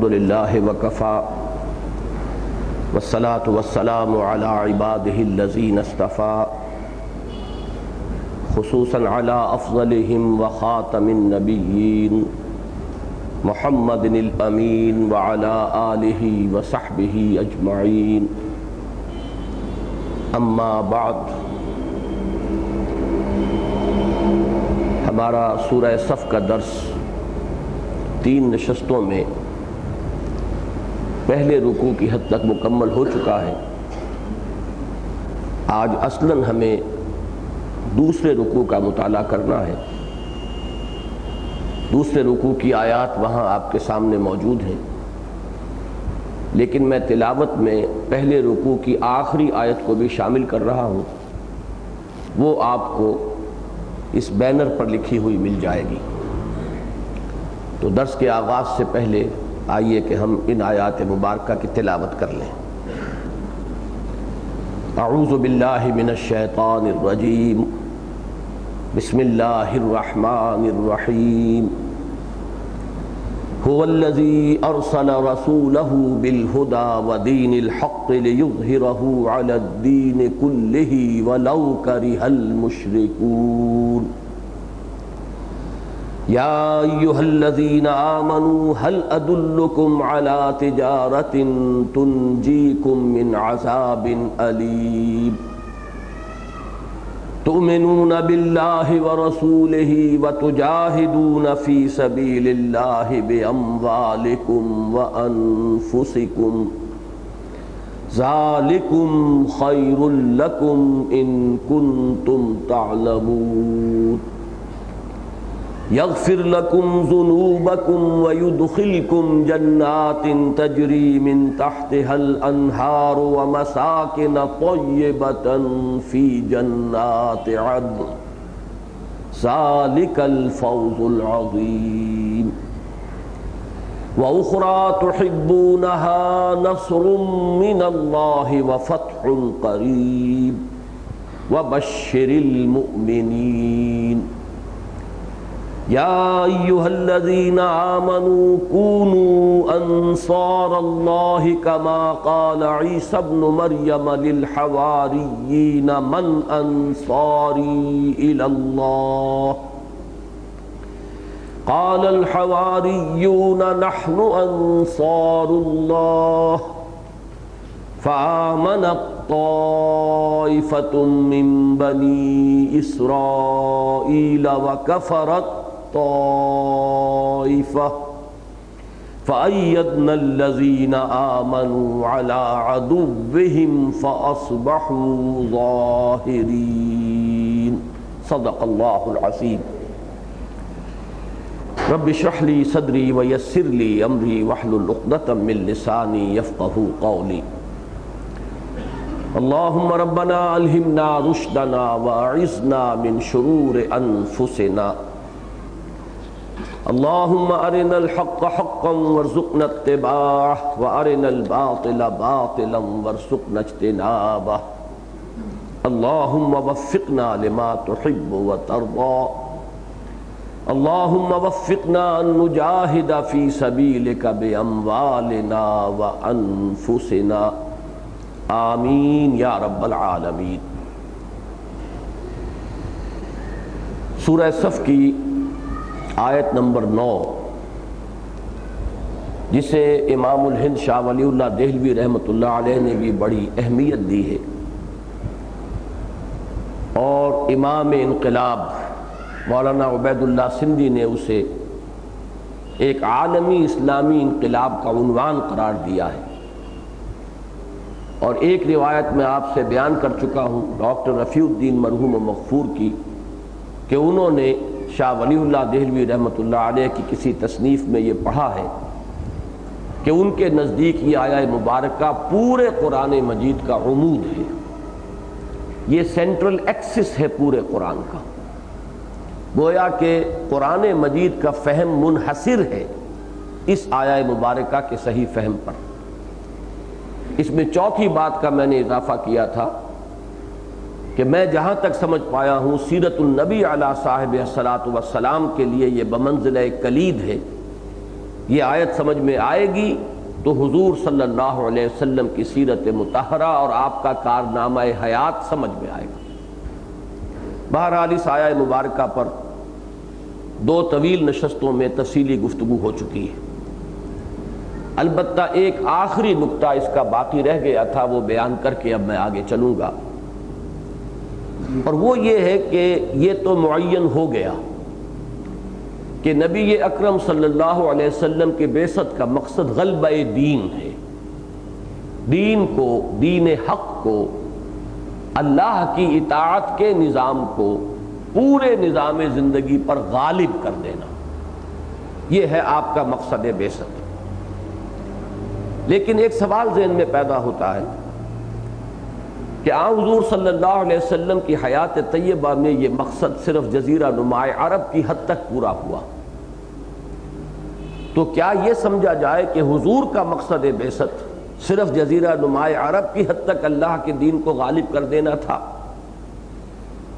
الحمدللہ وکفا والصلاة والسلام علی عباده الذین اصطفى خصوصا علی افضلهم وخاتم النبیین محمد الامین وعلی آلہ وصحبہ اجمعین اما بعد۔ ہمارا سورہ صف کا درس 3 نشستوں میں پہلے رکوع کی حد تک مکمل ہو چکا ہے۔ آج اصلاً ہمیں دوسرے رکوع کا مطالعہ کرنا ہے۔ دوسرے رکوع کی آیات وہاں آپ کے سامنے موجود ہیں، لیکن میں تلاوت میں پہلے رکوع کی آخری آیت کو بھی شامل کر رہا ہوں، وہ آپ کو اس بینر پر لکھی ہوئی مل جائے گی۔ تو درس کے آغاز سے پہلے آئیے کہ ہم ان آیات مبارکہ کی تلاوت کر لیں۔ اعوذ باللہ من الشیطان الرجیم، بسم اللہ الرحمن الرحیم۔ هو الذی ارسل رسولہ بالہدی ودین الحق لیظہرہ علی الدین کلہ ولو کرہ المشرکون۔ یا ایہا الذین آمنوا هل ادلکم علی تجارۃ تنجیکم من عذاب علیم تؤمنون باللہ ورسولہ وتجاہدون فی سبیل اللہ باموالکم وانفسکم ذالکم خیر لکم ان کنتم تعلمون۔ یغفر لکم ذنوبکم ویدخلکم جنات تجری من تحتها الانہار ومساکن طیبۃ فی جنات عدن ذالک الفوز العظیم۔ وأخرى تحبونها نصر من اللہ وفتح قریب وبشر المؤمنین۔ یا ایہا الذین آمنوا کونوا انصار اللہ کما قال عیسی ابن مریم للحواریین من انصاری الی اللہ قال الحواریون نحن انصار اللہ فآمنت طائفۃ من بنی اسرائیل وکفرت طائفہ فأیدنا الذین آمنوا علی عدوہم فأصبحوا ظاہرین۔ صدق اللہ العظیم۔ رب اشرح لی صدری ویسر لی امری واحلل عقدۃ من لسانی یفقہوا قولی۔ اللہم ربنا الہمنا رشدنا واعذنا من شرور انفسنا۔ اللہم ارنا الحق حقا وارزقنا اتباعہ وارنا الباطل باطلا وارزقنا اجتنابہ۔ اللہم وفقنا لما تحب وترضى۔ اللہم وفقنا ان نجاہد فی سبیلک باموالنا وانفسنا، آمین یا رب العالمین۔ سورہ صف کی آیت نمبر 9، جسے امام الہند شاہ ولی اللہ دہلوی رحمۃ اللہ علیہ نے بھی بڑی اہمیت دی ہے، اور امام انقلاب مولانا عبید اللہ سندھی نے اسے ایک عالمی اسلامی انقلاب کا عنوان قرار دیا ہے۔ اور ایک روایت میں آپ سے بیان کر چکا ہوں ڈاکٹر رفیع الدین مرحوم و مغفور کی، کہ انہوں نے شاہ ولی اللہ دہلوی رحمۃ اللہ علیہ کی کسی تصنیف میں یہ پڑھا ہے کہ ان کے نزدیک یہ آیہ مبارکہ پورے قرآن مجید کا عمود ہے، یہ سینٹرل ایکسس ہے پورے قرآن کا۔ گویا کہ قرآن مجید کا فہم منحصر ہے اس آیہ مبارکہ کے صحیح فہم پر۔ اس میں چوتھی بات کا میں نے اضافہ کیا تھا کہ میں جہاں تک سمجھ پایا ہوں سیرت النبی علیہ صاحب الصلاۃ والسلام کے لیے یہ بمنزلہ کلید ہے یہ آیت سمجھ میں آئے گی تو حضور صلی اللہ علیہ وسلم کی سیرت مطہرہ اور آپ کا کارنامہ حیات سمجھ میں آئے گا۔ بہرحال اس آیہ مبارکہ پر دو طویل نشستوں میں تفصیلی گفتگو ہو چکی ہے، البتہ ایک آخری نقطہ اس کا باقی رہ گیا تھا، وہ بیان کر کے اب میں آگے چلوں گا، اور وہ یہ ہے کہ یہ تو معین ہو گیا کہ نبی اکرم صلی اللہ علیہ وسلم کے بعثت کا مقصد غلبہ دین ہے، دین کو، دین حق کو، اللہ کی اطاعت کے نظام کو پورے نظام زندگی پر غالب کر دینا، یہ ہے آپ کا مقصد بعثت۔ لیکن ایک سوال ذہن میں پیدا ہوتا ہے کہ حضور صلی اللہ علیہ وسلم کی حیات طیبہ میں یہ مقصد صرف جزیرہ نما عرب کی حد تک پورا ہوا، تو کیا یہ سمجھا جائے کہ حضور کا مقصد بعثت صرف جزیرہ نما عرب کی حد تک اللہ کے دین کو غالب کر دینا تھا،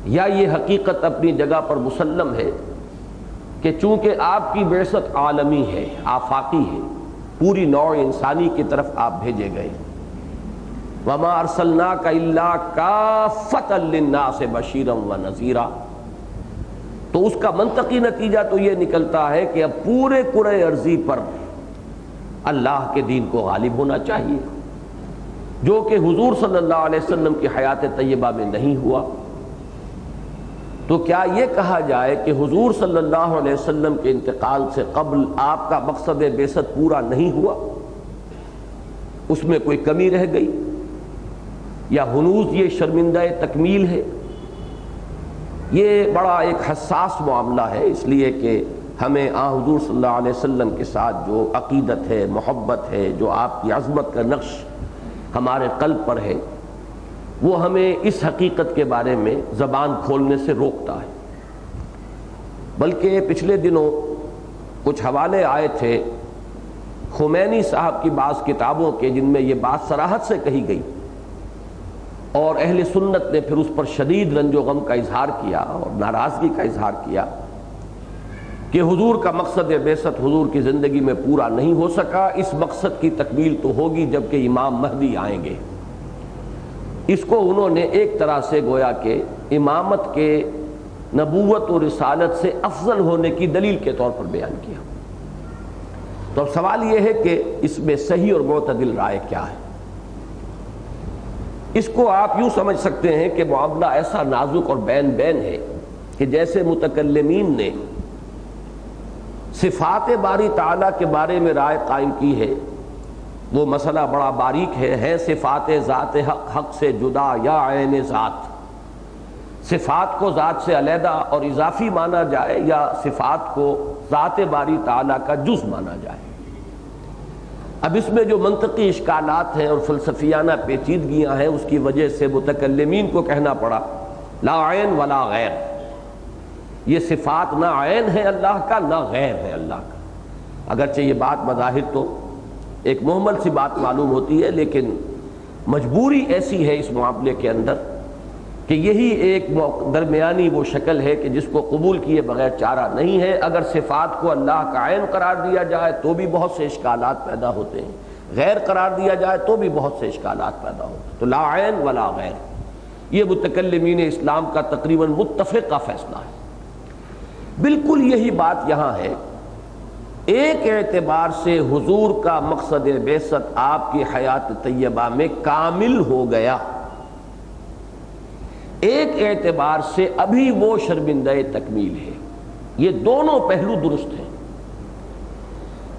یا یہ حقیقت اپنی جگہ پر مسلم ہے کہ چونکہ آپ کی بعثت عالمی ہے، آفاقی ہے، پوری نوع انسانی کی طرف آپ بھیجے گئے، وَمَا أَرْسَلْنَاكَ إِلَّا كَافَّةً لِلنَّاسِ بَشِيرًا وَنَذِيرًا، تو اس کا منطقی نتیجہ تو یہ نکلتا ہے کہ اب پورے کرۂ ارضی پر اللہ کے دین کو غالب ہونا چاہیے، جو کہ حضور صلی اللہ علیہ وسلم کی حیات طیبہ میں نہیں ہوا۔ تو کیا یہ کہا جائے کہ حضور صلی اللہ علیہ وسلم کے انتقال سے قبل آپ کا مقصد بعثت پورا نہیں ہوا، اس میں کوئی کمی رہ گئی، یا ہنوز یہ شرمندہ تکمیل ہے؟ یہ بڑا ایک حساس معاملہ ہے، اس لیے کہ ہمیں حضور صلی اللہ علیہ وسلم کے ساتھ جو عقیدت ہے، محبت ہے، جو آپ کی عظمت کا نقش ہمارے قلب پر ہے، وہ ہمیں اس حقیقت کے بارے میں زبان کھولنے سے روکتا ہے۔ بلکہ پچھلے دنوں کچھ حوالے آئے تھے خمینی صاحب کی بعض کتابوں کے، جن میں یہ بات صراحت سے کہی گئی، اور اہل سنت نے پھر اس پر شدید رنج و غم کا اظہار کیا اور ناراضگی کا اظہار کیا کہ حضور کا مقصد بعثت حضور کی زندگی میں پورا نہیں ہو سکا، اس مقصد کی تکمیل تو ہوگی جب کہ امام مہدی آئیں گے۔ اس کو انہوں نے ایک طرح سے گویا کہ امامت کے نبوت و رسالت سے افضل ہونے کی دلیل کے طور پر بیان کیا۔ تو اب سوال یہ ہے کہ اس میں صحیح اور معتدل رائے کیا ہے؟ اس کو آپ یوں سمجھ سکتے ہیں کہ معاملہ ایسا نازک اور بین بین ہے کہ جیسے متکلمین نے صفات باری تعالیٰ کے بارے میں رائے قائم کی ہے، وہ مسئلہ بڑا باریک ہے صفات ذات حق سے جدا یا عین ذات، صفات کو ذات سے علیحدہ اور اضافی مانا جائے یا صفات کو ذات باری تعالیٰ کا جز مانا جائے۔ اب اس میں جو منطقی اشکالات ہیں اور فلسفیانہ پیچیدگیاں ہیں، اس کی وجہ سے متکلمین کو کہنا پڑا لا عین ولا غیر، یہ صفات نہ عین ہے اللہ کا نہ غیر ہے اللہ کا۔ اگرچہ یہ بات بظاہر تو ایک محمل سی بات معلوم ہوتی ہے، لیکن مجبوری ایسی ہے اس معاملے کے اندر کہ یہی ایک درمیانی وہ شکل ہے کہ جس کو قبول کیے بغیر چارہ نہیں ہے۔ اگر صفات کو اللہ کا عین قرار دیا جائے تو بھی بہت سے اشکالات پیدا ہوتے ہیں، غیر قرار دیا جائے تو بھی بہت سے اشکالات پیدا ہوتے ہیں۔ تو لا عین ولا غیر، یہ متکلمین اسلام کا تقریباً متفقہ فیصلہ ہے۔ بالکل یہی بات یہاں ہے، ایک اعتبار سے حضور کا مقصد بعثت آپ کی حیات طیبہ میں کامل ہو گیا، ایک اعتبار سے ابھی وہ شرمندہ تکمیل ہے۔ یہ دونوں پہلو درست ہیں۔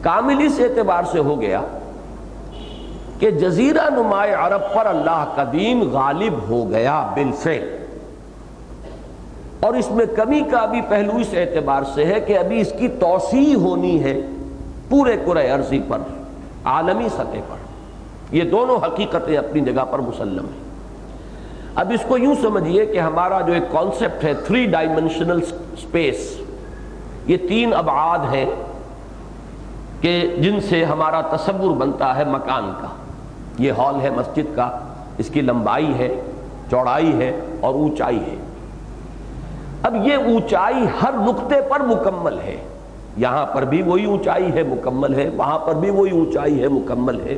کامل اس اعتبار سے ہو گیا کہ جزیرہ نما عرب پر اللہ کا دین غالب ہو گیا بالفعل، اور اس میں کمی کا بھی پہلو اس اعتبار سے ہے کہ ابھی اس کی توسیع ہونی ہے پورے کرۂ ارضی پر، عالمی سطح پر۔ یہ دونوں حقیقتیں اپنی جگہ پر مسلم ہیں۔ اب اس کو یوں سمجھیے کہ ہمارا جو ایک کانسیپٹ ہے 3 ڈائمینشنل اسپیس، یہ 3 ابعاد ہیں کہ جن سے ہمارا تصور بنتا ہے مکان کا۔ یہ ہال ہے مسجد کا، اس کی لمبائی ہے، چوڑائی ہے اور اونچائی ہے۔ اب یہ اونچائی ہر نقطے پر مکمل ہے، یہاں پر بھی وہی اونچائی ہے مکمل ہے، وہاں پر بھی وہی اونچائی ہے مکمل ہے۔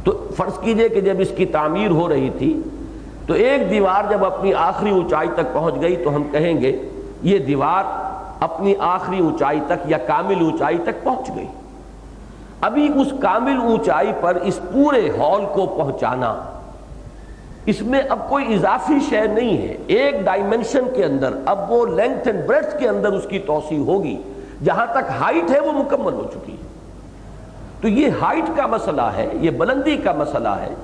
تو فرض کیجئے کہ جب اس کی تعمیر ہو رہی تھی تو ایک دیوار جب اپنی آخری اونچائی تک پہنچ گئی تو ہم کہیں گے یہ دیوار اپنی آخری اونچائی تک یا کامل اونچائی تک پہنچ گئی۔ ابھی اس کامل اونچائی پر اس پورے ہال کو پہنچانا، اس میں اب کوئی اضافی شے نہیں ہے۔ ایک ڈائمنشن کے اندر اب وہ لینتھ اینڈ بریڈتھ کے اندر اس کی توسیع ہوگی، جہاں تک ہائٹ ہے وہ مکمل ہو چکی ہے۔ تو یہ ہائٹ کا مسئلہ ہے، یہ بلندی کا مسئلہ ہے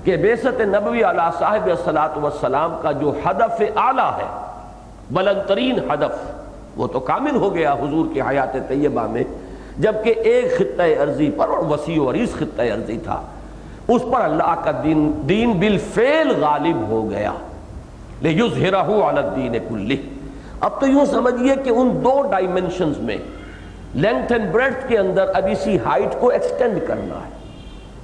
کہ بعثت نبوی علی صاحب الصلاۃ والسلام کا جو ہدف اعلیٰ ہے، بلند ترین ہدف، وہ تو کامل ہو گیا حضور کی حیات طیبہ میں، جبکہ ایک خطہ ارضی پر، اور وسیع و عریض خطہ ارضی تھا، اس پر اللہ کا دین بالفعل غالب ہو گیا، لِيُظْهِرَهُ عَلَى الدِّينِ كُلِّهِ۔ اب تو یوں سمجھیے کہ ان دو ڈائمنشنز میں لینتھ اینڈ بریڈتھ کے اندر اب اسی ہائٹ کو ایکسٹینڈ کرنا ہے۔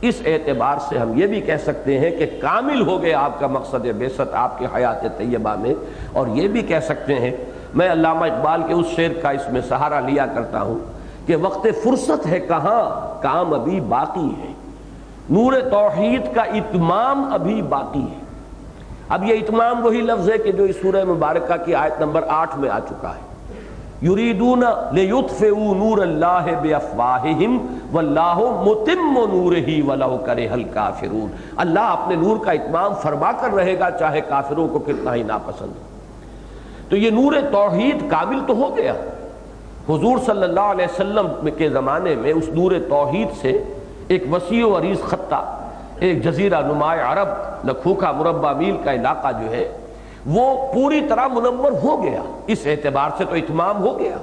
اس اعتبار سے ہم یہ بھی کہہ سکتے ہیں کہ کامل ہو گیا آپ کا مقصد بعثت آپ کی حیات طیبہ میں، اور یہ بھی کہہ سکتے ہیں، میں علامہ اقبال کے اس شعر کا اس میں سہارا لیا کرتا ہوں کہ وقت فرصت ہے کہاں، کام ابھی باقی ہے، نور توحید کا اتمام ابھی باقی ہے۔ اب یہ اتمام وہی لفظ ہے کہ جو اس سورہ مبارکہ کی آیت نمبر 8 میں آ چکا ہے، یریدون لیطفئوا نور اللہ بافواہہم واللہ متم نورہ ولو کرہ الکافرون۔ اللہ اپنے نور کا اتمام فرما کر رہے گا چاہے کافروں کو کتنا ہی ناپسند ہو۔ تو یہ نور توحید کامل تو ہو گیا۔ حضور صلی اللہ علیہ وسلم کے زمانے میں اس نور توحید سے ایک وسیع و عریض خطہ، ایک جزیرہ نما عرب، لکھوکھا مربع میل کا علاقہ جو ہے وہ پوری طرح منور ہو گیا، اس اعتبار سے تو اتمام ہو گیا۔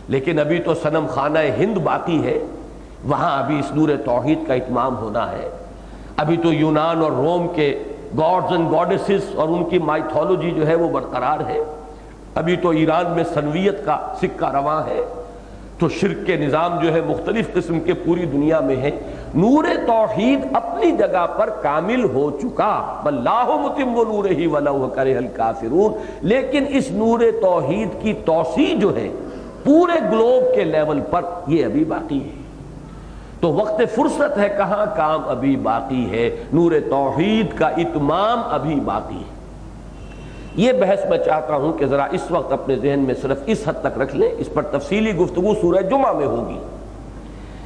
لیکن ابھی تو صنم خانہ ہند باقی ہے، وہاں ابھی اس نور توحید کا اتمام ہونا ہے۔ ابھی تو یونان اور روم کے گاڈز اینڈ گاڈیسز اور ان کی مائتھولوجی جو ہے وہ برقرار ہے۔ ابھی تو ایران میں سنویت کا سکہ رواں ہے، تو شرک کے نظام جو ہے مختلف قسم کے پوری دنیا میں ہے۔ نور توحید اپنی جگہ پر کامل ہو چکا، واللہ متم نورہ ولو کرہ الکافرون، لیکن اس نور توحید کی توسیع جو ہے پورے گلوب کے لیول پر یہ ابھی باقی ہے۔ تو وقت فرصت ہے کہاں، کام ابھی باقی ہے، نور توحید کا اتمام ابھی باقی ہے۔ یہ بحث میں چاہتا ہوں کہ ذرا اس وقت اپنے ذہن میں صرف اس حد تک رکھ لیں، اس پر تفصیلی گفتگو سورہ جمعہ میں ہوگی،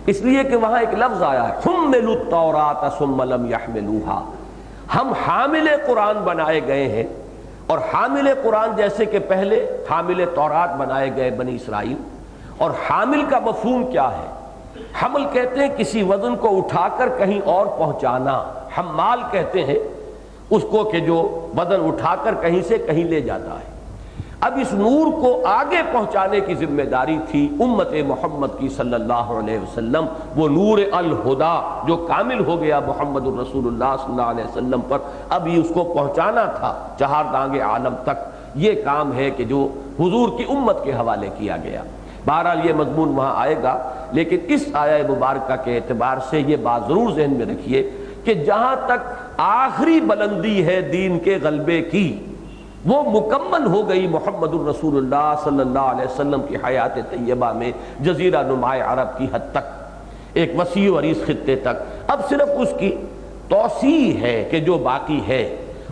اس لیے کہ وہاں ایک لفظ آیا ہے حملوا التوراۃ ثم لم يحملوها، ہم حامل قرآن بنائے گئے ہیں، اور حامل قرآن جیسے کہ پہلے حامل تورات بنائے گئے بنی اسرائیل۔ اور حامل کا مفہوم کیا ہے؟ حمل کہتے ہیں کسی وزن کو اٹھا کر کہیں اور پہنچانا، حمال کہتے ہیں اس کو کہ جو وزن اٹھا کر کہیں سے کہیں لے جاتا ہے۔ اب اس نور کو آگے پہنچانے کی ذمہ داری تھی امت محمد کی صلی اللہ علیہ وسلم، وہ نور الہدا جو کامل ہو گیا محمد الرسول اللہ صلی اللہ علیہ وسلم پر، اب یہ اس کو پہنچانا تھا چہار دانگ عالم تک۔ یہ کام ہے کہ جو حضور کی امت کے حوالے کیا گیا۔ بہرحال یہ مضمون وہاں آئے گا، لیکن اس آیہ مبارکہ کے اعتبار سے یہ بات ضرور ذہن میں رکھیے کہ جہاں تک آخری بلندی ہے دین کے غلبے کی، وہ مکمل ہو گئی محمد الرسول اللہ صلی اللہ علیہ وسلم کی حیات طیبہ میں، جزیرہ نما عرب کی حد تک، ایک وسیع و عریض خطے تک۔ اب صرف اس کی توسیع ہے کہ جو باقی ہے،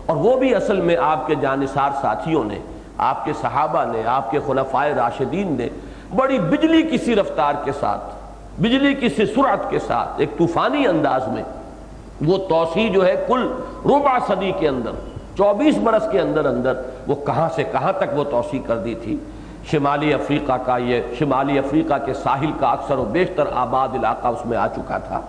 اور وہ بھی اصل میں آپ کے جانثار ساتھیوں نے، آپ کے صحابہ نے، آپ کے خلفائے راشدین نے بڑی بجلی کی سی رفتار کے ساتھ، بجلی کی سی سرعت کے ساتھ، ایک طوفانی انداز میں وہ توسیع جو ہے کل ربع صدی کے اندر، 24 برس کے اندر اندر وہ کہاں سے کہاں تک وہ توسیع کر دی تھی۔ شمالی افریقہ کا، یہ شمالی افریقہ کے ساحل کا اکثر و بیشتر آباد علاقہ اس میں آ چکا تھا۔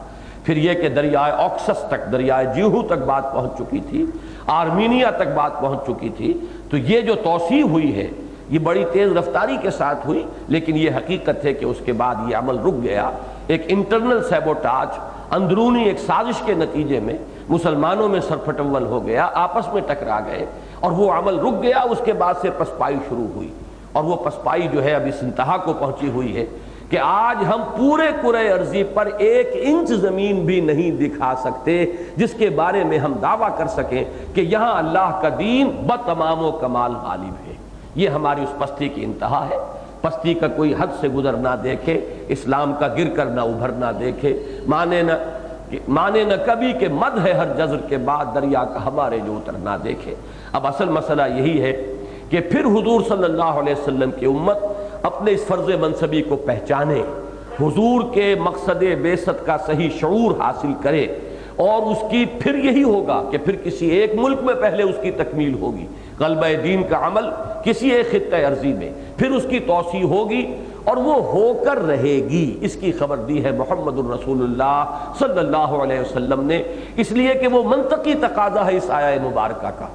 پھر یہ کہ دریائے آکسس تک، دریائے جیہو تک بات پہنچ چکی تھی، آرمینیا تک بات پہنچ چکی تھی۔ تو یہ جو توسیع ہوئی ہے یہ بڑی تیز رفتاری کے ساتھ ہوئی، لیکن یہ حقیقت ہے کہ اس کے بعد یہ عمل رک گیا۔ ایک انٹرنل سیبوٹاج، اندرونی ایک سازش کے نتیجے میں مسلمانوں میں سرپھٹول ہو گیا، آپس میں ٹکرا گئے، اور وہ عمل رک گیا۔ اس کے بعد سے پسپائی شروع ہوئی، اور وہ پسپائی جو ہے اب اس انتہا کو پہنچی ہوئی ہے کہ آج ہم پورے کرۂ ارضی پر 1 انچ زمین بھی نہیں دکھا سکتے جس کے بارے میں ہم دعویٰ کر سکیں کہ یہاں اللہ کا دین بتمام و کمال غالب ہے۔ یہ ہماری اس پستی کی انتہا ہے۔ پستی کا کوئی حد سے گزر نہ دیکھے، اسلام کا گر کر نہ ابھر نہ دیکھے، مانے نہ کبھی کہ مد ہے ہر جزر کے بعد دریا کا ہمارے جو اتر نہ دیکھے۔ اب اصل مسئلہ یہی ہے کہ پھر حضور صلی اللہ علیہ وسلم کی امت اپنے اس فرض منصبی کو پہچانے، حضور کے مقصد بعثت کا صحیح شعور حاصل کرے، اور اس کی پھر یہی ہوگا کہ پھر کسی ایک ملک میں پہلے اس کی تکمیل ہوگی، غلبہ دین کا عمل کسی ایک خطہ ارضی میں، پھر اس کی توسیع ہوگی اور وہ ہو کر رہے گی۔ اس کی خبر دی ہے محمد الرسول اللہ صلی اللہ علیہ وسلم نے، اس لیے کہ وہ منطقی تقاضا ہے اس آیہ مبارکہ کا۔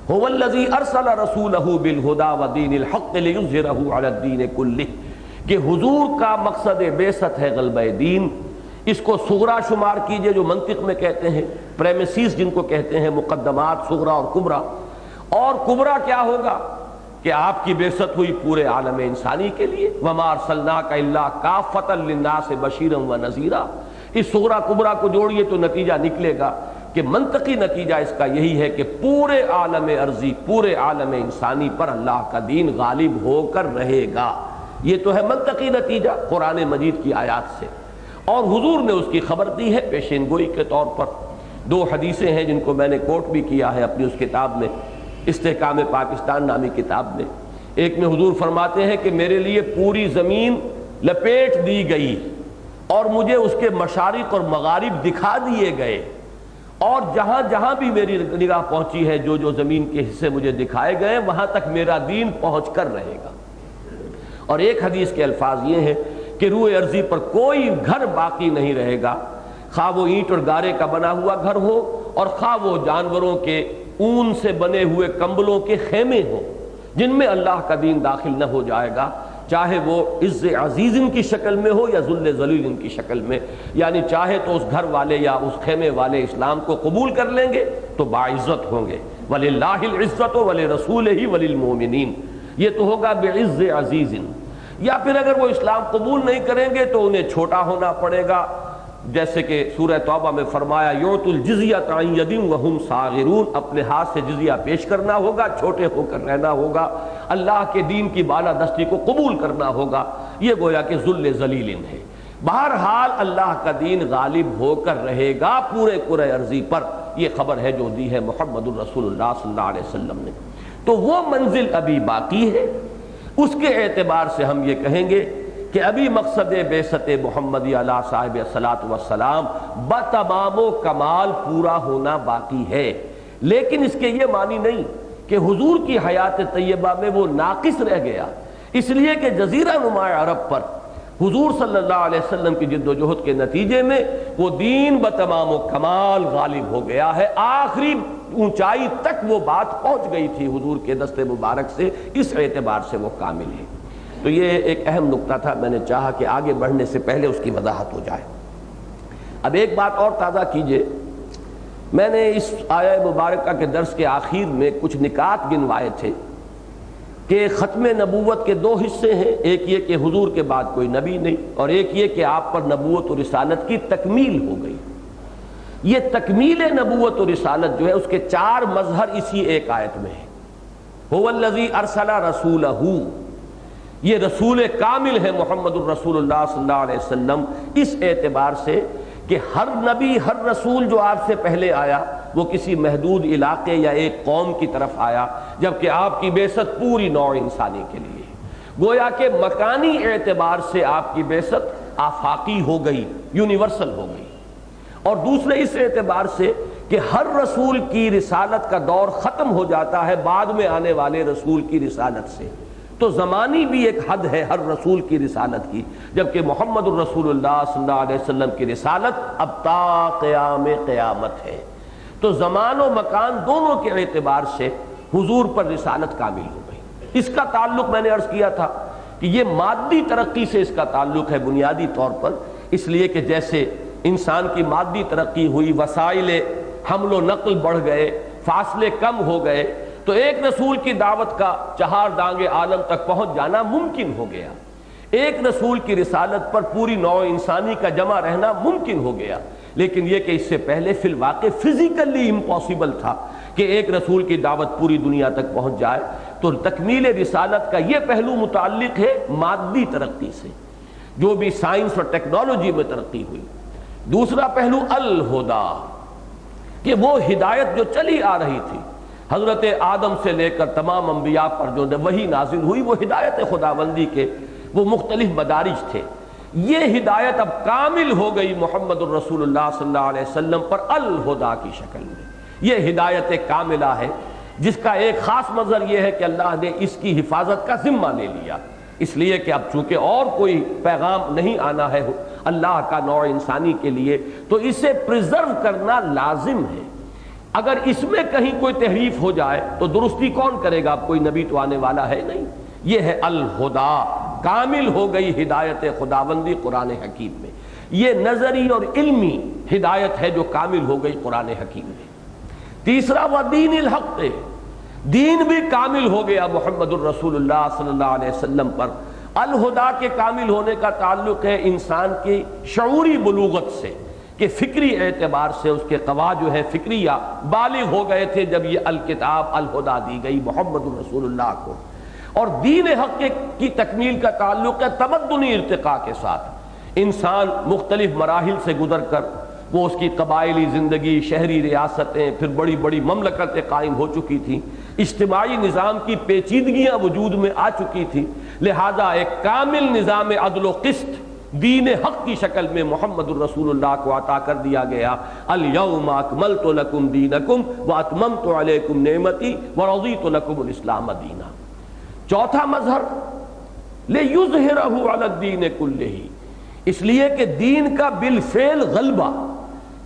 هو الذی ارسل رسولہ بالہدی ودین الحق لیظہرہ علی الدین کلہ، کہ حضور کا مقصد بعثت ہے غلبہ دین۔ اس کو صغرا شمار کیجئے، جو منطق میں کہتے ہیں پریمیسیز جن کو کہتے ہیں، مقدمات صغرا اور کبرا۔ اور کبرا کیا ہوگا کہ آپ کی بعثت ہوئی پورے عالم انسانی کے لیے، وما ارسلناک الا کافۃ للناس بشیرا ونذیرا۔ اس صغرا کبرا کو جوڑیے تو نتیجہ نکلے گا کہ منطقی نتیجہ اس کا یہی ہے کہ پورے عالم ارضی، پورے عالم انسانی پر اللہ کا دین غالب ہو کر رہے گا۔ یہ تو ہے منطقی نتیجہ قرآن مجید کی آیات سے، اور حضور نے اس کی خبر دی ہے پیشین گوئی کے طور پر۔ دو حدیثیں ہیں جن کو میں نے کوٹ بھی کیا ہے اپنی اس کتاب میں، استحکام پاکستان نامی کتاب میں۔ ایک میں حضور فرماتے ہیں کہ میرے لیے پوری زمین لپیٹ دی گئی اور مجھے اس کے مشارق اور مغارب دکھا دیے گئے، اور جہاں جہاں بھی میری نگاہ پہنچی ہے، جو جو زمین کے حصے مجھے دکھائے گئے، وہاں تک میرا دین پہنچ کر رہے گا۔ اور ایک حدیث کے الفاظ یہ ہیں کہ روئے ارضی پر کوئی گھر باقی نہیں رہے گا، خواہ وہ اینٹ اور گارے کا بنا ہوا گھر ہو، اور خواہ وہ جانوروں کے اون سے بنے ہوئے کمبلوں کے خیمے ہوں، جن میں اللہ کا دین داخل نہ ہو جائے گا، چاہے وہ عز عزیز کی شکل میں ہو یا ذل ذلیل کی شکل میں۔ یعنی چاہے تو اس گھر والے یا اس خیمے والے اسلام کو قبول کر لیں گے تو باعزت ہوں گے، وَلِلَّهِ الْعِزَّةُ وَلِرَسُولِهِ وَلِلْمُؤْمِنِينَ، یہ تو ہوگا بِعِزِّ عزیز۔ یا پھر اگر وہ اسلام قبول نہیں کریں گے تو انہیں چھوٹا ہونا پڑے گا، جیسے کہ سورہ توبہ میں فرمایا یعطوا الجزیۃ عن ید وہم صاغرون، اپنے ہاتھ سے جزیہ پیش کرنا ہوگا، چھوٹے ہو کر رہنا ہوگا، اللہ کے دین کی بالادستی کو قبول کرنا ہوگا۔ یہ گویا کہ ذل ذلیل ہے۔ بہرحال اللہ کا دین غالب ہو کر رہے گا پورے کرۂ ارضی پر، یہ خبر ہے جو دی ہے محمد الرسول اللہ صلی اللہ علیہ وسلم نے۔ تو وہ منزل ابھی باقی ہے، اس کے اعتبار سے ہم یہ کہیں گے کہ ابھی مقصد بعثت محمدی علیہ صاحب الصلاۃ والسلام بتمام و کمال پورا ہونا باقی ہے، لیکن اس کے یہ معنی نہیں کہ حضور کی حیات طیبہ میں وہ ناقص رہ گیا، اس لیے کہ جزیرہ نما عرب پر حضور صلی اللہ علیہ وسلم کی جد و جہد کے نتیجے میں وہ دین بتمام و کمال غالب ہو گیا ہے، آخری اونچائی تک وہ بات پہنچ گئی تھی حضور کے دست مبارک سے، اس اعتبار سے وہ کامل ہے۔ تو یہ ایک اہم نقطہ تھا، میں نے چاہا کہ آگے بڑھنے سے پہلے اس کی وضاحت ہو جائے۔ اب ایک بات اور تازہ کیجئے، میں نے اس آیہ مبارکہ کے درس کے آخر میں کچھ نکات گنوائے تھے کہ ختم نبوت کے دو حصے ہیں، ایک یہ کہ حضور کے بعد کوئی نبی نہیں، اور ایک یہ کہ آپ پر نبوت و رسالت کی تکمیل ہو گئی۔ یہ تکمیل نبوت و رسالت جو ہے اس کے چار مظہر اسی ایک آیت میں ہیں۔ هو الذی ارسل رسولہ، یہ رسول کامل ہے محمد الرسول اللہ صلی اللہ علیہ وسلم، اس اعتبار سے کہ ہر نبی ہر رسول جو آپ سے پہلے آیا وہ کسی محدود علاقے یا ایک قوم کی طرف آیا، جبکہ آپ کی بعثت پوری نوع انسانی کے لیے، گویا کہ مکانی اعتبار سے آپ کی بعثت آفاقی ہو گئی، یونیورسل ہو گئی، اور دوسرے اس اعتبار سے کہ ہر رسول کی رسالت کا دور ختم ہو جاتا ہے بعد میں آنے والے رسول کی رسالت سے، تو زمانی بھی ایک حد ہے ہر رسول کی رسالت کی، جبکہ محمد الرسول اللہ صلی اللہ علیہ وسلم کی رسالت اب تا قیام قیامت ہے۔ تو زمان و مکان دونوں کے اعتبار سے حضور پر رسالت کامل ہو گئی۔ اس کا تعلق میں نے عرض کیا تھا کہ یہ مادی ترقی سے اس کا تعلق ہے بنیادی طور پر، اس لیے کہ جیسے انسان کی مادی ترقی ہوئی، وسائل حمل و نقل بڑھ گئے، فاصلے کم ہو گئے، تو ایک رسول کی دعوت کا چہار دانگ عالم تک پہنچ جانا ممکن ہو گیا، ایک رسول کی رسالت پر پوری نوع انسانی کا جمع رہنا ممکن ہو گیا۔ لیکن یہ کہ اس سے پہلے فی الواقع فزیکلی امپاسبل تھا کہ ایک رسول کی دعوت پوری دنیا تک پہنچ جائے۔ تو تکمیل رسالت کا یہ پہلو متعلق ہے مادی ترقی سے، جو بھی سائنس اور ٹیکنالوجی میں ترقی ہوئی۔ دوسرا پہلو الہدا، کہ وہ ہدایت جو چلی آ رہی تھی حضرت آدم سے لے کر تمام انبیاء پر جو وحی نازل ہوئی، وہ ہدایت خداوندی کے وہ مختلف مدارج تھے، یہ ہدایت اب کامل ہو گئی محمد الرسول اللہ صلی اللہ علیہ وسلم پر الہدا کی شکل میں۔ یہ ہدایت کاملہ ہے، جس کا ایک خاص مظہر یہ ہے کہ اللہ نے اس کی حفاظت کا ذمہ لے لیا، اس لیے کہ اب چونکہ اور کوئی پیغام نہیں آنا ہے اللہ کا نوع انسانی کے لیے، تو اسے پریزرو کرنا لازم ہے۔ اگر اس میں کہیں کوئی تحریف ہو جائے تو درستی کون کرے گا؟ اب کوئی نبی تو آنے والا ہے نہیں۔ یہ ہے الہدا، کامل ہو گئی ہدایت خداوندی قرآن حکیم میں۔ یہ نظری اور علمی ہدایت ہے جو کامل ہو گئی قرآن حکیم میں۔ تیسرا وَدِينِ الْحَقِّ، دین بھی کامل ہو گیا محمد الرسول اللہ صلی اللہ علیہ وسلم پر۔ الہدا کے کامل ہونے کا تعلق ہے انسان کی شعوری بلوغت سے، کہ فکری اعتبار سے اس کے قوا جو ہے فکریہ بالغ ہو گئے تھے جب یہ الکتاب الہدا دی گئی محمد الرسول اللہ کو۔ اور دین حق کی تکمیل کا تعلق ہے تمدنی ارتقاء کے ساتھ۔ انسان مختلف مراحل سے گزر کر وہ اس کی قبائلی زندگی، شہری ریاستیں، پھر بڑی بڑی مملکتیں قائم ہو چکی تھیں، اجتماعی نظام کی پیچیدگیاں وجود میں آ چکی تھی، لہذا ایک کامل نظام عدل و قسط دین حق کی شکل میں محمد الرسول اللہ کو عطا کر دیا گیا۔ الیوم اکملت لکم دینکم واتممت علیکم نعمتی ورضیت لکم الاسلام دینا۔ چوتھا مظہر لیظہرہ علی الدین کلہ، اس لیے کہ دین کا بالفعل غلبہ،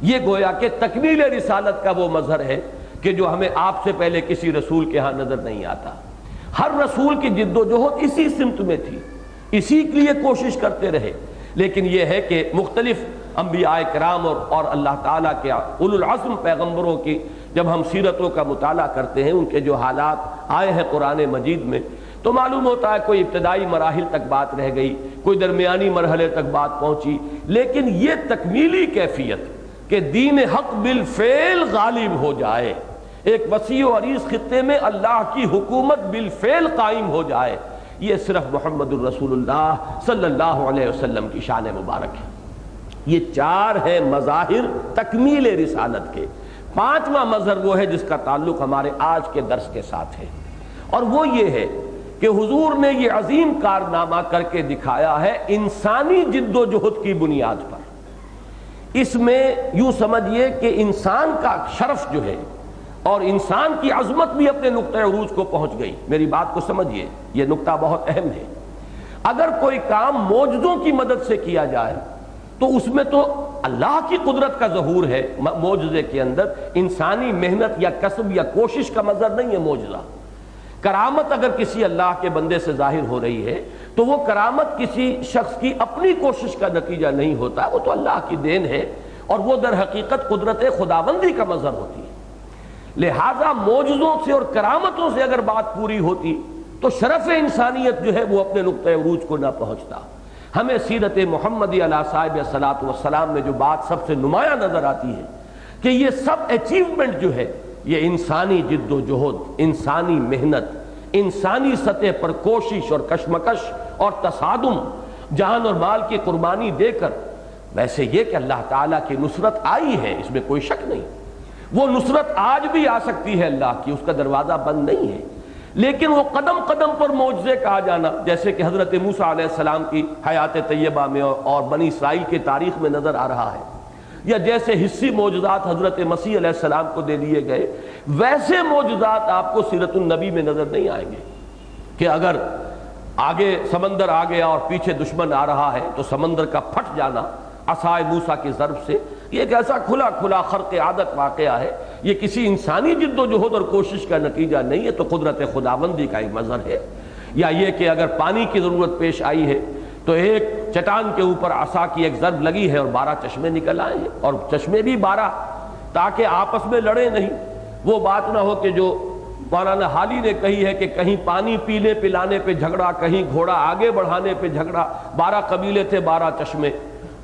یہ گویا کہ تکمیل رسالت کا وہ مظہر ہے کہ جو ہمیں آپ سے پہلے کسی رسول کے ہاں نظر نہیں آتا۔ ہر رسول کی جد و جہد اسی سمت میں تھی، اسی کے لیے کوشش کرتے رہے، لیکن یہ ہے کہ مختلف انبیاء کرام اور اللہ تعالیٰ کے اولو العزم پیغمبروں کی جب ہم سیرتوں کا مطالعہ کرتے ہیں، ان کے جو حالات آئے ہیں قرآن مجید میں، تو معلوم ہوتا ہے کوئی ابتدائی مراحل تک بات رہ گئی، کوئی درمیانی مرحلے تک بات پہنچی، لیکن یہ تکمیلی کیفیت کہ دین حق بالفعل غالب ہو جائے، ایک وسیع و عریض خطے میں اللہ کی حکومت بالفعل قائم ہو جائے، یہ صرف محمد الرسول اللہ صلی اللہ علیہ وسلم کی شان مبارک ہے۔ یہ چار ہے مظاہر تکمیل رسالت کے۔ پانچواں مظہر وہ ہے جس کا تعلق ہمارے آج کے درس کے ساتھ ہے، اور وہ یہ ہے کہ حضور نے یہ عظیم کارنامہ کر کے دکھایا ہے انسانی جد و جہد کی بنیاد پر۔ اس میں یوں سمجھیے کہ انسان کا شرف جو ہے اور انسان کی عظمت بھی اپنے نقطہ عروج کو پہنچ گئی۔ میری بات کو سمجھیے، یہ نقطہ بہت اہم ہے۔ اگر کوئی کام معجزوں کی مدد سے کیا جائے تو اس میں تو اللہ کی قدرت کا ظہور ہے، معجزے کے اندر انسانی محنت یا کسب یا کوشش کا مظہر نہیں ہے معجزہ۔ کرامت اگر کسی اللہ کے بندے سے ظاہر ہو رہی ہے تو وہ کرامت کسی شخص کی اپنی کوشش کا نتیجہ نہیں ہوتا، وہ تو اللہ کی دین ہے، اور وہ در حقیقت قدرت خداوندی کا مظہر ہوتی ہے۔ لہذا معجزوں سے اور کرامتوں سے اگر بات پوری ہوتی تو شرف انسانیت جو ہے وہ اپنے نقطہ عروج کو نہ پہنچتا۔ ہمیں سیرت محمدی علیہ صاحب الصلاۃ والسلام میں جو بات سب سے نمایاں نظر آتی ہے کہ یہ سب اچیومنٹ جو ہے یہ انسانی جد و جہد، انسانی محنت، انسانی سطح پر کوشش اور کشمکش اور تصادم، جان اور مال کی قربانی دے کر، ویسے یہ کہ اللہ تعالیٰ کی نصرت آئی ہے اس میں کوئی شک نہیں، وہ نصرت آج بھی آ سکتی ہے اللہ کی، اس کا دروازہ بند نہیں ہے، لیکن وہ قدم قدم پر معجزے کا آ جانا، جیسے کہ حضرت موسیٰ علیہ السلام کی حیات طیبہ میں اور بنی اسرائیل کی تاریخ میں نظر آ رہا ہے، یا جیسے حصی معجزات حضرت مسیح علیہ السلام کو دے دیے گئے، ویسے معجزات آپ کو سیرت النبی میں نظر نہیں آئیں گے کہ اگر آگے سمندر آ گیا اور پیچھے دشمن آ رہا ہے تو سمندر کا پھٹ جانا عصائے موسیٰ کی ضرب سے، یہ ایک ایسا کھلا کھلا خرق عادت واقعہ ہے، یہ کسی انسانی جد و جہد اور کوشش کا نتیجہ نہیں ہے، تو قدرت خداوندی کا ایک مظہر ہے۔ یا یہ کہ اگر پانی کی ضرورت پیش آئی ہے تو ایک چٹان کے اوپر عصا کی ایک ضرب لگی ہے اور 12 چشمے نکل آئے ہیں، اور چشمے بھی 12، تاکہ آپس میں لڑے نہیں۔ وہ بات نہ ہو کہ جو مولانا حالی نے کہی ہے کہ کہیں پانی پینے پلانے پہ جھگڑا، کہیں گھوڑا آگے بڑھانے پہ جھگڑا، 12 قبیلے تھے 12 چشمے،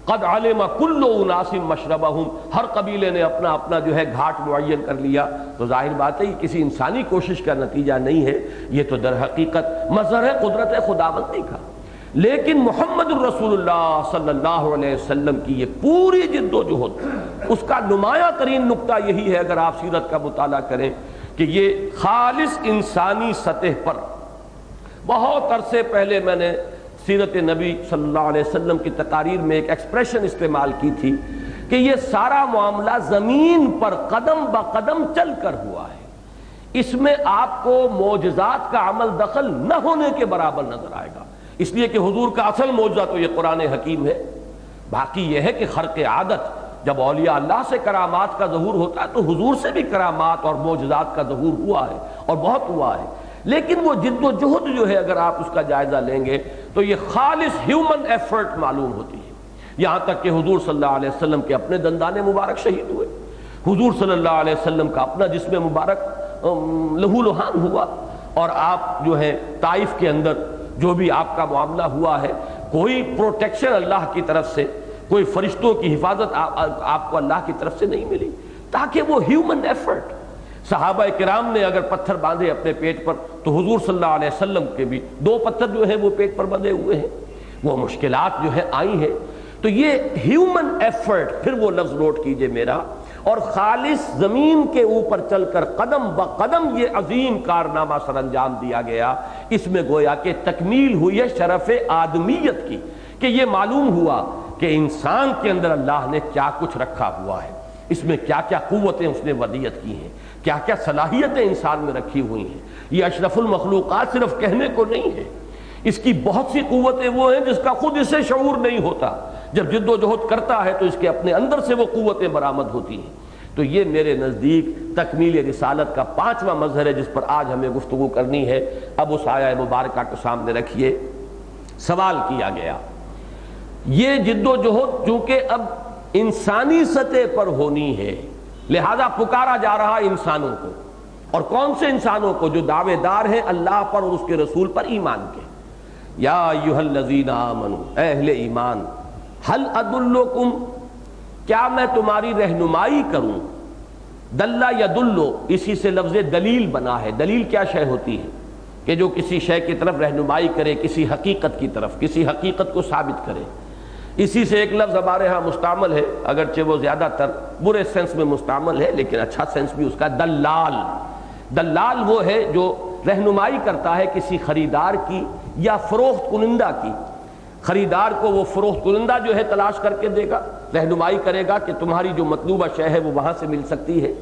قد علم کل اناس مشربہم، ہر قبیلے نے اپنا اپنا جو ہے گھاٹ معین کر لیا. تو ظاہر بات ہے یہ کسی انسانی کوشش کا نتیجہ نہیں ہے، یہ تو در حقیقت مظہر ہے قدرت خداوندی کا. لیکن محمد الرسول اللہ صلی اللہ علیہ وسلم کی یہ پوری جد و جہد، اس کا نمایاں ترین نقطہ یہی ہے اگر آپ سیرت کا مطالعہ کریں کہ یہ خالص انسانی سطح پر. بہت عرصے پہلے میں نے سیرت نبی صلی اللہ علیہ وسلم کی تقاریر میں ایک ایکسپریشن استعمال کی تھی کہ یہ سارا معاملہ زمین پر قدم با قدم چل کر ہوا ہے. اس میں آپ کو معجزات کا عمل دخل نہ ہونے کے برابر نظر آئے گا، اس لیے کہ حضور کا اصل معجزہ تو یہ قرآن حکیم ہے. باقی یہ ہے کہ خرق عادت، جب اولیاء اللہ سے کرامات کا ظہور ہوتا ہے تو حضور سے بھی کرامات اور معجزات کا ظہور ہوا ہے اور بہت ہوا ہے. لیکن وہ جد و جہد جو ہے اگر آپ اس کا جائزہ لیں گے تو یہ خالص ہیومن ایفرٹ معلوم ہوتی ہے. یہاں تک کہ حضور صلی اللہ علیہ وسلم کے اپنے دندان مبارک شہید ہوئے، حضور صلی اللہ علیہ وسلم کا اپنا جسم مبارک لہو لہان ہوا، اور آپ جو ہے طائف کے اندر جو بھی آپ کا معاملہ ہوا ہے، کوئی پروٹیکشن اللہ کی طرف سے، کوئی فرشتوں کی حفاظت آپ کو اللہ کی طرف سے نہیں ملی، تاکہ وہ ہیومن ایفرٹ. صحابہ کرام نے اگر پتھر باندھے اپنے پیٹ پر تو حضور صلی اللہ علیہ وسلم کے بھی 2 پتھر جو ہیں وہ پیٹ پر بندھے ہوئے ہیں. وہ مشکلات جو ہے آئی ہیں. تو یہ ہیومن ایفرٹ، پھر وہ لفظ نوٹ کیجئے میرا، اور خالص زمین کے اوپر چل کر قدم بقدم یہ عظیم کارنامہ سر انجام دیا گیا. اس میں گویا کہ تکمیل ہوئی ہے شرف آدمیت کی، کہ یہ معلوم ہوا کہ انسان کے اندر اللہ نے کیا کچھ رکھا ہوا ہے، اس میں کیا کیا قوتیں اس نے ودیت کی ہیں، کیا کیا صلاحیتیں انسان میں رکھی ہوئی ہیں. یہ اشرف المخلوقات صرف کہنے کو نہیں ہے، اس کی بہت سی قوتیں وہ ہیں جس کا خود اسے شعور نہیں ہوتا. جب جد و جہد کرتا ہے تو اس کے اپنے اندر سے وہ قوتیں برآمد ہوتی ہیں. تو یہ میرے نزدیک تکمیل رسالت کا 5واں مظہر ہے جس پر آج ہمیں گفتگو کرنی ہے. اب اس آیہ مبارکہ کو سامنے رکھیے. سوال کیا گیا یہ جد و جہد چونکہ اب انسانی سطح پر ہونی ہے، لہذا پکارا جا رہا انسانوں کو. اور کون سے انسانوں کو؟ جو دعوے دار ہیں اللہ پر اور اس کے رسول پر ایمان کے. یا ایھا الذین آمنوا، اے اہل ایمان، ہل ادلکم، کیا میں تمہاری رہنمائی کروں؟ دلہ یدلو، اسی سے لفظ دلیل بنا ہے. دلیل کیا شے ہوتی ہے؟ کہ جو کسی شے کی طرف رہنمائی کرے، کسی حقیقت کی طرف، کسی حقیقت کو ثابت کرے. اسی سے ایک لفظ ہمارے ہاں مستعمل ہے، اگرچہ وہ زیادہ تر برے سینس میں مستعمل ہے لیکن اچھا سینس بھی اس کا، دلال. دلال وہ ہے جو رہنمائی کرتا ہے کسی خریدار کی یا فروخت کنندہ کی. خریدار کو وہ فروخت کنندہ جو ہے تلاش کر کے دے گا، رہنمائی کرے گا کہ تمہاری جو مطلوبہ شے ہے وہ وہاں سے مل سکتی ہے،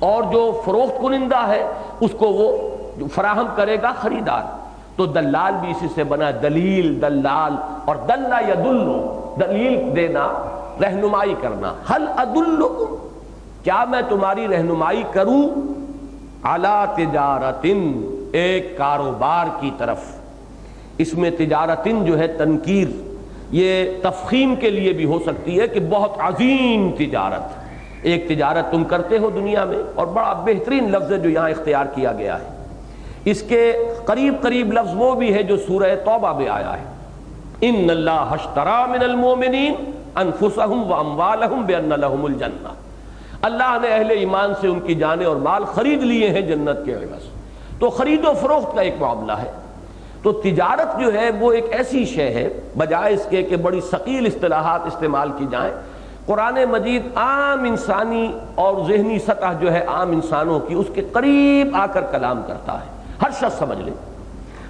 اور جو فروخت کنندہ ہے اس کو وہ فراہم کرے گا خریدار. تو دلال بھی اسی سے بنا، دلیل، دلال. اور دلہ یدل، دلیل دینا، رہنمائی کرنا. ہل ادلکم، کیا میں تمہاری رہنمائی کروں؟ علی تجارتن، ایک کاروبار کی طرف. اس میں تجارتن جو ہے تنکیر، یہ تفخیم کے لیے بھی ہو سکتی ہے کہ بہت عظیم تجارت. ایک تجارت تم کرتے ہو دنیا میں، اور بڑا بہترین لفظ ہے جو یہاں اختیار کیا گیا ہے. اس کے قریب قریب لفظ وہ بھی ہے جو سورہ توبہ میں آیا ہے، ان اللہ اشتری من المؤمنین انفسهم واموالهم بان لهم الجنہ. اللہ نے اہل ایمان سے ان کی جانیں اور مال خرید لیے ہیں جنت کے عوض. تو خرید و فروخت کا ایک معاملہ ہے. تو تجارت جو ہے وہ ایک ایسی شے ہے، بجائے اس کے کہ بڑی ثقیل اصطلاحات استعمال کی جائیں، قرآن مجید عام انسانی اور ذہنی سطح جو ہے عام انسانوں کی، اس کے قریب آ کر کلام کرتا ہے. ہر شخص سمجھ لے،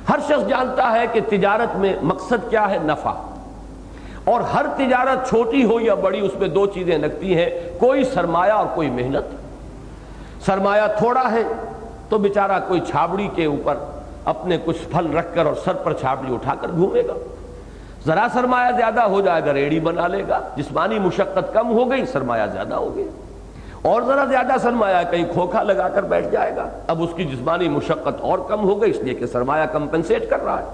ہر شخص جانتا ہے کہ تجارت میں مقصد کیا ہے؟ نفع. اور ہر تجارت چھوٹی ہو یا بڑی اس میں 2 چیزیں لگتی ہیں، کوئی سرمایہ اور کوئی محنت. سرمایہ تھوڑا ہے تو بیچارہ کوئی چھابڑی کے اوپر اپنے کچھ پھل رکھ کر اور سر پر چھابڑی اٹھا کر گھومے گا. ذرا سرمایہ زیادہ ہو جائے گا ریڑھی بنا لے گا. جسمانی مشقت کم ہو گئی، سرمایہ زیادہ ہو گیا. اور ذرا زیادہ سرمایہ کہیں کھوکھا لگا کر بیٹھ جائے گا، اب اس کی جسمانی مشقت اور کم ہو گئی اس لیے کہ سرمایہ کمپنسیٹ کر رہا ہے.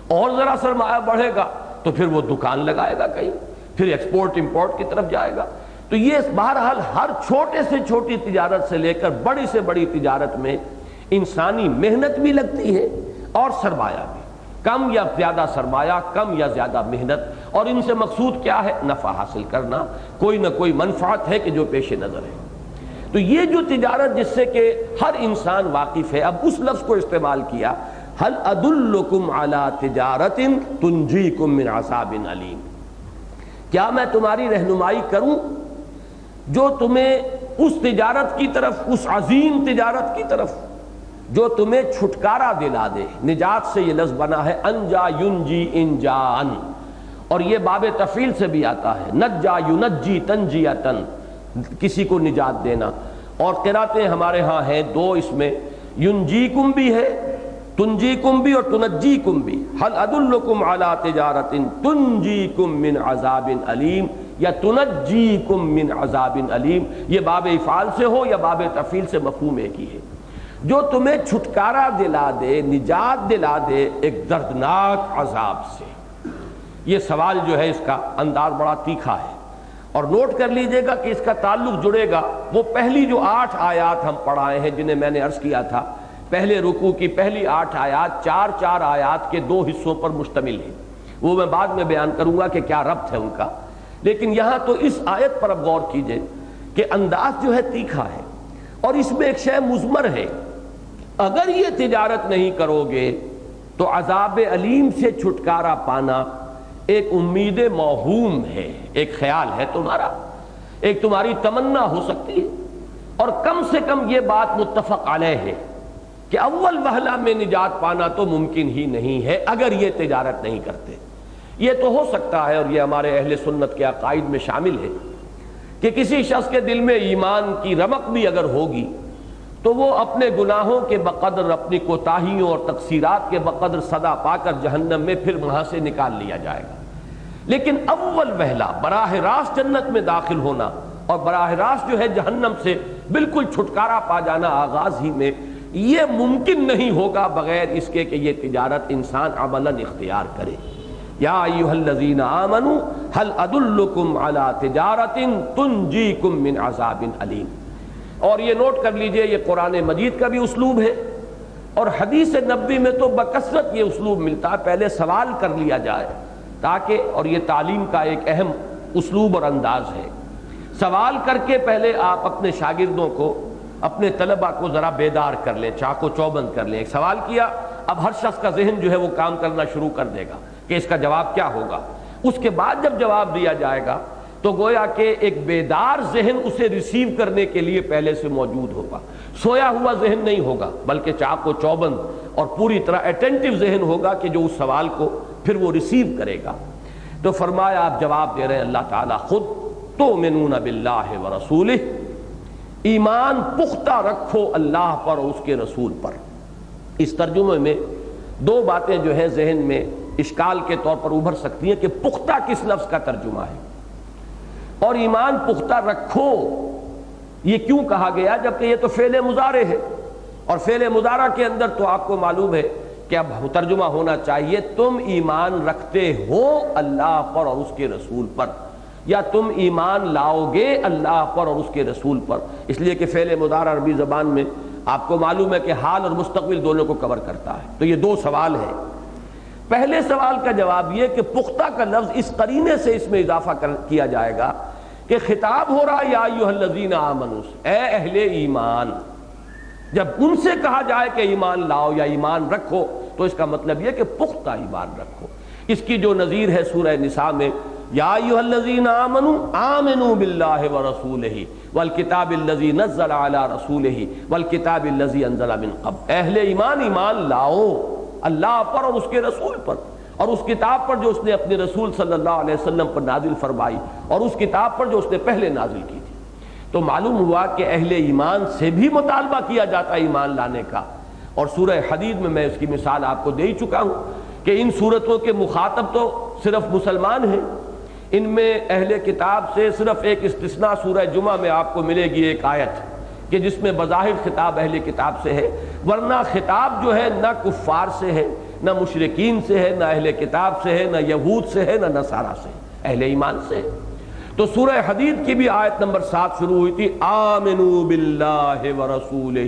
اور ذرا سرمایہ بڑھے گا تو پھر وہ دکان لگائے گا کہیں، پھر ایکسپورٹ امپورٹ کی طرف جائے گا. تو یہ بہرحال ہر چھوٹے سے چھوٹی تجارت سے لے کر بڑی سے بڑی تجارت میں انسانی محنت بھی لگتی ہے اور سرمایہ بھی. کم یا زیادہ سرمایہ، کم یا زیادہ محنت. اور ان سے مقصود کیا ہے؟ نفع حاصل کرنا، کوئی نہ کوئی منفعت ہے کہ جو پیش نظر ہے۔ تو یہ جو تجارت جس سے کہ ہر انسان واقف ہے، اب اس لفظ کو استعمال کیا، هل ادلکم علی تجارت تنجیکم من عذاب علیم، کیا میں تمہاری رہنمائی کروں جو تمہیں اس تجارت کی طرف، اس عظیم تجارت کی طرف جو تمہیں چھٹکارا دلا دے۔ نجات سے یہ لفظ بنا ہے انجا ینجی انجان، اور یہ باب تفعیل سے بھی آتا ہے، نجا ینجی تنجیتن، کسی کو نجات دینا۔ اور قراتیں ہمارے ہاں ہیں دو، اس میں ینجیکم بھی ہے، تنجیکم بھی اور تنجیکم بھی۔ هل ادلکم علی تجارت تنجیکم من عذاب علیم یا تنجیکم من عذاب علیم، یہ باب افعال سے ہو یا باب تفعیل سے مفہوم ایک ہی ہے، جو تمہیں چھٹکارا دلا دے، نجات دلا دے ایک دردناک عذاب سے۔ یہ سوال جو ہے اس کا انداز بڑا تیکھا ہے، اور نوٹ کر لیجئے گا کہ اس کا تعلق جڑے گا وہ پہلی جو 8 آیات ہم پڑھائے ہیں، جنہیں میں نے عرض کیا تھا پہلے رکوع کی پہلی 8 آیات 4 آیات کے 2 حصوں پر مشتمل ہے، وہ میں بعد میں بیان کروں گا کہ کیا ربط ہے ان کا، لیکن یہاں تو اس آیت پر اب غور کیجئے کہ انداز جو ہے تیکھا ہے، اور اس میں ایک شے مضمر ہے، اگر یہ تجارت نہیں کرو گے تو عذاب علیم سے چھٹکارا پانا ایک امید موہوم ہے، ایک خیال ہے تمہارا، ایک تمہاری تمنا ہو سکتی ہے، اور کم سے کم یہ بات متفق علیہ ہے کہ اول وہلہ میں نجات پانا تو ممکن ہی نہیں ہے اگر یہ تجارت نہیں کرتے۔ یہ تو ہو سکتا ہے، اور یہ ہمارے اہل سنت کے عقائد میں شامل ہے، کہ کسی شخص کے دل میں ایمان کی رمق بھی اگر ہوگی تو وہ اپنے گناہوں کے بقدر، اپنی کوتاہیوں اور تقصیرات کے بقدر سزا پا کر جہنم میں پھر وہاں سے نکال لیا جائے گا۔ لیکن اول وہلہ براہ راست جنت میں داخل ہونا اور براہ راست جو ہے جہنم سے بالکل چھٹکارا پا جانا آغاز ہی میں، یہ ممکن نہیں ہوگا بغیر اس کے کہ یہ تجارت انسان عملاً اختیار کرے۔ یا ایھا الذین آمنوا هل ادلکم علی تجارت تنجیکم من عذاب علیم۔ اور یہ نوٹ کر لیجئے، یہ قرآن مجید کا بھی اسلوب ہے، اور حدیث نبوی میں تو بکثرت یہ اسلوب ملتا ہے، پہلے سوال کر لیا جائے تاکہ، اور یہ تعلیم کا ایک اہم اسلوب اور انداز ہے، سوال کر کے پہلے آپ اپنے شاگردوں کو، اپنے طلبہ کو ذرا بیدار کر لیں، چاق و چوبند کر لیں۔ ایک سوال کیا، اب ہر شخص کا ذہن جو ہے وہ کام کرنا شروع کر دے گا کہ اس کا جواب کیا ہوگا۔ اس کے بعد جب جواب دیا جائے گا تو گویا کہ ایک بیدار ذہن اسے ریسیو کرنے کے لیے پہلے سے موجود ہوگا، سویا ہوا ذہن نہیں ہوگا، بلکہ چاق و چوبند اور پوری طرح اٹینٹیو ذہن ہوگا کہ جو اس سوال کو پھر وہ ریسیو کرے گا۔ تو فرمایا آپ جواب دے رہے ہیں اللہ تعالیٰ خود، تؤمنون باللہ ورسولہ، ایمان پختہ رکھو اللہ پر اور اس کے رسول پر۔ اس ترجمے میں 2 باتیں جو ہیں ذہن میں اشکال کے طور پر ابھر سکتی ہیں کہ پختہ کس لفظ کا ترجمہ ہے، اور ایمان پختہ رکھو یہ کیوں کہا گیا، جبکہ یہ تو فعل مضارع ہے، اور فعل مضارع کے اندر تو آپ کو معلوم ہے کہ اب ترجمہ ہونا چاہیے تم ایمان رکھتے ہو اللہ پر اور اس کے رسول پر، یا تم ایمان لاؤ گے اللہ پر اور اس کے رسول پر، اس لیے کہ فعل مضارع عربی زبان میں آپ کو معلوم ہے کہ حال اور مستقبل دونوں کو کور کرتا ہے۔ تو یہ 2 سوال ہیں۔ پہلے سوال کا جواب یہ کہ پختہ کا لفظ اس قرینے سے اس میں اضافہ کیا جائے گا کہ خطاب ہو رہا یا ایھا الذین آمنوا، اے اہل ایمان۔ جب ان سے کہا جائے کہ ایمان لاؤ یا ایمان رکھو تو اس کا مطلب یہ کہ پختہ ایمان رکھو۔ اس کی جو نظیر ہے سورہ نساء میں، یا ایھا الذین آمنوا آمنوا باللہ ورسولہ والکتاب الذی نزل علی رسولہ والکتاب الذی انزل من قبل، اہل ایمان ایمان لاؤ اللہ پر اور اس کے رسول پر، اور اس کتاب پر جو اس نے اپنے رسول صلی اللہ علیہ وسلم پر نازل فرمائی، اور اس کتاب پر جو اس نے پہلے نازل کی تھی۔ تو معلوم ہوا کہ اہل ایمان سے بھی مطالبہ کیا جاتا ہے ایمان لانے کا، اور سورہ حدید میں اس کی مثال آپ کو دے ہی چکا ہوں کہ ان صورتوں کے مخاطب تو صرف مسلمان ہیں۔ ان میں اہل کتاب سے صرف ایک استثناء سورہ جمعہ میں آپ کو ملے گی ایک آیت کہ جس میں بظاہر خطاب اہل کتاب سے ہے، ورنہ خطاب جو ہے نہ کفار سے ہے، نہ مشرکین سے ہے، نہ اہل کتاب سے ہے، نہ یہود سے ہے، نہ نصارہ سے ہے، اہل ایمان سے ہے۔ تو سورہ حدید کی بھی آیت نمبر 7 شروع ہوئی تھی آمنوا باللہ ورسولہ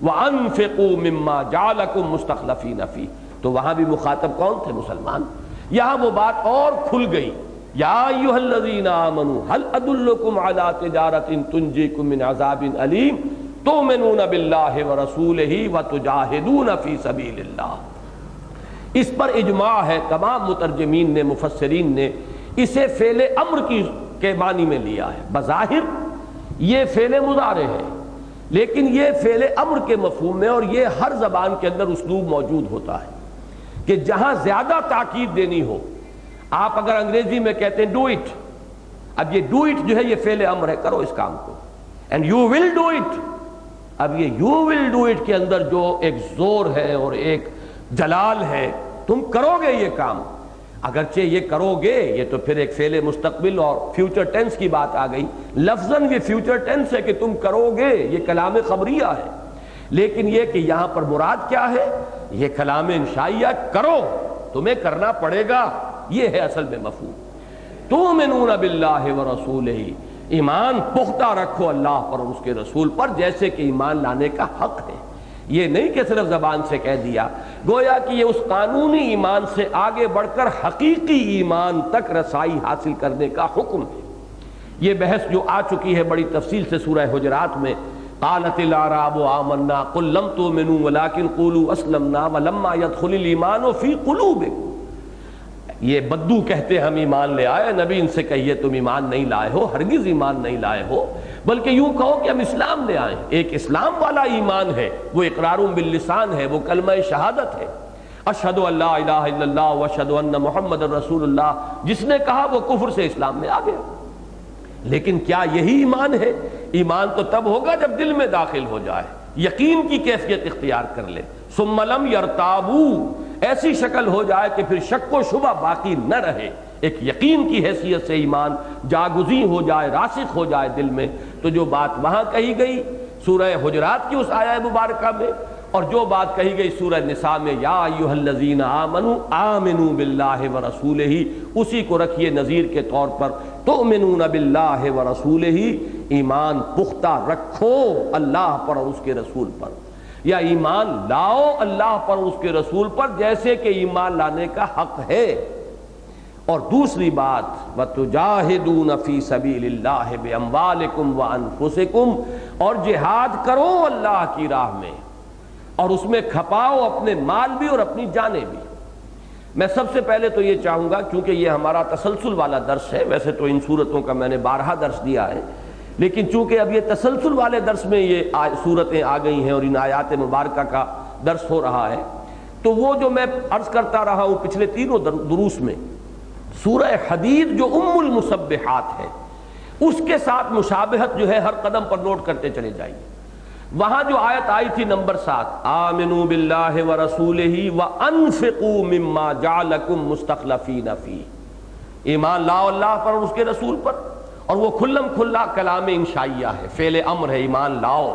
وانفقوا مما جعلکم مستخلفین فیہ، تو وہاں بھی مخاطب کون تھے؟ مسلمان۔ یہاں وہ بات اور کھل گئی، یا ایھا الذین آمنوا ھل ادلکم علی تجارۃ تنجیکم من عذاب علیم تؤمنون باللہ ورسولہ وتجاہدون فی سبیل اللہ۔ اس پر اجماع ہے، تمام مترجمین نے، مفسرین نے اسے فعل امر کے معنی میں لیا ہے۔ بظاہر یہ فعل مضارع ہے، لیکن یہ فعل امر کے مفہوم میں، اور یہ ہر زبان کے اندر اسلوب موجود ہوتا ہے کہ جہاں زیادہ تاکید دینی ہو، آپ اگر انگریزی میں کہتے ہیں ڈو اٹ، اب یہ ڈو اٹ جو ہے یہ فعل امر ہے، کرو اس کام کو، and you will do it. اب یہ یو ول ڈو اٹ کے اندر جو ایک زور ہے اور ایک جلال ہے، تم کرو گے یہ کام، اگرچہ یہ کرو گے یہ تو پھر ایک فعل مستقبل اور فیوچر ٹینس کی بات آ گئی، لفظاً یہ فیوچر ٹینس ہے کہ تم کرو گے، یہ کلام خبریہ ہے، لیکن یہ کہ یہاں پر مراد کیا ہے، یہ کلام انشائیہ، کرو، تمہیں کرنا پڑے گا، یہ ہے اصل میں مفہوم۔ تؤمنون باللہ ورسولہ، ایمان پختہ رکھو اللہ پر اور اس کے رسول پر جیسے کہ ایمان لانے کا حق ہے۔ یہ نہیں کہ صرف زبان سے کہہ دیا، گویا کہ یہ اس قانونی ایمان سے آگے بڑھ کر حقیقی ایمان تک رسائی حاصل کرنے کا حکم ہے۔ یہ بحث جو آ چکی ہے بڑی تفصیل سے سورہ حجرات میں، قالت الاعراب آمنا قل لم تؤمنوا ولکن قولوا اسلمنا ولما يدخل الایمان فی قلوبکم۔ یہ بدو کہتے ہم ایمان لے آئے، نبی ان سے کہیے تم ایمان نہیں لائے ہو، ہرگز ایمان نہیں لائے ہو، بلکہ یوں کہو کہ ہم اسلام لے آئیں۔ ایک اسلام والا ایمان ہے، وہ اقرار باللسان ہے، وہ کلمہ شہادت ہے، اشہد ان لا الہ الا اللہ واشہد ان محمد رسول اللہ، جس نے کہا وہ کفر سے اسلام میں آ گیا۔ لیکن کیا یہی ایمان ہے؟ ایمان تو تب ہوگا جب دل میں داخل ہو جائے، یقین کی کیفیت اختیار کر لے، ثم لم یرتابوا، ایسی شکل ہو جائے کہ پھر شک و شبہ باقی نہ رہے، ایک یقین کی حیثیت سے ایمان جاگزیں ہو جائے، راسخ ہو جائے دل میں۔ تو جو بات وہاں کہی گئی سورہ حجرات کی اس آیہ مبارکہ میں، اور جو بات کہی گئی سورہ نساء میں، یا ایھا الذین آمنوا آمنوا باللہ ورسولہ، اسی کو رکھیے نظیر کے طور پر، تؤمنون باللہ ورسولہ، ایمان پختہ رکھو اللہ پر اور اس کے رسول پر، یا ایمان لاؤ اللہ پر اور اس کے رسول پر جیسے کہ ایمان لانے کا حق ہے۔ اور دوسری بات، وَتُجَاهِدُونَ فِي سَبِيلِ اللَّهِ بِأَمْوَالِكُمْ وَأَنفُسِكُمْ، اور جہاد کرو اللہ کی راہ میں، اور اس میں کھپاؤ اپنے مال بھی اور اپنی جانیں بھی۔ میں سب سے پہلے تو یہ چاہوں گا، کیونکہ یہ ہمارا تسلسل والا درس ہے، ویسے تو ان صورتوں کا میں نے بارہا درس دیا ہے، لیکن چونکہ اب یہ تسلسل والے درس میں یہ صورتیں آ گئی ہیں اور ان آیات مبارکہ کا درس ہو رہا ہے، تو وہ جو میں عرض کرتا رہا ہوں پچھلے تینوں دروس میں، سورہ حدید جو ام المسبحات ہے، اس کے ساتھ مشابہت جو ہے ہر قدم پر نوٹ کرتے چلے جائیے۔ وہاں جو آیت آئی تھی نمبر 7، آمنوا باللہ ورسولہ وانفقوا مما جعلکم مستخلفین فیہ، ایمان لاؤ اللہ پر اور اس کے رسول پر، اور وہ کھلم کھلا کلام انشائیہ ہے، فعل امر ہے، ایمان لاؤ،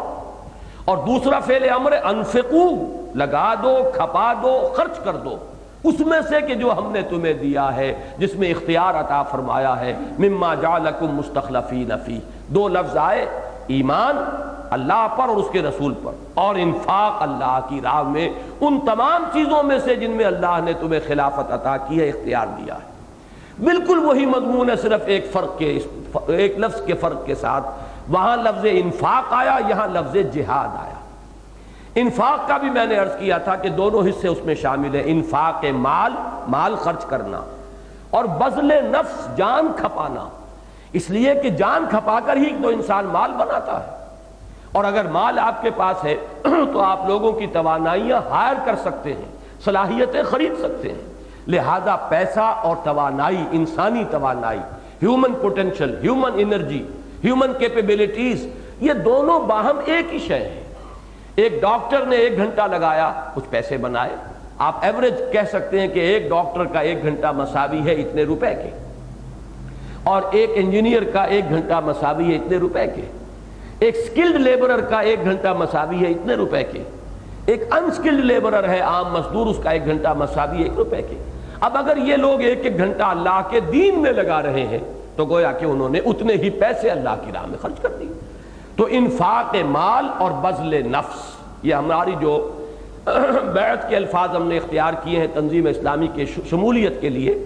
اور دوسرا فعل امر ہے انفقوا، لگا دو، کھپا دو، خرچ کر دو اس میں سے کہ جو ہم نے تمہیں دیا ہے، جس میں اختیار عطا فرمایا ہے، مما جعلکم مستخلفین فیہ۔ دو لفظ آئے، ایمان اللہ پر اور اس کے رسول پر، اور انفاق اللہ کی راہ میں ان تمام چیزوں میں سے جن میں اللہ نے تمہیں خلافت عطا کی ہے، اختیار دیا ہے۔ بالکل وہی مضمون ہے، صرف ایک لفظ کے فرق کے ساتھ، وہاں لفظ انفاق آیا، یہاں لفظ جہاد آیا۔ انفاق کا بھی میں نے عرض کیا تھا کہ دونوں حصے اس میں شامل ہیں، انفاق مال خرچ کرنا، اور بذل نفس، جان کھپانا، اس لیے کہ جان کھپا کر ہی تو انسان مال بناتا ہے، اور اگر مال آپ کے پاس ہے تو آپ لوگوں کی توانائیاں ہائر کر سکتے ہیں، صلاحیتیں خرید سکتے ہیں۔ لہذا پیسہ اور توانائی، انسانی توانائی، human potential, human energy, human capabilities, یہ دونوں باہم ایک ہی شے ہیں۔ ایک ڈاکٹر نے 1 گھنٹہ لگایا، کچھ پیسے بنائے، آپ ایوریج کہہ سکتے ہیں کہ ایک ڈاکٹر کا 1 گھنٹہ مساوی ہے اتنے روپے کے، اور ایک انجینئر کا 1 گھنٹہ مساوی ہے اتنے روپے کے، ایک سکلڈ لیبرر کا 1 گھنٹہ مساوی ہے اتنے روپے کے، ایک انسکلڈ لیبرر ہے عام مزدور، اس کا 1 گھنٹہ مساوی ہے 1 روپے کے۔ اب اگر یہ لوگ 1 گھنٹہ اللہ کے دین میں لگا رہے ہیں تو گویا کہ انہوں نے اتنے ہی پیسے اللہ کی راہ میں خرچ کر دیے۔ تو انفاق مال اور بذل نفس، یہ ہماری جو بیعت کے الفاظ ہم نے اختیار کیے ہیں تنظیم اسلامی کے شمولیت کے لیے،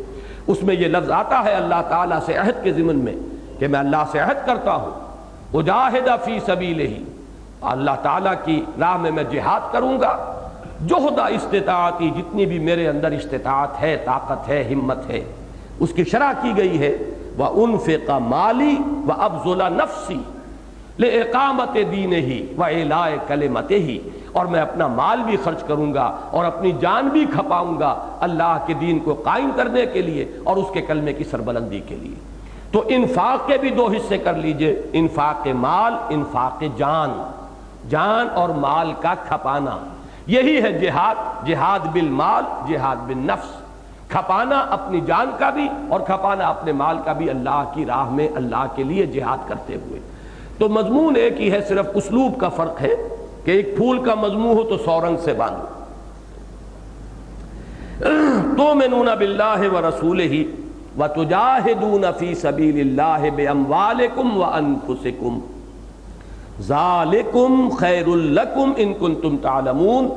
اس میں یہ لفظ آتا ہے اللہ تعالیٰ سے عہد کے ضمن میں کہ میں اللہ سے عہد کرتا ہوں اجاہد فی سبیلہ، اللہ تعالیٰ کی راہ میں جہاد کروں گا، جہد استطاعتی، جتنی بھی میرے اندر استطاعت ہے، طاقت ہے، ہمت ہے، اس کی شرح کی گئی ہے وَأُنفِقَ مَالِي وَأَبْذُلَ نَفْسِي لِإِقَامَةِ دِينِهِ وَإِعْلَاءِ كَلِمَتِهِ، اور میں اپنا مال بھی خرچ کروں گا اور اپنی جان بھی کھپاؤں گا اللہ کے دین کو قائم کرنے کے لیے اور اس کے کلمے کی سربلندی کے لیے۔ تو انفاق کے بھی دو حصے کر لیجئے، انفاق مال، انفاق جان، جان اور مال کا کھپانا، یہی ہے جہاد، جہاد بالمال، جہاد بالنفس، کھپانا اپنی جان کا بھی اور کھپانا اپنے مال کا بھی اللہ کی راہ میں اللہ کے لیے جہاد کرتے ہوئے۔ تو مضمون ایک ہی ہے، صرف اسلوب کا فرق ہے کہ ایک پھول کا مضمون ہو تو 100 رنگ سے باندھو۔ تؤمنون باللہ ورسولہ وتجاہدون فی سبیل اللہ باموالکم وانفسکم ذالکم خیر لکم ان کنتم تعلمون،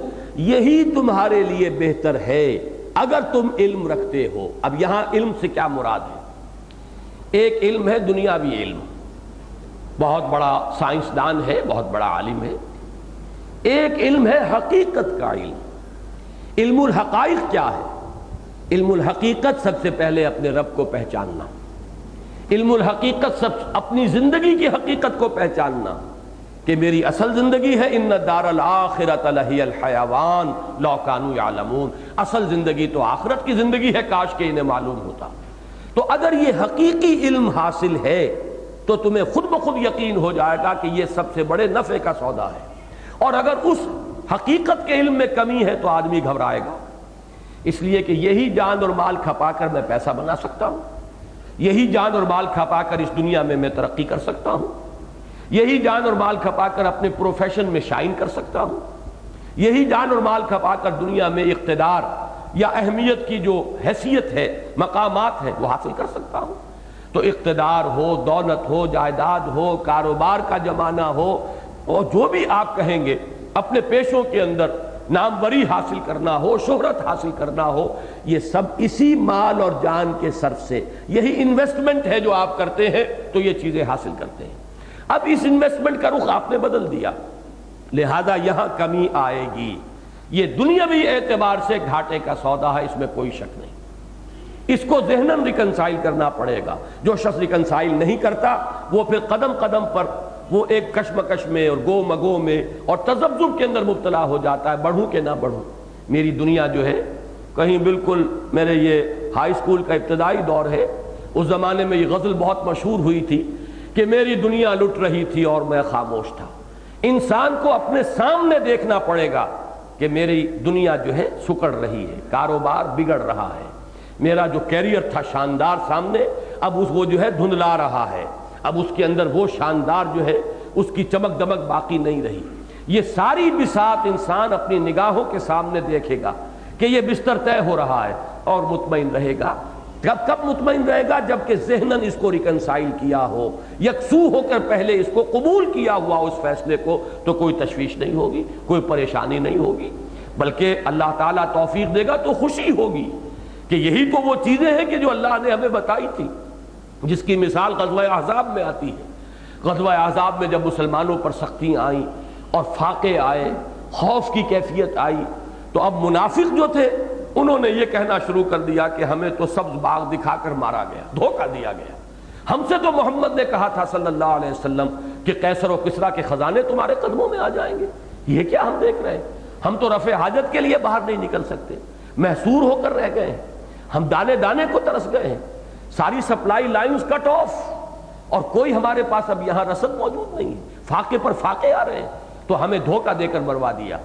یہی تمہارے لیے بہتر ہے اگر تم علم رکھتے ہو۔ اب یہاں علم سے کیا مراد ہے؟ ایک علم ہے دنیاوی علم، بہت بڑا سائنسدان ہے، بہت بڑا عالم ہے۔ ایک علم ہے حقیقت کا علم۔ علم الحقائق کیا ہے؟ علم الحقیقت سب سے پہلے اپنے رب کو پہچاننا، علم الحقیقت سب اپنی زندگی کی حقیقت کو پہچاننا کہ میری اصل زندگی ہے ان الدار الآخرۃ لہی الحیوان لو کانوا یعلمون، اصل زندگی تو آخرت کی زندگی ہے، کاش کہ انہیں معلوم ہوتا۔ تو اگر یہ حقیقی علم حاصل ہے تو تمہیں خود بخود یقین ہو جائے گا کہ یہ سب سے بڑے نفع کا سودا ہے، اور اگر اس حقیقت کے علم میں کمی ہے تو آدمی گھبرائے گا، اس لیے کہ یہی جان اور مال کھپا کر میں پیسہ بنا سکتا ہوں، یہی جان اور مال کھپا کر اس دنیا میں ترقی کر سکتا ہوں، یہی جان اور مال کھپا کر اپنے پروفیشن میں شائن کر سکتا ہوں، یہی جان اور مال کھپا کر دنیا میں اقتدار یا اہمیت کی جو حیثیت ہے، مقامات ہیں، وہ حاصل کر سکتا ہوں۔ تو اقتدار ہو، دولت ہو، جائیداد ہو، کاروبار کا زمانہ ہو، اور جو بھی آپ کہیں گے، اپنے پیشوں کے اندر ناموری حاصل کرنا ہو، شہرت حاصل کرنا ہو، یہ سب اسی مال اور جان کے صرف سے، یہی انویسٹمنٹ ہے جو آپ کرتے ہیں تو یہ چیزیں حاصل کرتے ہیں۔ اب اس انویسٹمنٹ کا رخ آپ نے بدل دیا، لہذا یہاں کمی آئے گی۔ یہ دنیاوی اعتبار سے گھاٹے کا سودا ہے، اس میں کوئی شک نہیں، اس کو ذہناً ریکنسائل کرنا پڑے گا۔ جو شخص ریکنسائل نہیں کرتا وہ پھر قدم قدم پر وہ ایک کشمکش میں اور گو مگو میں اور تذبذب کے اندر مبتلا ہو جاتا ہے، بڑھوں کہ نہ بڑھوں۔ میری دنیا جو ہے کہیں بالکل، میرے یہ ہائی اسکول کا ابتدائی دور ہے، اس زمانے میں یہ غزل بہت مشہور ہوئی تھی کہ میری دنیا لٹ رہی تھی اور میں خاموش تھا۔ انسان کو اپنے سامنے دیکھنا پڑے گا کہ میری دنیا جو ہے سکڑ رہی ہے، کاروبار بگڑ رہا ہے، میرا جو کیریئر تھا شاندار سامنے، اب وہ جو ہے دھندلا رہا ہے، اب اس کے اندر وہ شاندار جو ہے اس کی چمک دمک باقی نہیں رہی۔ یہ ساری بساط انسان اپنی نگاہوں کے سامنے دیکھے گا کہ یہ بستر طے ہو رہا ہے اور مطمئن رہے گا۔ کب مطمئن رہے گا؟ جبکہ ذہناً اس کو ریکنسائل کیا ہو، یکسو ہو کر پہلے اس کو قبول کیا ہوا اس فیصلے کو، تو کوئی تشویش نہیں ہوگی، کوئی پریشانی نہیں ہوگی، بلکہ اللہ تعالیٰ توفیق دے گا تو خوشی ہوگی کہ یہی تو وہ چیزیں ہیں کہ جو اللہ نے ہمیں بتائی تھی، جس کی مثال غزوہ احزاب میں آتی ہے۔ غزوہ احزاب میں جب مسلمانوں پر سختیاں آئیں اور فاقے آئے، خوف کی کیفیت آئی، تو اب منافق جو تھے انہوں نے یہ کہنا شروع کر دیا کہ ہمیں تو سبز باغ دکھا کر مارا گیا، دھوکہ دیا گیا، ہم سے تو محمد نے کہا تھا صلی اللہ علیہ وسلم کہ قیصر و کسریٰ کے خزانے تمہارے قدموں میں آ جائیں گے، یہ کیا ہم دیکھ رہے ہیں؟ ہم تو رفع حاجت کے لیے باہر نہیں نکل سکتے، محصور ہو کر رہ گئے ہیں، ہم دانے دانے کو ترس گئے ہیں، ساری سپلائی لائنز کٹ آف، اور کوئی ہمارے پاس اب یہاں رسد موجود نہیں ہے، فاقے پر فاقے آ رہے ہیں، تو ہمیں دھوکہ دے کر مروا دیا۔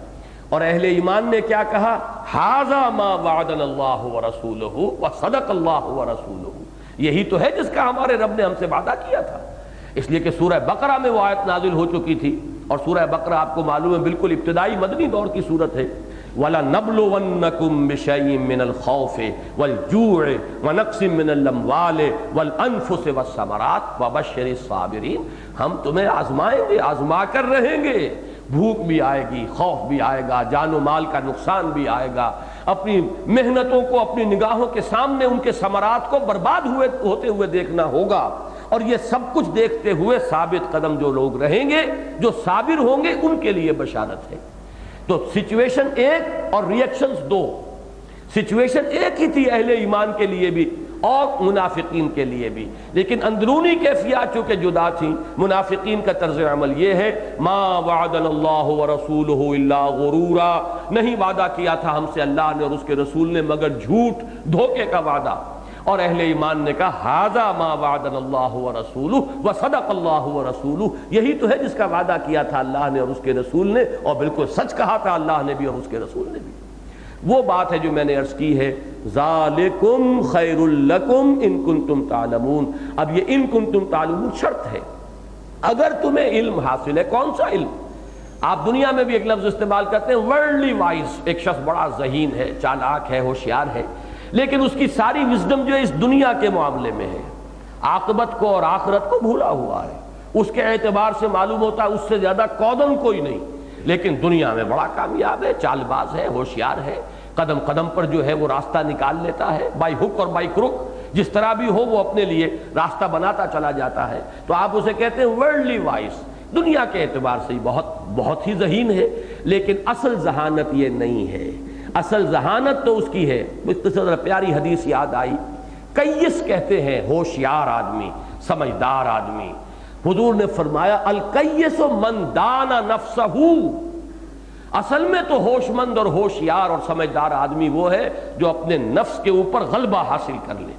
اور اہل ایمان نے کیا کہا؟ ھذا ما وعدنا اللہ ورسولہ وصدق اللہ ورسولہ، یہی تو ہے جس کا ہمارے رب نے ہم سے وعدہ کیا تھا۔ اس لیے کہ سورہ بقرہ میں وہ آیت نازل ہو چکی تھی، اور سورہ بقرہ آپ کو معلوم ہے بالکل ابتدائی مدنی دور کی صورت ہے، وَلَنَبْلُوَنَّكُمْ بِشَيْءٍ مِّنَ الْخَوْفِ وَالْجُوعِ وَنَقْصٍ مِّنَ الْأَمْوَالِ وَالْأَنفُسِ وَالثَّمَرَاتِ وَبَشِّرِ الصَّابِرِينَ، ہم تمہیں آزمائیں گے، آزما کر رہیں گے، بھوک بھی آئے گی، خوف بھی آئے گا، جان و مال کا نقصان بھی آئے گا، اپنی محنتوں کو اپنی نگاہوں کے سامنے ان کے ثمرات کو برباد ہوتے ہوئے دیکھنا ہوگا، اور یہ سب کچھ دیکھتے ہوئے ثابت قدم جو لوگ رہیں گے، جو صابر ہوں گے، ان کے لیے بشارت ہے۔ تو سچویشن ایک اور ریئیکشنز دو۔ سچویشن ایک ہی تھی اہل ایمان کے لیے بھی اور منافقین کے لیے بھی، لیکن اندرونی کیفیات چونکہ جدا تھیں۔ منافقین کا طرز عمل یہ ہے، ما وعدنا اللہ ورسولہ الا غرورا، نہیں وعدہ کیا تھا ہم سے اللہ نے اور اس کے رسول نے مگر جھوٹ، دھوکے کا وعدہ۔ اور اہل ایمان نے کہا ھذا ما وعدنا اللہ ورسولہ وصدق اللہ ورسولہ، یہی تو ہے جس کا وعدہ کیا تھا اللہ نے اور اس کے رسول نے، اور بالکل سچ کہا تھا اللہ نے بھی اور اس کے رسول نے بھی۔ وہ بات ہے جو میں نے عرض کی ہے، ذالکم خیر لکم ان کنتم تعلمون۔ اب یہ ان کنتم تعلمون شرط ہے، اگر تمہیں علم حاصل ہے۔ کون سا علم؟ آپ دنیا میں بھی ایک لفظ استعمال کرتے ہیں ورلڈلی وائز، ایک شخص بڑا ذہین ہے، چالاک ہے، ہوشیار ہے، لیکن اس کی ساری وزڈم جو ہے اس دنیا کے معاملے میں ہے، عاقبت کو اور آخرت کو بھولا ہوا ہے۔ اس کے اعتبار سے معلوم ہوتا ہے اس سے زیادہ کودن کوئی نہیں، لیکن دنیا میں بڑا کامیاب ہے، چال باز ہے، ہوشیار ہے، قدم قدم پر جو ہے وہ راستہ نکال لیتا ہے، بائی ہک اور بائی کرک، جس طرح بھی ہو وہ اپنے لیے راستہ بناتا چلا جاتا ہے۔ تو آپ اسے کہتے ہیں ورلڈلی وائز، دنیا کے اعتبار سے بہت ہی ذہین ہے، لیکن اصل ذہانت یہ نہیں ہے۔ اصل ذہانت تو اس کی ہے، اس سے ذرا پیاری حدیث یاد آئی، کیس کہتے ہیں ہوشیار آدمی، سمجھدار آدمی۔ حضور نے فرمایا الکیس من دان نفسہ، اصل میں تو ہوش مند اور ہوشیار اور سمجھدار آدمی وہ ہے جو اپنے نفس کے اوپر غلبہ حاصل کر لے،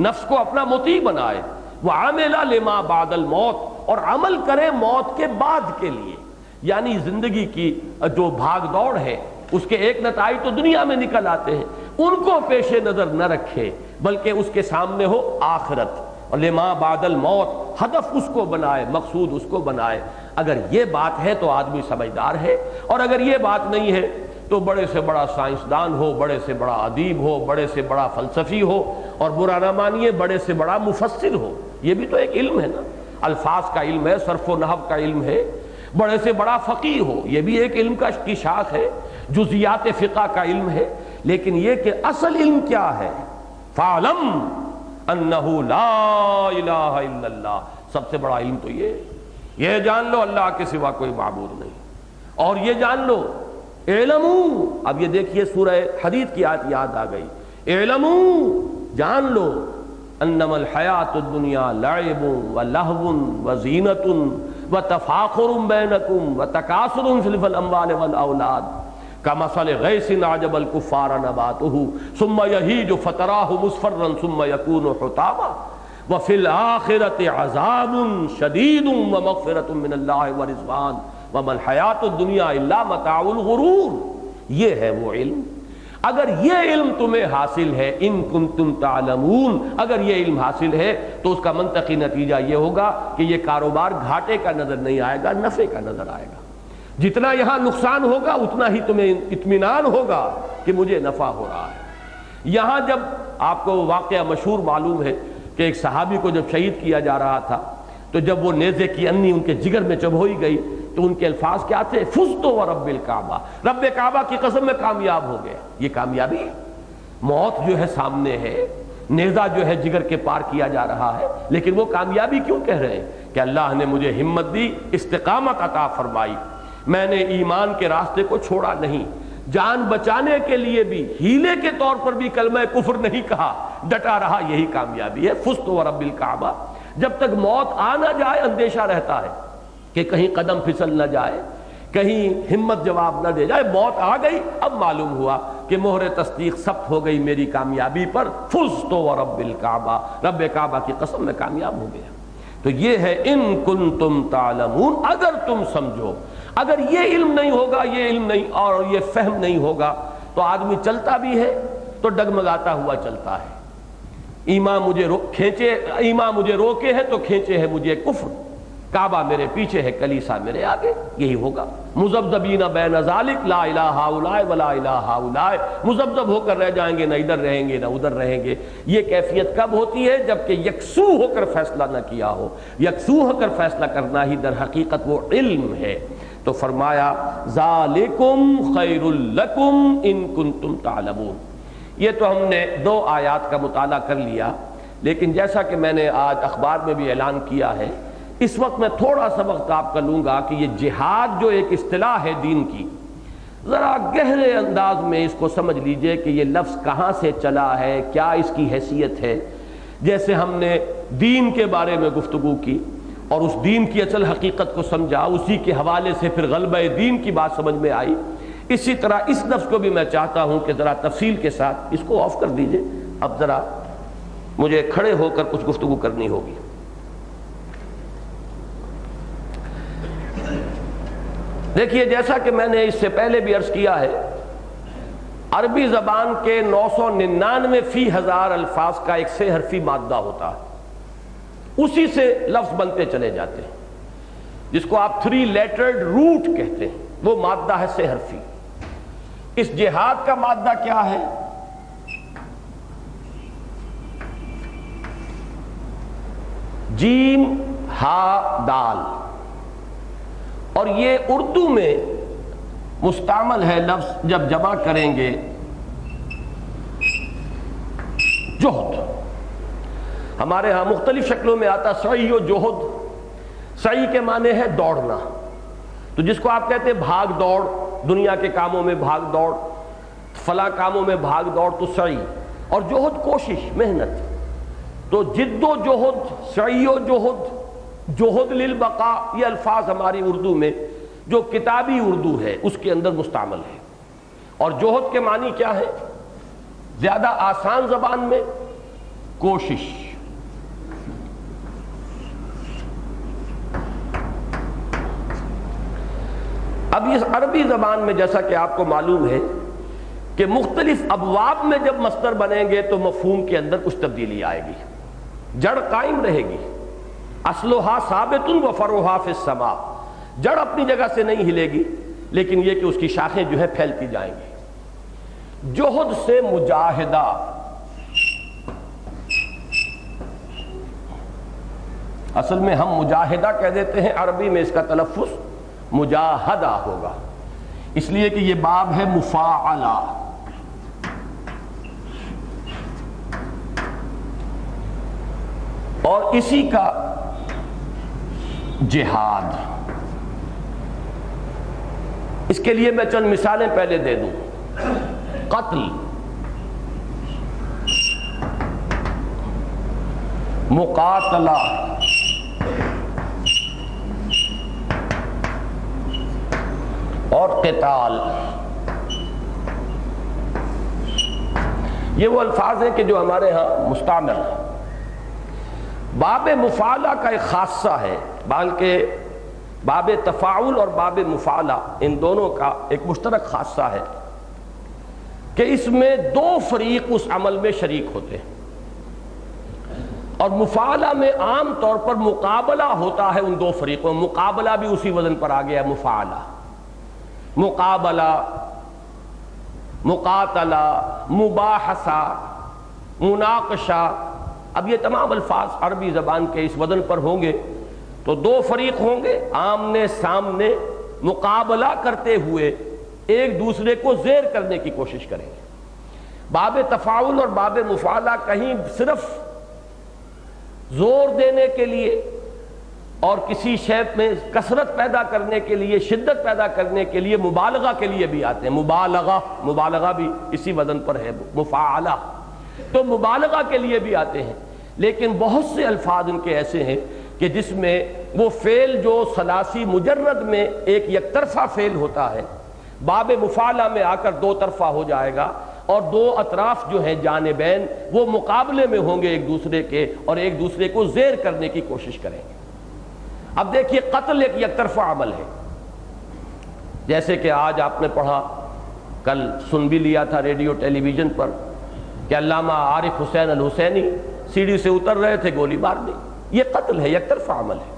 نفس کو اپنا مطیع بنائے، وعمل لما بعد الموت، اور عمل کرے موت کے بعد کے لیے، یعنی زندگی کی جو بھاگ دوڑ ہے اس کے ایک نتائج تو دنیا میں نکل آتے ہیں، ان کو پیش نظر نہ رکھے، بلکہ اس کے سامنے ہو آخرت، اور لما بعد الموت، ہدف اس کو بنائے، مقصود اس کو بنائے۔ اگر یہ بات ہے تو آدمی سمجھدار ہے، اور اگر یہ بات نہیں ہے تو بڑے سے بڑا سائنسدان ہو، بڑے سے بڑا ادیب ہو، بڑے سے بڑا فلسفی ہو، اور برا نہ مانیے بڑے سے بڑا مفسر ہو، یہ بھی تو ایک علم ہے نا، الفاظ کا علم ہے، صرف و نحو کا علم ہے، بڑے سے بڑا فقیہ ہو، یہ بھی ایک علم کی شاخ ہے، جزیات فقہ کا علم ہے، لیکن یہ کہ اصل علم کیا ہے؟ فَعْلَمْ أَنَّهُ لَا إِلَٰهَ إِلَّا اللَّهُ، سب سے بڑا علم تو یہ جان لو اللہ کے سوا کوئی معبود نہیں، اور یہ جان لو اعلموا، اب یہ دیکھیے سورہ حدید کی آیت یاد آ گئی، اعلموا، جان لو، انما الحیات الدنیا لعب ولہو وزینۃ وتفاخر بینکم وتکاثر فی الاموال والاولاد کمثل غیث اعجب الکفار نباتہ ثم یہیج فتراہ مصفرا ثم یکون حطاما وفی الآخرۃ عذاب شدید ومغفرۃ من اللہ ورضوان وما الحیات الدنیا الا متاع الغرور۔ یہ ہے وہ علم۔ اگر یہ علم تمہیں حاصل ہے، ان کنتم تعلمون، اگر یہ علم حاصل ہے تو اس کا منطقی نتیجہ یہ ہوگا کہ یہ کاروبار گھاٹے کا نظر نہیں آئے گا، نفع کا نظر آئے گا۔ جتنا یہاں نقصان ہوگا اتنا ہی تمہیں اطمینان ہوگا کہ مجھے نفع ہو رہا ہے۔ یہاں جب آپ کو واقعہ مشہور معلوم ہے کہ ایک صحابی کو جب شہید کیا جا رہا تھا تو جب وہ نیزے کی انی ان کے جگر میں چبھوئی گئی تو ان کے الفاظ کیا تھے؟ فزت ورب الکعبہ، رب کعبہ کی قسم میں کامیاب ہو گیا۔ یہ کامیابی ہے، موت جو ہے سامنے ہے، نیزہ جو ہے جگر کے پار کیا جا رہا ہے، لیکن وہ کامیابی کیوں کہہ رہے ہیں؟ کہ اللہ نے مجھے ہمت دی، استقامت عطا فرمائی، میں نے ایمان کے راستے کو چھوڑا نہیں، جان بچانے کے لیے بھی ہیلے کے طور پر بھی کلمہ کفر نہیں کہا، ڈٹا رہا، یہی کامیابی ہے۔ فزت ورب الکعبہ۔ جب تک موت آ نہ جائے اندیشہ رہتا ہے کہ کہیں قدم پھسل نہ جائے، کہیں ہمت جواب نہ دے جائے۔ موت آ گئی، اب معلوم ہوا کہ مہر تصدیق ثبت ہو گئی میری کامیابی پر، فزت ورب الکعبہ، رب کعبہ کی قسم میں کامیاب ہو گیا۔ تو یہ ہے ان کنتم تعلمون، اگر تم سمجھو۔ اگر یہ علم نہیں ہوگا، یہ علم نہیں اور یہ فہم نہیں ہوگا تو آدمی چلتا بھی ہے تو ڈگمگاتا ہوا چلتا ہے۔ ایمان مجھے روکے ہے تو کھینچے ہے مجھے کفر، کعبہ میرے پیچھے ہے، کلیسا میرے آگے، یہی ہوگا۔ مذبذبین بین ذالک لا الہ ہؤلاء ولا الہ ہؤلاء، مذبذب ہو کر رہ جائیں گے، نہ ادھر رہیں گے نہ ادھر رہیں گے۔ یہ کیفیت کب ہوتی ہے؟ جبکہ یکسو ہو کر فیصلہ نہ کیا ہو۔ یکسو ہو کر فیصلہ کرنا ہی در حقیقت وہ علم ہے۔ تو فرمایا ذالکم خیر لکم ان کنتم تعلمون۔ یہ تو ہم نے 2 آیات کا مطالعہ کر لیا، لیکن جیسا کہ میں نے آج اخبار میں بھی اعلان کیا ہے، اس وقت میں تھوڑا سا وقت آپ کا لوں گا کہ یہ جہاد جو ایک اصطلاح ہے دین کی، ذرا گہرے انداز میں اس کو سمجھ لیجئے کہ یہ لفظ کہاں سے چلا ہے، کیا اس کی حیثیت ہے۔ جیسے ہم نے دین کے بارے میں گفتگو کی اور اس دین کی اصل حقیقت کو سمجھا، اسی کے حوالے سے پھر غلبہ دین کی بات سمجھ میں آئی، اسی طرح اس لفظ کو بھی میں چاہتا ہوں کہ ذرا تفصیل کے ساتھ اس کو آف کر دیجئے۔ اب ذرا مجھے کھڑے ہو کر کچھ گفتگو کرنی ہوگی۔ دیکھیے، جیسا کہ میں نے اس سے پہلے بھی عرض کیا ہے، عربی زبان کے 999 فی ہزار الفاظ کا ایک 6 حرفی مادہ ہوتا ہے، اسی سے لفظ بنتے چلے جاتے ہیں، جس کو آپ 3 لیٹرڈ روٹ کہتے ہیں، وہ مادہ ہے 6 حرفی۔ اس جہاد کا مادہ کیا ہے؟ جیم ہا دال، اور یہ اردو میں مستعمل ہے لفظ جب جمع کریں گے جہد۔ ہمارے ہاں مختلف شکلوں میں آتا سعی و جہد۔ سعی کے معنی ہے دوڑنا، تو جس کو آپ کہتے ہیں بھاگ دوڑ، دنیا کے کاموں میں بھاگ دوڑ، فلاں کاموں میں بھاگ دوڑ، تو سعی، اور جہد کوشش، محنت۔ تو جد و جہد، سعی و جہد، جہد للبقاء، یہ الفاظ ہماری اردو میں جو کتابی اردو ہے اس کے اندر مستعمل ہے۔ اور جہد کے معنی کیا ہے؟ زیادہ آسان زبان میں کوشش۔ اب اس عربی زبان میں جیسا کہ آپ کو معلوم ہے کہ مختلف ابواب میں جب مصدر بنیں گے تو مفہوم کے اندر کچھ تبدیلی آئے گی، جڑ قائم رہے گی۔ اصلھا ثابت و فروھا فی السماء، جڑ اپنی جگہ سے نہیں ہلے گی، لیکن یہ کہ اس کی شاخیں جو ہے پھیلتی جائیں گی۔ جہد سے مجاہدہ، اصل میں ہم مجاہدہ کہہ دیتے ہیں، عربی میں اس کا تلفظ مجاہدہ ہوگا، اس لیے کہ یہ باب ہے مفاعلہ۔ اور اسی کا جہاد۔ اس کے لیے میں چند مثالیں پہلے دے دوں۔ قتل، مقاتلہ، اور قتال، یہ وہ الفاظ ہیں کہ جو ہمارے ہاں مستعمل ہیں۔ باب مفاعلہ کا ایک خاصہ ہے، بلکہ باب تفاعل اور باب مفاعلہ ان دونوں کا ایک مشترک خاصہ ہے کہ اس میں 2 فریق اس عمل میں شریک ہوتے ہیں، اور مفاعلہ میں عام طور پر مقابلہ ہوتا ہے ان 2 فریقوں۔ مقابلہ بھی اسی وزن پر آ گیا ہے، مفاعلہ، مقابلہ، مقاتلہ، مباحثہ، مناقشہ۔ اب یہ تمام الفاظ عربی زبان کے اس وزن پر ہوں گے تو 2 فریق ہوں گے، آمنے سامنے مقابلہ کرتے ہوئے ایک دوسرے کو زیر کرنے کی کوشش کریں گے۔ باب تفاعل اور باب مفاعلہ کہیں صرف زور دینے کے لیے اور کسی شے میں کثرت پیدا کرنے کے لیے، شدت پیدا کرنے کے لیے، مبالغہ کے لیے بھی آتے ہیں۔ مبالغہ بھی اسی وزن پر ہے، مفاعلہ، تو مبالغہ کے لیے بھی آتے ہیں۔ لیکن بہت سے الفاظ ان کے ایسے ہیں کہ جس میں وہ فعل جو ثلاثی مجرد میں ایک یک طرفہ فعل ہوتا ہے، باب مفاعلہ میں آ کر 2 طرفہ ہو جائے گا، اور 2 اطراف جو ہیں جانبین وہ مقابلے میں ہوں گے ایک دوسرے کے، اور ایک دوسرے کو زیر کرنے کی کوشش کریں گے۔ اب دیکھیے، قتل ایک یک طرفہ عمل ہے، جیسے کہ آج آپ نے پڑھا، کل سن بھی لیا تھا ریڈیو ٹیلی ویژن پر کہ علامہ عارف حسین الحسینی سیڑھی سے اتر رہے تھے، گولی مار دی۔ یہ قتل ہے، یک طرفہ عمل ہے۔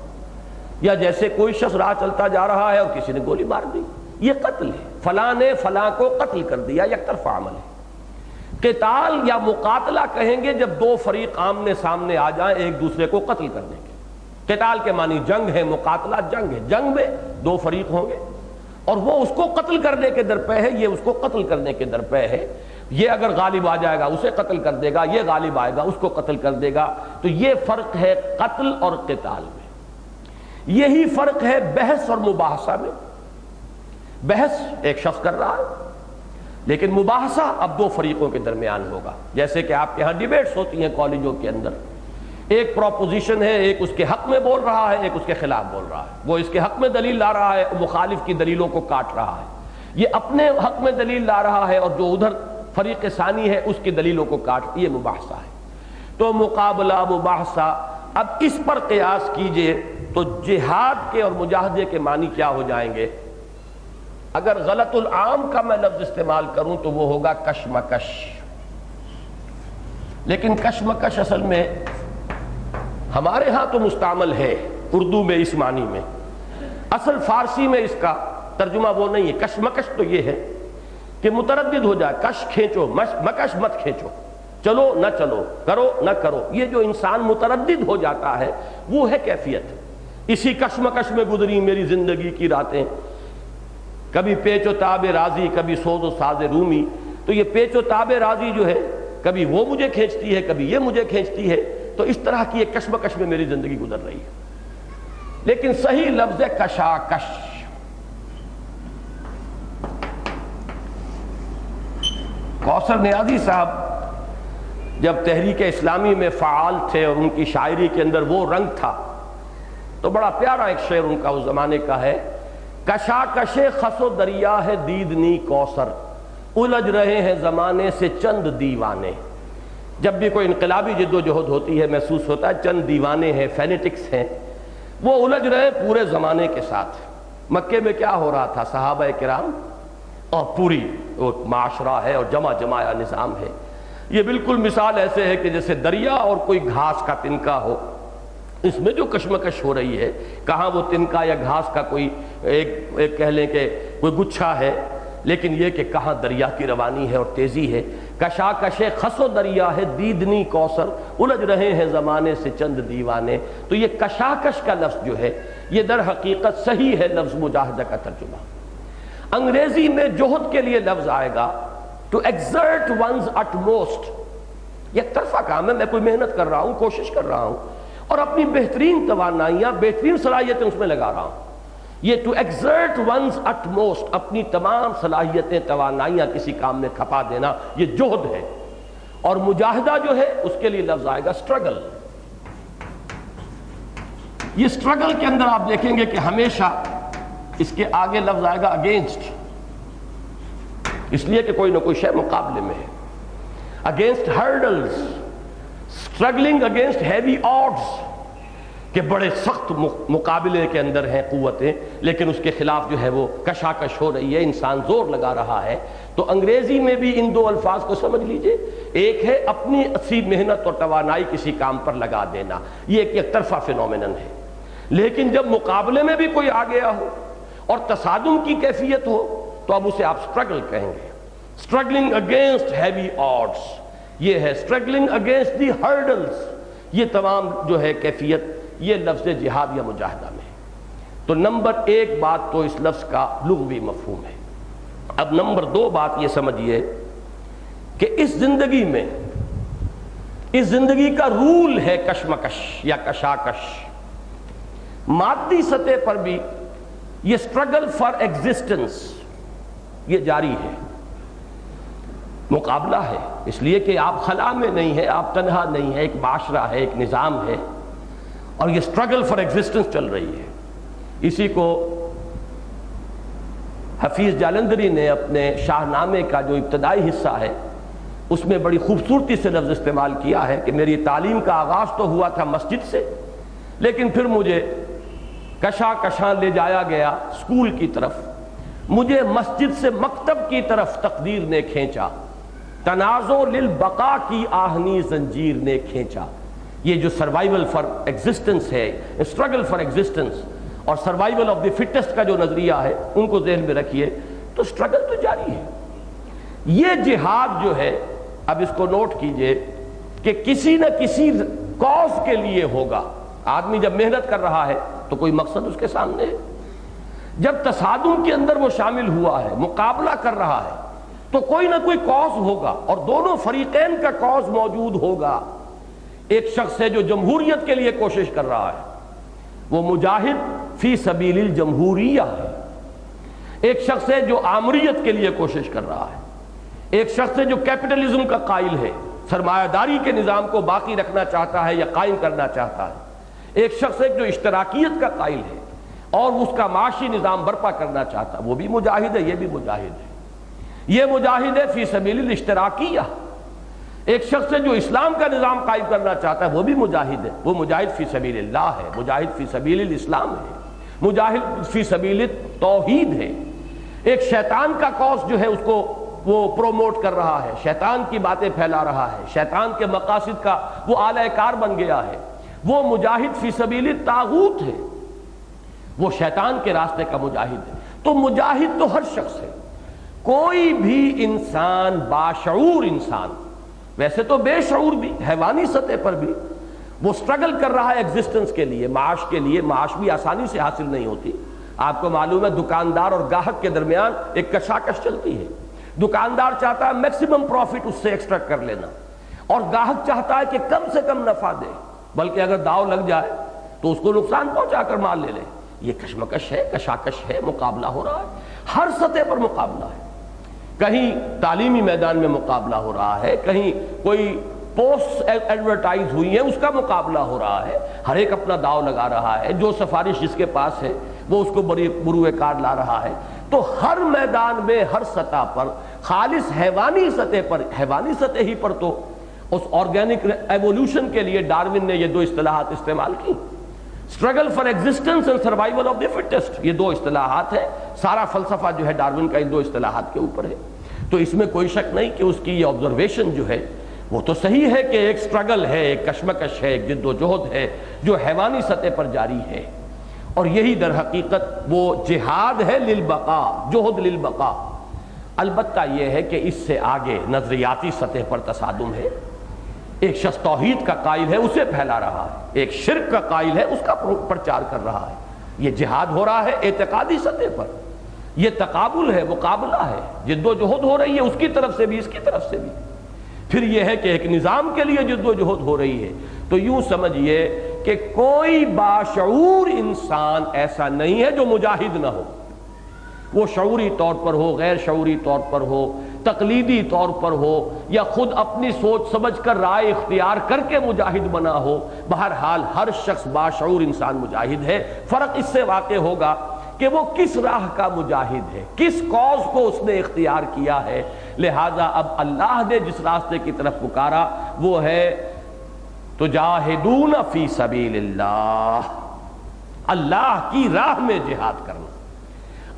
یا جیسے کوئی شخص راہ چلتا جا رہا ہے اور کسی نے گولی مار دی، یہ قتل ہے، فلاں نے فلاں کو قتل کر دیا، یک طرفہ عمل ہے۔ قتال یا مقاتلہ کہیں گے جب دو فریق آمنے سامنے آ جائیں ایک دوسرے کو قتل کرنے کے۔ قتال کے معنی جنگ ہے، مقاتلہ جنگ ہے، جنگ میں دو فریق ہوں گے اور وہ اس کو قتل کرنے کے درپے ہے، یہ اس کو قتل کرنے کے درپے ہے، یہ اگر غالب آ جائے گا اسے قتل کر دے گا، یہ غالب آئے گا اس کو قتل کر دے گا۔ تو یہ فرق ہے قتل اور قتال میں۔ یہی فرق ہے بحث اور مباحثہ میں۔ بحث ایک شخص کر رہا ہے لیکن مباحثہ اب دو فریقوں کے درمیان ہوگا، جیسے کہ آپ کے ہاں ڈیبیٹس ہوتی ہیں کالجوں کے اندر، ایک پروپوزیشن ہے، ایک اس کے حق میں بول رہا ہے، ایک اس کے خلاف بول رہا ہے، وہ اس کے حق میں دلیل لا رہا ہے، مخالف کی دلیلوں کو کاٹ رہا ہے، یہ اپنے حق میں دلیل لا رہا ہے اور جو ادھر فریق ثانی ہے اس کی دلیلوں کو کاٹ، یہ مباحثہ ہے۔ تو مقابلہ، مباحثہ، اب اس پر قیاس کیجئے تو جہاد کے اور مجاہدے کے معنی کیا ہو جائیں گے؟ اگر غلط العام کا میں لفظ استعمال کروں تو وہ ہوگا کشمکش، لیکن کشمکش اصل میں ہمارے ہاں تو مستعمل ہے اردو میں اس معنی میں، اصل فارسی میں اس کا ترجمہ وہ نہیں ہے۔ کشمکش تو یہ ہے کہ متردد ہو جائے، کش کھینچو، مکش مت کھینچو، چلو نہ چلو، کرو نہ کرو، یہ جو انسان متردد ہو جاتا ہے وہ ہے کیفیت۔ اسی کشمکش میں گزری میری زندگی کی راتیں، کبھی پیچ و تاب راضی، کبھی سوز و ساز رومی۔ تو یہ پیچ و تاب راضی جو ہے کبھی وہ مجھے کھینچتی ہے، کبھی یہ مجھے کھینچتی ہے، تو اس طرح کی ایک کشمکش میں میری زندگی گزر رہی ہے۔ لیکن صحیح لفظ ہے کشاکش۔ کوثر نیازی صاحب جب تحریک اسلامی میں فعال تھے اور ان کی شاعری کے اندر وہ رنگ تھا تو بڑا پیارا ایک شعر ان کا اس زمانے کا ہے، کشاکش خس و دریا ہے دیدنی کوثر، الجھ رہے ہیں زمانے سے چند دیوانے۔ جب بھی کوئی انقلابی جد و جہد ہوتی ہے محسوس ہوتا ہے چند دیوانے ہیں، فینیٹکس ہیں، وہ الجھ رہے پورے زمانے کے ساتھ۔ مکے میں کیا ہو رہا تھا، صحابہ کرام اور پوری وہ معاشرہ ہے اور جمع جمایا نظام ہے، یہ بالکل مثال ایسے ہے کہ جیسے دریا اور کوئی گھاس کا تنکا ہو، اس میں جو کشمکش ہو رہی ہے، کہاں وہ تنکا یا گھاس کا کوئی ایک کہہ لیں کہ کوئی گچھا ہے، لیکن یہ کہ کہاں دریا کی روانی ہے اور تیزی ہے۔ کشاکش خس و دریا ہے دیدنی کوثر، الجھ رہے ہیں زمانے سے چند دیوانے۔ تو یہ کشاکش کا لفظ جو ہے یہ در حقیقت صحیح ہے لفظ مجاہدہ کا ترجمہ۔ انگریزی میں جوہد کے لیے لفظ آئے گا to exert one's utmost، یہ طرفہ کام ہے، میں کوئی محنت کر رہا ہوں، کوشش کر رہا ہوں اور اپنی بہترین توانائیاں، بہترین صلاحیتیں اس میں لگا رہا ہوں۔ یہ to exert one's utmost، اپنی تمام صلاحیتیں، توانائیاں کسی کام میں کھپا دینا، یہ جوہد ہے۔ اور مجاہدہ جو ہے اس کے لیے لفظ آئے گا struggle۔ یہ struggle کے اندر آپ دیکھیں گے کہ ہمیشہ اس کے آگے لفظ آئے گا against، اس لیے کہ کوئی نہ کوئی شے مقابلے میں ہے۔ against hurdles، struggling against heavy odds، کہ بڑے سخت مقابلے کے اندر ہیں قوتیں، لیکن اس کے خلاف جو ہے وہ کشاکش ہو رہی ہے، انسان زور لگا رہا ہے۔ تو انگریزی میں بھی ان دو الفاظ کو سمجھ لیجئے، ایک ہے اپنی اچھی محنت اور توانائی کسی کام پر لگا دینا، یہ ایک یک طرفہ فینومینن ہے۔ لیکن جب مقابلے میں بھی کوئی آ گیا ہو اور تصادم کی کیفیت ہو تو اب اسے آپ سٹرگل کہیں گے۔ سٹرگلنگ اگینسٹ ہیوی آڈز، یہ ہے سٹرگلنگ اگینسٹ دی ہرڈلز، یہ تمام جو ہے کیفیت یہ لفظ جہاد یا مجاہدہ میں ہے۔ تو نمبر ایک بات تو اس لفظ کا لغوی مفہوم ہے۔ اب نمبر دو بات یہ سمجھیے کہ اس زندگی میں، اس زندگی کا رول ہے کشمکش یا کشاکش۔ مادی سطح پر بھی یہ سٹرگل فار ایگزسٹنس یہ جاری ہے، مقابلہ ہے، اس لیے کہ آپ خلا میں نہیں ہیں، آپ تنہا نہیں ہیں، ایک معاشرہ ہے، ایک نظام ہے، اور یہ سٹرگل فار ایگزسٹنس چل رہی ہے۔ اسی کو حفیظ جالندری نے اپنے شاہ نامے کا جو ابتدائی حصہ ہے اس میں بڑی خوبصورتی سے لفظ استعمال کیا ہے کہ میری تعلیم کا آغاز تو ہوا تھا مسجد سے، لیکن پھر مجھے کشاں لے جایا گیا اسکول کی طرف، مجھے مسجد سے مکتب کی طرف تقدیر نے کھینچا، تنازع للبقاء کی آہنی زنجیر نے کھینچا۔ یہ جو سروائیول فار ایگزسٹنس ہے، اسٹرگل فار ایگزسٹنس، اور سروائیول آف دی فٹسٹ کا جو نظریہ ہے ان کو ذہن میں رکھیے، تو سٹرگل تو جاری ہے۔ یہ جہاد جو ہے، اب اس کو نوٹ کیجئے کہ کسی نہ کسی کاز کے لیے ہوگا۔ آدمی جب محنت کر رہا ہے تو کوئی مقصد اس کے سامنے ہے، جب تصادم کے اندر وہ شامل ہوا ہے، مقابلہ کر رہا ہے، تو کوئی نہ کوئی کاز ہوگا، اور دونوں فریقین کا کاز موجود ہوگا۔ ایک شخص ہے جو جمہوریت کے لیے کوشش کر رہا ہے، وہ مجاہد فی سبیل الجمہوریہ ہے۔ ایک شخص ہے جو آمریت کے لیے کوشش کر رہا ہے، ایک شخص ہے جو کیپٹلزم کا قائل ہے، سرمایہ داری کے نظام کو باقی رکھنا چاہتا ہے یا قائم کرنا چاہتا ہے، ایک شخص ہے جو اشتراکیت کا قائل ہے اور اس کا معاشی نظام برپا کرنا چاہتا ہے، وہ بھی مجاہد ہے، یہ بھی مجاہد ہے۔ یہ مجاہد ہے فی سبیل الاشتراکیہ۔ ایک شخص ہے جو اسلام کا نظام قائم کرنا چاہتا ہے، وہ بھی مجاہد ہے، وہ مجاہد فی سبیل اللہ ہے، مجاہد فی سبیل الاسلام ہے، مجاہد فی سبیل التوحید ہے۔ ایک شیطان کا کاز جو ہے اس کو وہ پروموٹ کر رہا ہے، شیطان کی باتیں پھیلا رہا ہے، شیطان کے مقاصد کا وہ اعلی کار بن گیا ہے، وہ مجاہد فی سبیل الطاغوت ہے، وہ شیطان کے راستے کا مجاہد ہے۔ تو مجاہد تو ہر شخص ہے، کوئی بھی انسان، باشعور انسان، ویسے تو بے شعور بھی، حیوانی سطح پر بھی وہ سٹرگل کر رہا ہے ایگزسٹنس کے لیے، معاش کے لیے۔ معاش بھی آسانی سے حاصل نہیں ہوتی، آپ کو معلوم ہے دکاندار اور گاہک کے درمیان ایک کشاکش چلتی ہے۔ دکاندار چاہتا ہے میکسیمم پروفٹ اس سے ایکسٹریکٹ کر لینا، اور گاہک چاہتا ہے کہ کم سے کم نفع دے، بلکہ اگر داؤ لگ جائے تو اس کو نقصان پہنچا کر مال لے لے۔ یہ کشمکش ہے، کشاکش ہے، مقابلہ ہو رہا ہے، ہر سطح پر مقابلہ ہے۔ کہیں تعلیمی میدان میں مقابلہ ہو رہا ہے، کہیں کوئی پوسٹ ایڈورٹائز ہوئی ہیں اس کا مقابلہ ہو رہا ہے، ہر ایک اپنا داؤ لگا رہا ہے، جو سفارش جس کے پاس ہے وہ اس کو بروئے کار لا رہا ہے۔ تو ہر میدان میں، ہر سطح پر، خالص حیوانی سطح پر، حیوانی سطح ہی پر تو اس آرگینک ایوولوشن کے لیے ڈارون نے یہ دو اصطلاحات استعمال کی، struggle for existence and survival of the fittest, یہ دو اصطلاحات ہیں۔ سارا فلسفہ جو ہے ڈارون کا ان دو اصطلاحات کے اوپر ہے۔ تو اس میں کوئی شک نہیں کہ اس کی یہ آبزرویشن جو ہے وہ تو صحیح ہے کہ ایک سٹرگل ہے، ایک کشمکش ہے، ایک جد و جہد ہے جو حیوانی سطح پر جاری ہے، اور یہی در حقیقت وہ جہاد ہے للبقاء، جہد للبقاء۔ البتہ یہ ہے کہ اس سے آگے نظریاتی سطح پر تصادم ہے۔ ایک شخص توحید کا قائل ہے، اسے پھیلا رہا ہے، ایک شرک کا قائل ہے، اس کا پرچار کر رہا ہے۔ یہ جہاد ہو رہا ہے اعتقادی سطح پر، یہ تقابل ہے، مقابلہ ہے، جد و جہد ہو رہی ہے اس کی طرف سے بھی، اس کی طرف سے بھی۔ پھر یہ ہے کہ ایک نظام کے لیے جد و جہد ہو رہی ہے۔ تو یوں سمجھئے کہ کوئی باشعور انسان ایسا نہیں ہے جو مجاہد نہ ہو، وہ شعوری طور پر ہو، غیر شعوری طور پر ہو، تقلیدی طور پر ہو، یا خود اپنی سوچ سمجھ کر رائے اختیار کر کے مجاہد بنا ہو۔ بہرحال ہر شخص باشعور انسان مجاہد ہے۔ فرق اس سے واقع ہوگا کہ وہ کس راہ کا مجاہد ہے، کس کاز کو اس نے اختیار کیا ہے۔ لہذا اب اللہ نے جس راستے کی طرف پکارا وہ ہے تجاہدون فی سبیل اللہ، اللہ کی راہ میں جہاد کرنا۔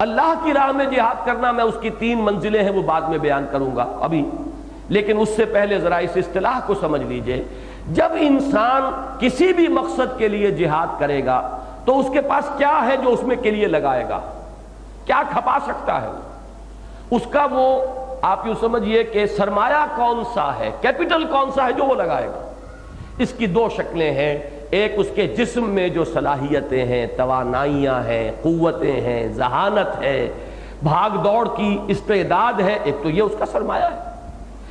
اللہ کی راہ میں جہاد کرنا، میں اس کی 3 منزلیں ہیں وہ بعد میں بیان کروں گا ابھی، لیکن اس سے پہلے ذرا اس اصطلاح کو سمجھ لیجئے۔ جب انسان کسی بھی مقصد کے لیے جہاد کرے گا تو اس کے پاس کیا ہے جو اس میں کے لیے لگائے گا، کیا کھپا سکتا ہے اس کا، وہ آپ یوں سمجھئے کہ سرمایہ کون سا ہے، کیپٹل کون سا ہے جو وہ لگائے گا۔ اس کی 2 شکلیں ہیں، ایک اس کے جسم میں جو صلاحیتیں ہیں، توانائیاں ہیں، قوتیں ہیں، ذہانت ہے، بھاگ دوڑ کی استعداد ہے، ایک تو یہ اس کا سرمایہ ہے،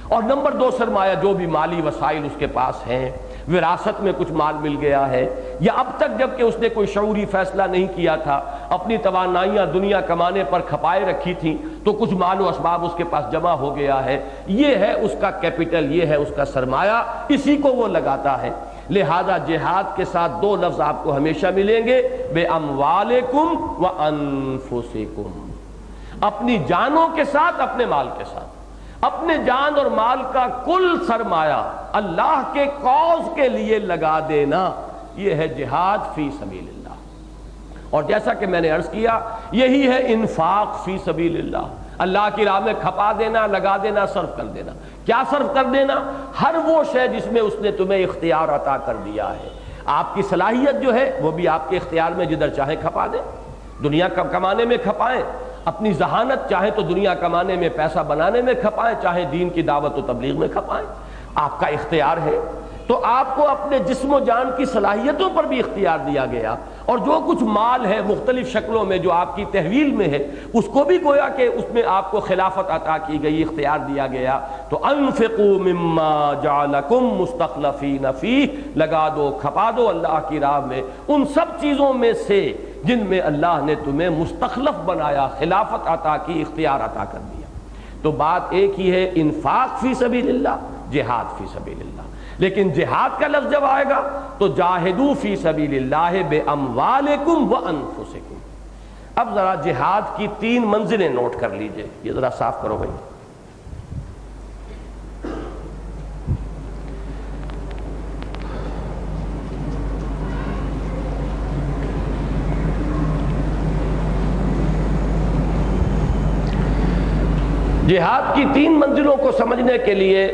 اور نمبر 2 سرمایہ جو بھی مالی وسائل اس کے پاس ہیں، وراثت میں کچھ مال مل گیا ہے، یا اب تک جب کہ اس نے کوئی شعوری فیصلہ نہیں کیا تھا، اپنی توانائیاں دنیا کمانے پر کھپائے رکھی تھیں، تو کچھ مال و اسباب اس کے پاس جمع ہو گیا ہے، یہ ہے اس کا کیپٹل، یہ ہے اس کا سرمایہ، اسی کو وہ لگاتا ہے۔ لہذا جہاد کے ساتھ 2 لفظ آپ کو ہمیشہ ملیں گے، بے اموالکم و انفسکم، اپنی جانوں کے ساتھ، اپنے مال کے ساتھ۔ اپنے جان اور مال کا کل سرمایہ اللہ کے کاز کے لیے لگا دینا، یہ ہے جہاد فی سبیل اللہ۔ اور جیسا کہ میں نے عرض کیا، یہی ہے انفاق فی سبیل اللہ، اللہ کی راہ میں کھپا دینا، لگا دینا، صرف کر دینا۔ کیا صرف کر دینا؟ ہر وہ شے جس میں اس نے تمہیں اختیار عطا کر دیا ہے، آپ کی صلاحیت جو ہے وہ بھی آپ کے اختیار میں، جدھر چاہیں کھپا دیں، دنیا کمانے میں کھپائیں، اپنی ذہانت چاہے تو دنیا کمانے میں، پیسہ بنانے میں کھپائیں، چاہے دین کی دعوت و تبلیغ میں کھپائیں، آپ کا اختیار ہے۔ تو آپ کو اپنے جسم و جان کی صلاحیتوں پر بھی اختیار دیا گیا، اور جو کچھ مال ہے مختلف شکلوں میں جو آپ کی تحویل میں ہے اس کو بھی گویا کہ اس میں آپ کو خلافت عطا کی گئی، اختیار دیا گیا۔ تو انفقوا مما جعلکم مستخلفین فیہ، لگا دو، کھپا دو اللہ کی راہ میں ان سب چیزوں میں سے جن میں اللہ نے تمہیں مستخلف بنایا، خلافت عطا کی، اختیار عطا کر دیا۔ تو بات ایک ہی ہے، انفاق فی سبیل اللہ، جہاد فی سبیل اللہ۔ لیکن جہاد کا لفظ جب آئے گا تو جاہدوا فی سبیل اللہ باموالکم وانفسکم۔ اب ذرا جہاد کی 3 منزلیں نوٹ کر لیجئے، یہ ذرا صاف کرو بھائی۔ جہاد کی 3 منزلوں کو سمجھنے کے لیے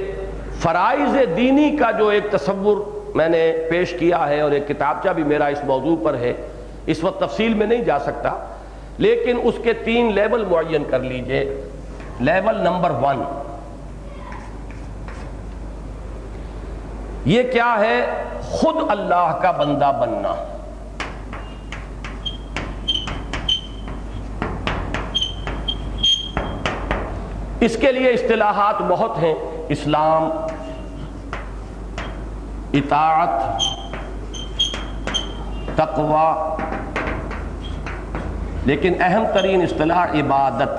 فرائض دینی کا جو ایک تصور میں نے پیش کیا ہے، اور ایک کتابچہ بھی میرا اس موضوع پر ہے، اس وقت تفصیل میں نہیں جا سکتا، لیکن اس کے 3 لیول معین کر لیجئے۔ لیول نمبر 1 یہ کیا ہے؟ خود اللہ کا بندہ بننا۔ اس کے لیے اصطلاحات بہت ہیں، اسلام، اطاعت، تقوی، لیکن اہم ترین اصطلاح عبادت۔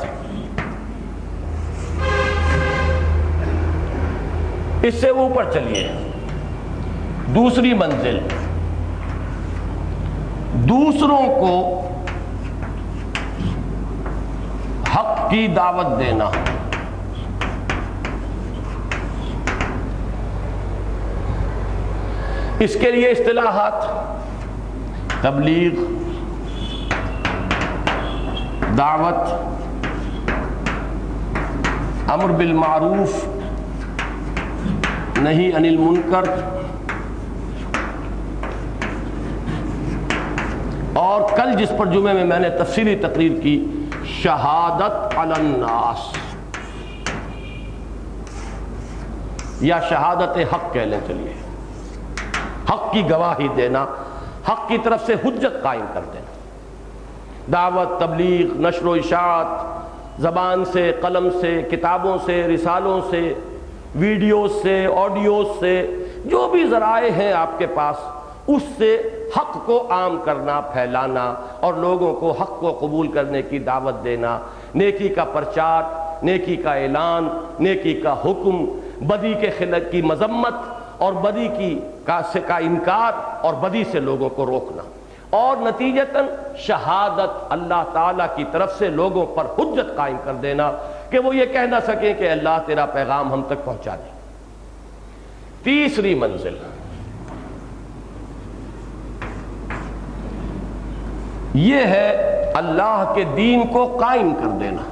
اس سے اوپر چلیے، دوسری منزل، دوسروں کو حق کی دعوت دینا۔ اس کے لیے اصطلاحات، تبلیغ، دعوت، امر بالمعروف، نہی عن المنکر، اور کل جس پر جمعے میں نے تفصیلی تقریر کی، شہادت علی الناس، یا شہادت حق کہہ لیں، چلیے، حق کی گواہی دینا، حق کی طرف سے حجت قائم کر دینا۔ دعوت، تبلیغ، نشر و اشاعت، زبان سے، قلم سے، کتابوں سے، رسالوں سے، ویڈیوز سے، آڈیوز سے، جو بھی ذرائع ہیں آپ کے پاس، اس سے حق کو عام کرنا، پھیلانا، اور لوگوں کو حق کو قبول کرنے کی دعوت دینا، نیکی کا پرچار، نیکی کا اعلان، نیکی کا حکم، بدی کے خلاف کی مذمت، اور بدی کا انکار، اور بدی سے لوگوں کو روکنا، اور نتیجتاً شہادت اللہ تعالیٰ کی طرف سے لوگوں پر حجت قائم کر دینا کہ وہ یہ کہہ نہ سکیں کہ اللہ تیرا پیغام ہم تک پہنچا دے۔ تیسری منزل یہ ہے اللہ کے دین کو قائم کر دینا۔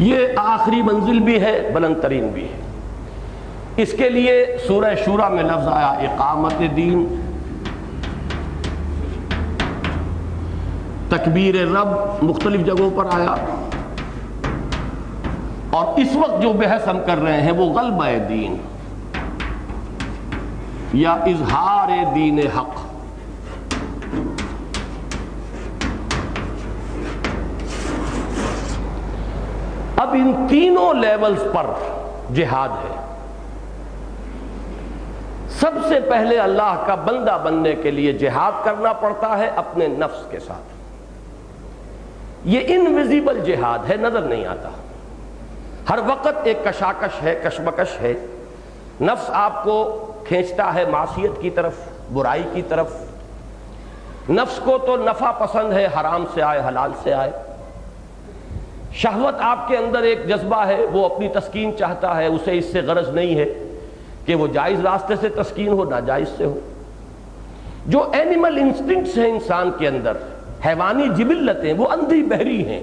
یہ آخری منزل بھی ہے، بلند ترین بھی ہے۔ اس کے لیے سورہ شورى میں لفظ آیا اقامت دین، تکبیر رب مختلف جگہوں پر آیا، اور اس وقت جو بحث ہم کر رہے ہیں وہ غلبہ دین یا اظہار دین حق۔ اب ان تینوں لیولز پر جہاد ہے۔ سب سے پہلے اللہ کا بندہ بننے کے لیے جہاد کرنا پڑتا ہے اپنے نفس کے ساتھ۔ یہ انویزیبل جہاد ہے، نظر نہیں آتا، ہر وقت ایک کشاکش ہے، کشمکش ہے، نفس آپ کو کھینچتا ہے معصیت کی طرف، برائی کی طرف۔ نفس کو تو نفع پسند ہے، حرام سے آئے حلال سے آئے۔ شہوت آپ کے اندر ایک جذبہ ہے، وہ اپنی تسکین چاہتا ہے، اسے اس سے غرض نہیں ہے کہ وہ جائز راستے سے تسکین ہو، ناجائز سے ہو۔ جو اینیمل انسٹنکٹس ہیں انسان کے اندر، حیوانی جبلتیں، وہ اندھی بہری ہیں،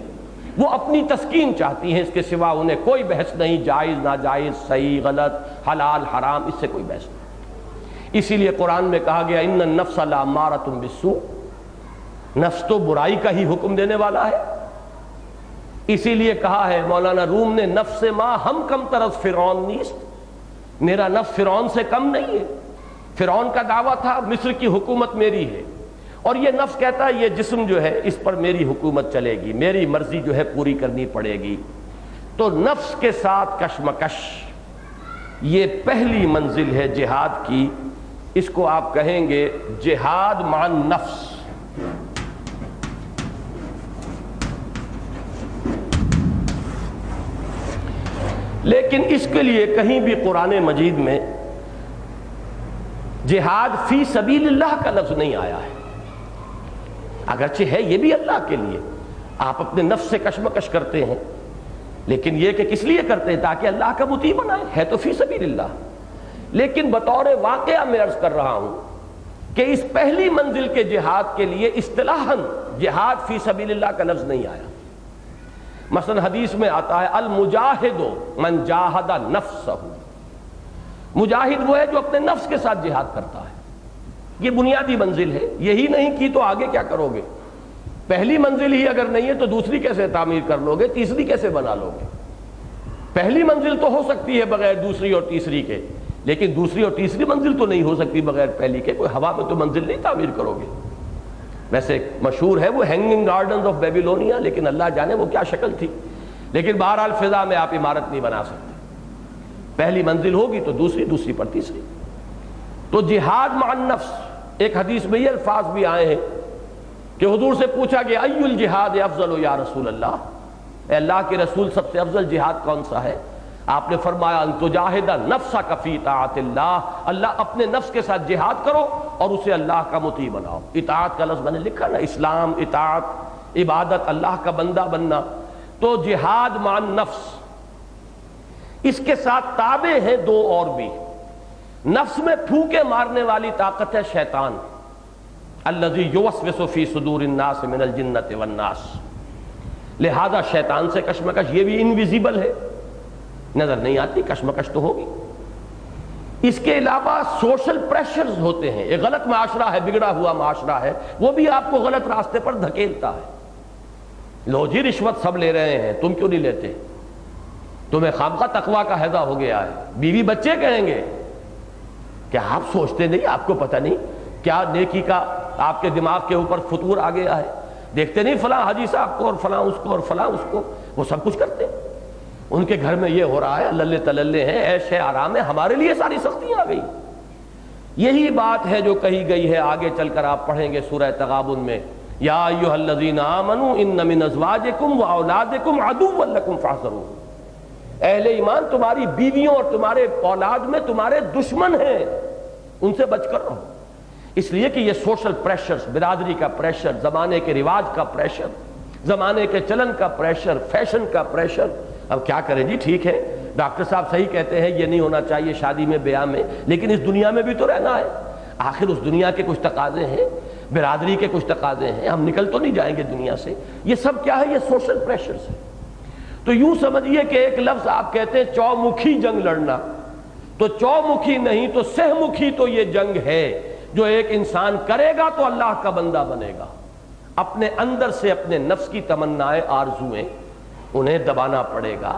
وہ اپنی تسکین چاہتی ہیں، اس کے سوا انہیں کوئی بحث نہیں، جائز ناجائز، صحیح غلط، حلال حرام، اس سے کوئی بحث نہیں۔ اسی لیے قرآن میں کہا گیا ان النفس لامارۃ بالسوء، نفس تو برائی کا ہی حکم دینے والا ہے۔ اسی لیے کہا ہے مولانا روم نے، نفس ما ہم کم طرز فرعون نیست، میرا نفس فرعون سے کم نہیں ہے۔ فرعون کا دعویٰ تھا مصر کی حکومت میری ہے، اور یہ نفس کہتا ہے یہ جسم جو ہے اس پر میری حکومت چلے گی، میری مرضی جو ہے پوری کرنی پڑے گی۔ تو نفس کے ساتھ کشمکش یہ پہلی منزل ہے جہاد کی، اس کو آپ کہیں گے جہاد مع النفس۔ لیکن اس کے لیے کہیں بھی قرآن مجید میں جہاد فی سبیل اللہ کا لفظ نہیں آیا ہے، اگرچہ ہے یہ بھی اللہ کے لیے، آپ اپنے نفس سے کشمکش کرتے ہیں، لیکن یہ کہ کس لیے کرتے ہیں؟ تاکہ اللہ کا مطیع بنائے، ہے تو فی سبیل اللہ۔ لیکن بطور واقعہ میں عرض کر رہا ہوں کہ اس پہلی منزل کے جہاد کے لیے اصطلاحاً جہاد فی سبیل اللہ کا لفظ نہیں آیا۔ مثلا حدیث میں آتا ہے المجاہد من جاہد نفسہ، مجاہد وہ ہے جو اپنے نفس کے ساتھ جہاد کرتا ہے۔ یہ بنیادی منزل ہے، یہی نہیں کی تو آگے کیا کرو گے؟ پہلی منزل ہی اگر نہیں ہے تو دوسری کیسے تعمیر کر لو گے، تیسری کیسے بنا لو گے؟ پہلی منزل تو ہو سکتی ہے بغیر دوسری اور تیسری کے، لیکن دوسری اور تیسری منزل تو نہیں ہو سکتی بغیر پہلی کے۔ کوئی ہوا میں تو منزل نہیں تعمیر کرو گے۔ ویسے مشہور ہے وہ ہینگنگ گارڈنز آف بیبیلونیا، لیکن اللہ جانے وہ کیا شکل تھی، لیکن بہرحال فضا میں آپ عمارت نہیں بنا سکتے۔ پہلی منزل ہوگی تو دوسری، دوسری پر تیسری۔ تو جہاد مع النفس، ایک حدیث میں یہ الفاظ بھی آئے ہیں کہ حضور سے پوچھا کہ ای الجہاد افضل یا رسول اللہ، اے اللہ کے رسول سب سے افضل جہاد کون سا ہے؟ آپ نے فرمایا ان تجاہد نفسک فی طاعت اللہ، اللہ اپنے نفس کے ساتھ جہاد کرو اور اسے اللہ کا مطیع بناؤ۔ اطاعت کا لفظ میں نے لکھا نا، اسلام، اطاعت، عبادت، اللہ کا بندہ بننا۔ تو جہاد مع النفس، اس کے ساتھ تابع ہیں دو اور بھی۔ نفس میں پھونکے مارنے والی طاقت ہے شیطان، الذی یوسوس فی صدور الناس من الجنۃ والناس، لہذا شیطان سے کشمکش، یہ بھی انویزیبل ہے، نظر نہیں آتی، کشمکش تو ہوگی۔ اس کے علاوہ سوشل پریشرز ہوتے ہیں، ایک غلط معاشرہ ہے، بگڑا ہوا معاشرہ ہے، وہ بھی آپ کو غلط راستے پر دھکیلتا ہے۔ لو جی رشوت سب لے رہے ہیں، تم کیوں نہیں لیتے؟ تمہیں خامخواہ تقویٰ کا ہیضہ ہو گیا ہے، بیوی بچے کہیں گے کہ آپ سوچتے نہیں، آپ کو پتہ نہیں کیا نیکی کا آپ کے دماغ کے اوپر فطور آ گیا ہے، دیکھتے نہیں فلاں حاجی صاحب کو اور فلاں اس کو اور فلاں اس کو، وہ سب کچھ کرتے ہیں، ان کے گھر میں یہ ہو رہا ہے، للے تللے ہیں، عیش ہے، آرام ہے، ہمارے لیے ساری سختیاں آ گئی۔ یہی بات ہے جو کہی گئی ہے، آگے چل کر آپ پڑھیں گے سورہ تغابن میں، یا ایھا الذین آمنوا ان من ازواجکم واولادکم عدوا لکم فاحذروہم، اہل ایمان تمہاری بیویوں اور تمہارے اولاد میں تمہارے دشمن ہیں، ان سے بچ کر رہو۔ اس لیے کہ یہ سوشل پریشر، برادری کا پریشر، زمانے کے رواج کا پریشر، زمانے کے چلن کا پریشر، فیشن کا پریشر۔ اب کیا کریں جی، ٹھیک ہے ڈاکٹر صاحب صحیح کہتے ہیں یہ نہیں ہونا چاہیے شادی میں، بیاہ میں، لیکن اس دنیا میں بھی تو رہنا ہے، آخر اس دنیا کے کچھ تقاضے ہیں، برادری کے کچھ تقاضے ہیں، ہم نکل تو نہیں جائیں گے دنیا سے۔ یہ سب کیا ہے؟ یہ سوشل پریشرز ہے۔ تو یوں سمجھیے کہ ایک لفظ آپ کہتے ہیں چومکھی جنگ لڑنا، تو چومکھی نہیں تو سہ مکھی تو یہ جنگ ہے جو ایک انسان کرے گا تو اللہ کا بندہ بنے گا۔ اپنے اندر سے اپنے نفس کی تمنائیں، آرزویں، انہیں دبانا پڑے گا،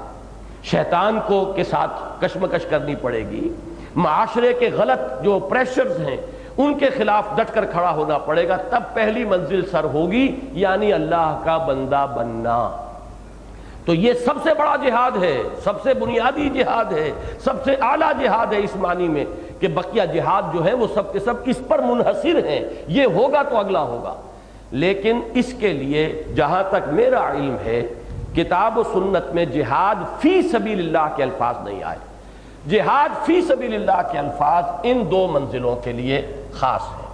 شیطان کو کے ساتھ کشمکش کرنی پڑے گی، معاشرے کے غلط جو پریشرز ہیں ان کے خلاف ڈٹ کر کھڑا ہونا پڑے گا، تب پہلی منزل سر ہوگی، یعنی اللہ کا بندہ بننا۔ تو یہ سب سے بڑا جہاد ہے، سب سے بنیادی جہاد ہے، سب سے اعلیٰ جہاد ہے اس معنی میں کہ بقیہ جہاد جو ہے وہ سب کے سب اس پر منحصر ہیں، یہ ہوگا تو اگلا ہوگا۔ لیکن اس کے لیے جہاں تک میرا علم ہے کتاب و سنت میں جہاد فی سبیل اللہ کے الفاظ نہیں آئے۔ جہاد فی سبیل اللہ کے الفاظ ان دو منزلوں کے لیے خاص ہیں۔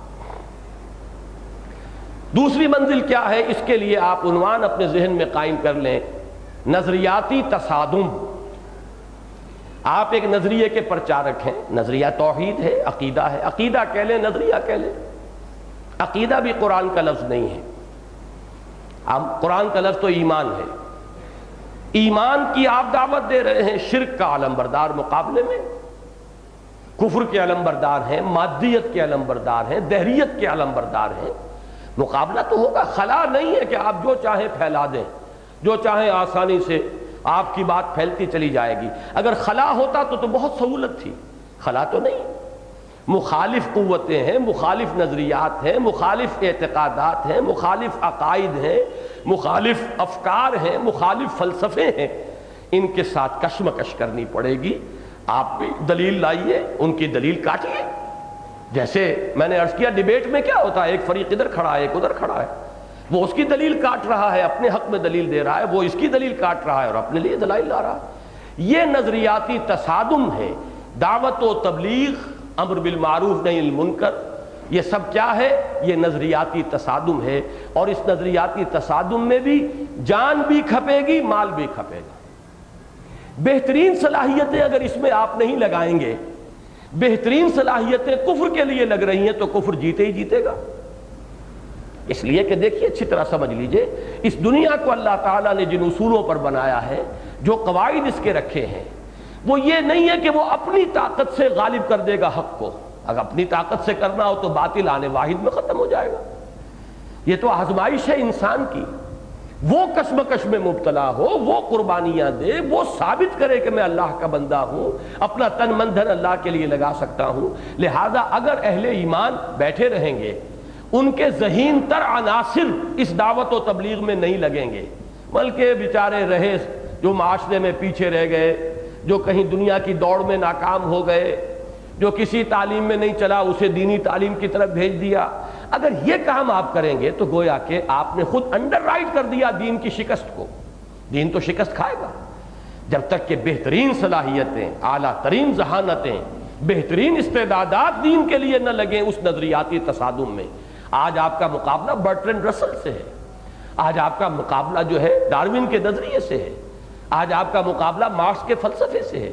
دوسری منزل کیا ہے؟ اس کے لیے آپ عنوان اپنے ذہن میں قائم کر لیں، نظریاتی تصادم۔ آپ ایک نظریے کے پرچارک ہیں، نظریہ توحید ہے، عقیدہ ہے، عقیدہ کہہ لیں، نظریہ کہہ لیں۔ عقیدہ بھی قرآن کا لفظ نہیں ہے، اب قرآن کا لفظ تو ایمان ہے، ایمان کی آپ دعوت دے رہے ہیں، شرک کا علم بردار مقابلے میں، کفر کے علم بردار ہیں، مادیت کے علم بردار ہیں، دہریت کے علم بردار ہیں، مقابلہ تو ہوگا۔ خلا نہیں ہے کہ آپ جو چاہیں پھیلا دیں، جو چاہیں آسانی سے آپ کی بات پھیلتی چلی جائے گی۔ اگر خلا ہوتا تو بہت سہولت تھی، خلا تو نہیں۔ مخالف قوتیں ہیں، مخالف نظریات ہیں، مخالف اعتقادات ہیں، مخالف عقائد ہیں، مخالف افکار ہیں، مخالف فلسفے ہیں، ان کے ساتھ کشمکش کرنی پڑے گی۔ آپ بھی دلیل لائیے، ان کی دلیل کاٹیے۔ جیسے میں نے عرض کیا ڈیبیٹ میں کیا ہوتا ہے، ایک فریق ادھر کھڑا ہے، ایک ادھر کھڑا ہے، وہ اس کی دلیل کاٹ رہا ہے، اپنے حق میں دلیل دے رہا ہے، وہ اس کی دلیل کاٹ رہا ہے اور اپنے لیے دلائل لا رہا ہے۔ یہ نظریاتی تصادم ہے۔ دعوت و تبلیغ، امر بالمعروف نہی عن المنکر، یہ سب کیا ہے؟ یہ نظریاتی تصادم ہے، اور اس نظریاتی تصادم میں بھی جان بھی کھپے گی، مال بھی کھپے گا۔ بہترین صلاحیتیں اگر اس میں آپ نہیں لگائیں گے، بہترین صلاحیتیں کفر کے لیے لگ رہی ہیں، تو کفر جیتے ہی جیتے گا۔ اس لیے کہ دیکھیے، اچھی طرح سمجھ لیجئے، اس دنیا کو اللہ تعالیٰ نے جن اصولوں پر بنایا ہے، جو قواعد اس کے رکھے ہیں، وہ یہ نہیں ہے کہ وہ اپنی طاقت سے غالب کر دے گا حق کو۔ اگر اپنی طاقت سے کرنا ہو تو باطل آنے واحد میں ختم ہو جائے گا۔ یہ تو آزمائش ہے انسان کی۔ وہ کشمکش میں مبتلا ہو، وہ قربانیاں دے، وہ ثابت کرے کہ میں اللہ کا بندہ ہوں، اپنا تن من دھن اللہ کے لیے لگا سکتا ہوں۔ لہذا اگر اہل ایمان بیٹھے رہیں گے، ان کے ذہین تر عناصر اس دعوت و تبلیغ میں نہیں لگیں گے، بلکہ بیچارے رہے جو معاشرے میں پیچھے رہ گئے، جو کہیں دنیا کی دوڑ میں ناکام ہو گئے، جو کسی تعلیم میں نہیں چلا اسے دینی تعلیم کی طرف بھیج دیا۔ اگر یہ کام آپ کریں گے تو گویا کہ آپ نے خود انڈر رائٹ کر دیا دین کی شکست کو۔ دین تو شکست کھائے گا جب تک کہ بہترین صلاحیتیں، اعلیٰ ترین ذہانتیں، بہترین استعدادات دین کے لیے نہ لگیں اس نظریاتی تصادم میں۔ آج آپ کا مقابلہ برٹرینڈ رسل سے ہے، آج آپ کا مقابلہ جو ہے ڈارون کے نظریے سے ہے، آج آپ کا مقابلہ مارکس کے فلسفے سے ہے،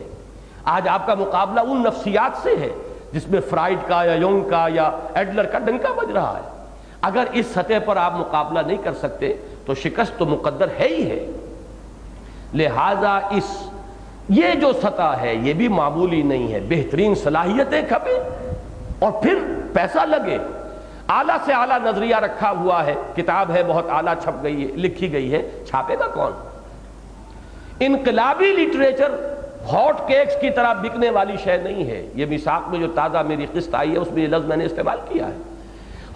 آج آپ کا مقابلہ ان نفسیات سے ہے جس میں فرائڈ کا یا یونگ کا یا ایڈلر کا ڈنکا بج رہا ہے۔ اگر اس سطح پر آپ مقابلہ نہیں کر سکتے تو شکست تو مقدر ہے ہی ہے۔ لہذا یہ جو سطح ہے یہ بھی معمولی نہیں ہے۔ بہترین صلاحیتیں کھپیں اور پھر پیسہ لگے۔ اعلیٰ سے اعلیٰ نظریہ رکھا ہوا ہے، کتاب ہے بہت اعلیٰ چھپ گئی ہے، لکھی گئی ہے، چھاپے گا کون؟ انقلابی لٹریچر ہاٹ کیکس کی طرح بکنے والی شے نہیں ہے۔ یہ میثاق میں جو تازہ میری قسط آئی ہے اس میں یہ لفظ میں نے استعمال کیا ہے۔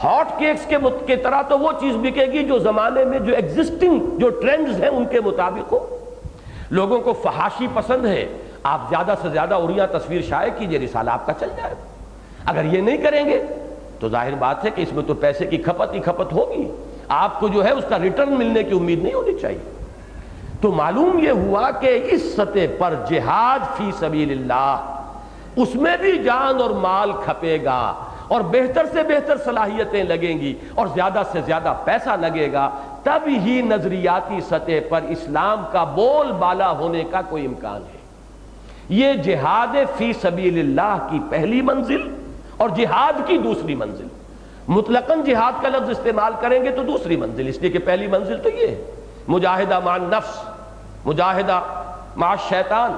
ہاٹ کیکس کے طرح تو وہ چیز بکے گی جو زمانے میں جو ایگزسٹنگ جو ٹرینڈز ہیں ان کے مطابق ہو۔ لوگوں کو فحاشی پسند ہے، آپ زیادہ سے زیادہ عریاں تصویر شائع کیجئے، رسالہ آپ کا چل جائے گا۔ اگر یہ نہیں کریں گے تو ظاہر بات ہے کہ اس میں تو پیسے کی کھپت ہی کھپت ہوگی، آپ کو جو ہے اس کا ریٹرن ملنے کی امید نہیں ہونی چاہیے۔ تو معلوم یہ ہوا کہ اس سطح پر جہاد فی سبیل اللہ، اس میں بھی جان اور مال کھپے گا، اور بہتر سے بہتر صلاحیتیں لگیں گی اور زیادہ سے زیادہ پیسہ لگے گا، تب ہی نظریاتی سطح پر اسلام کا بول بالا ہونے کا کوئی امکان ہے۔ یہ جہاد فی سبیل اللہ کی پہلی منزل اور جہاد کی دوسری منزل۔ مطلقاً جہاد کا لفظ استعمال کریں گے تو دوسری منزل، اس لیے کہ پہلی منزل تو یہ ہے مجاہدہ مع النفس، مجاہدہ مع الشیطان،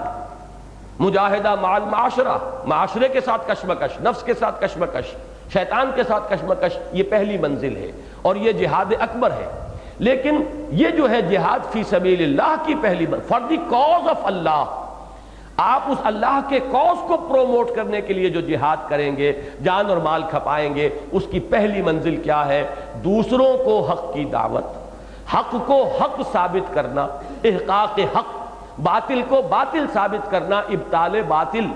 مجاہدہ مع المعاشرہ، معاشرے کے ساتھ کشمکش، نفس کے ساتھ کشمکش، شیطان کے ساتھ کشمکش، یہ پہلی منزل ہے اور یہ جہاد اکبر ہے۔ لیکن یہ جو ہے جہاد فی سبیل اللہ کی پہلی منزل، فار دی کاز آف اللہ، آپ اس اللہ کے کاز کو پروموٹ کرنے کے لیے جو جہاد کریں گے، جان اور مال کھپائیں گے، اس کی پہلی منزل کیا ہے؟ دوسروں کو حق کی دعوت، حق کو حق ثابت کرنا، احقاق حق، باطل کو باطل ثابت کرنا، ابطال باطل۔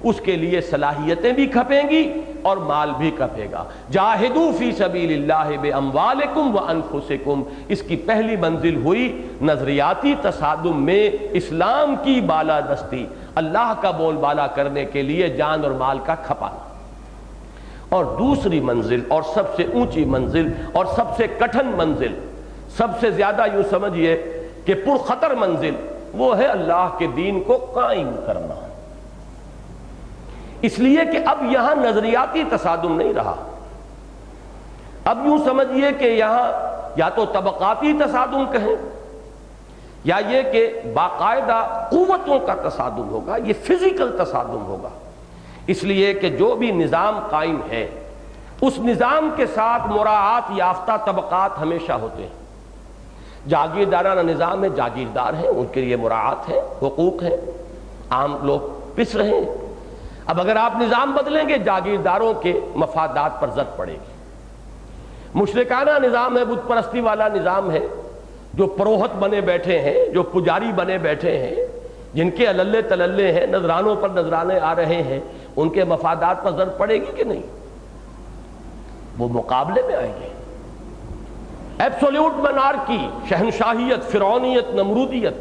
اس کے لیے صلاحیتیں بھی کھپیں گی اور مال بھی کھپے گا۔ جاہدوا فی سبیل اللہ باموالکم وانفسکم، اس کی پہلی منزل ہوئی نظریاتی تصادم میں اسلام کی بالادستی، اللہ کا بول بالا کرنے کے لیے جان اور مال کا کھپانا۔ اور دوسری منزل اور سب سے اونچی منزل اور سب سے کٹھن منزل، سب سے زیادہ یوں سمجھئے کہ پرخطر منزل، وہ ہے اللہ کے دین کو قائم کرنا۔ اس لیے کہ اب یہاں نظریاتی تصادم نہیں رہا، اب یوں سمجھئے کہ یہاں یا تو طبقاتی تصادم کہیں یا یہ کہ باقاعدہ قوتوں کا تصادم ہوگا، یہ فزیکل تصادم ہوگا، اس لیے کہ جو بھی نظام قائم ہے اس نظام کے ساتھ مراعات یافتہ طبقات ہمیشہ ہوتے ہیں۔ جاگیردارانہ نظام ہے، جاگیردار ہیں، ان کے لیے مراعات ہیں، حقوق ہیں، عام لوگ پس رہے ہیں۔ اب اگر آپ نظام بدلیں گے جاگیرداروں کے مفادات پر زد پڑے گی۔ مشرکانہ نظام ہے، بت پرستی والا نظام ہے، جو پروہت بنے بیٹھے ہیں، جو پجاری بنے بیٹھے ہیں، جن کے اللے تللے ہیں، نذرانوں پر نذرانے آ رہے ہیں، ان کے مفادات پر زد پڑے گی کہ نہیں؟ وہ مقابلے میں آئیں گے۔ ایبسولوٹ منارکی، شہنشاہیت، فرعونیت، نمرودیت،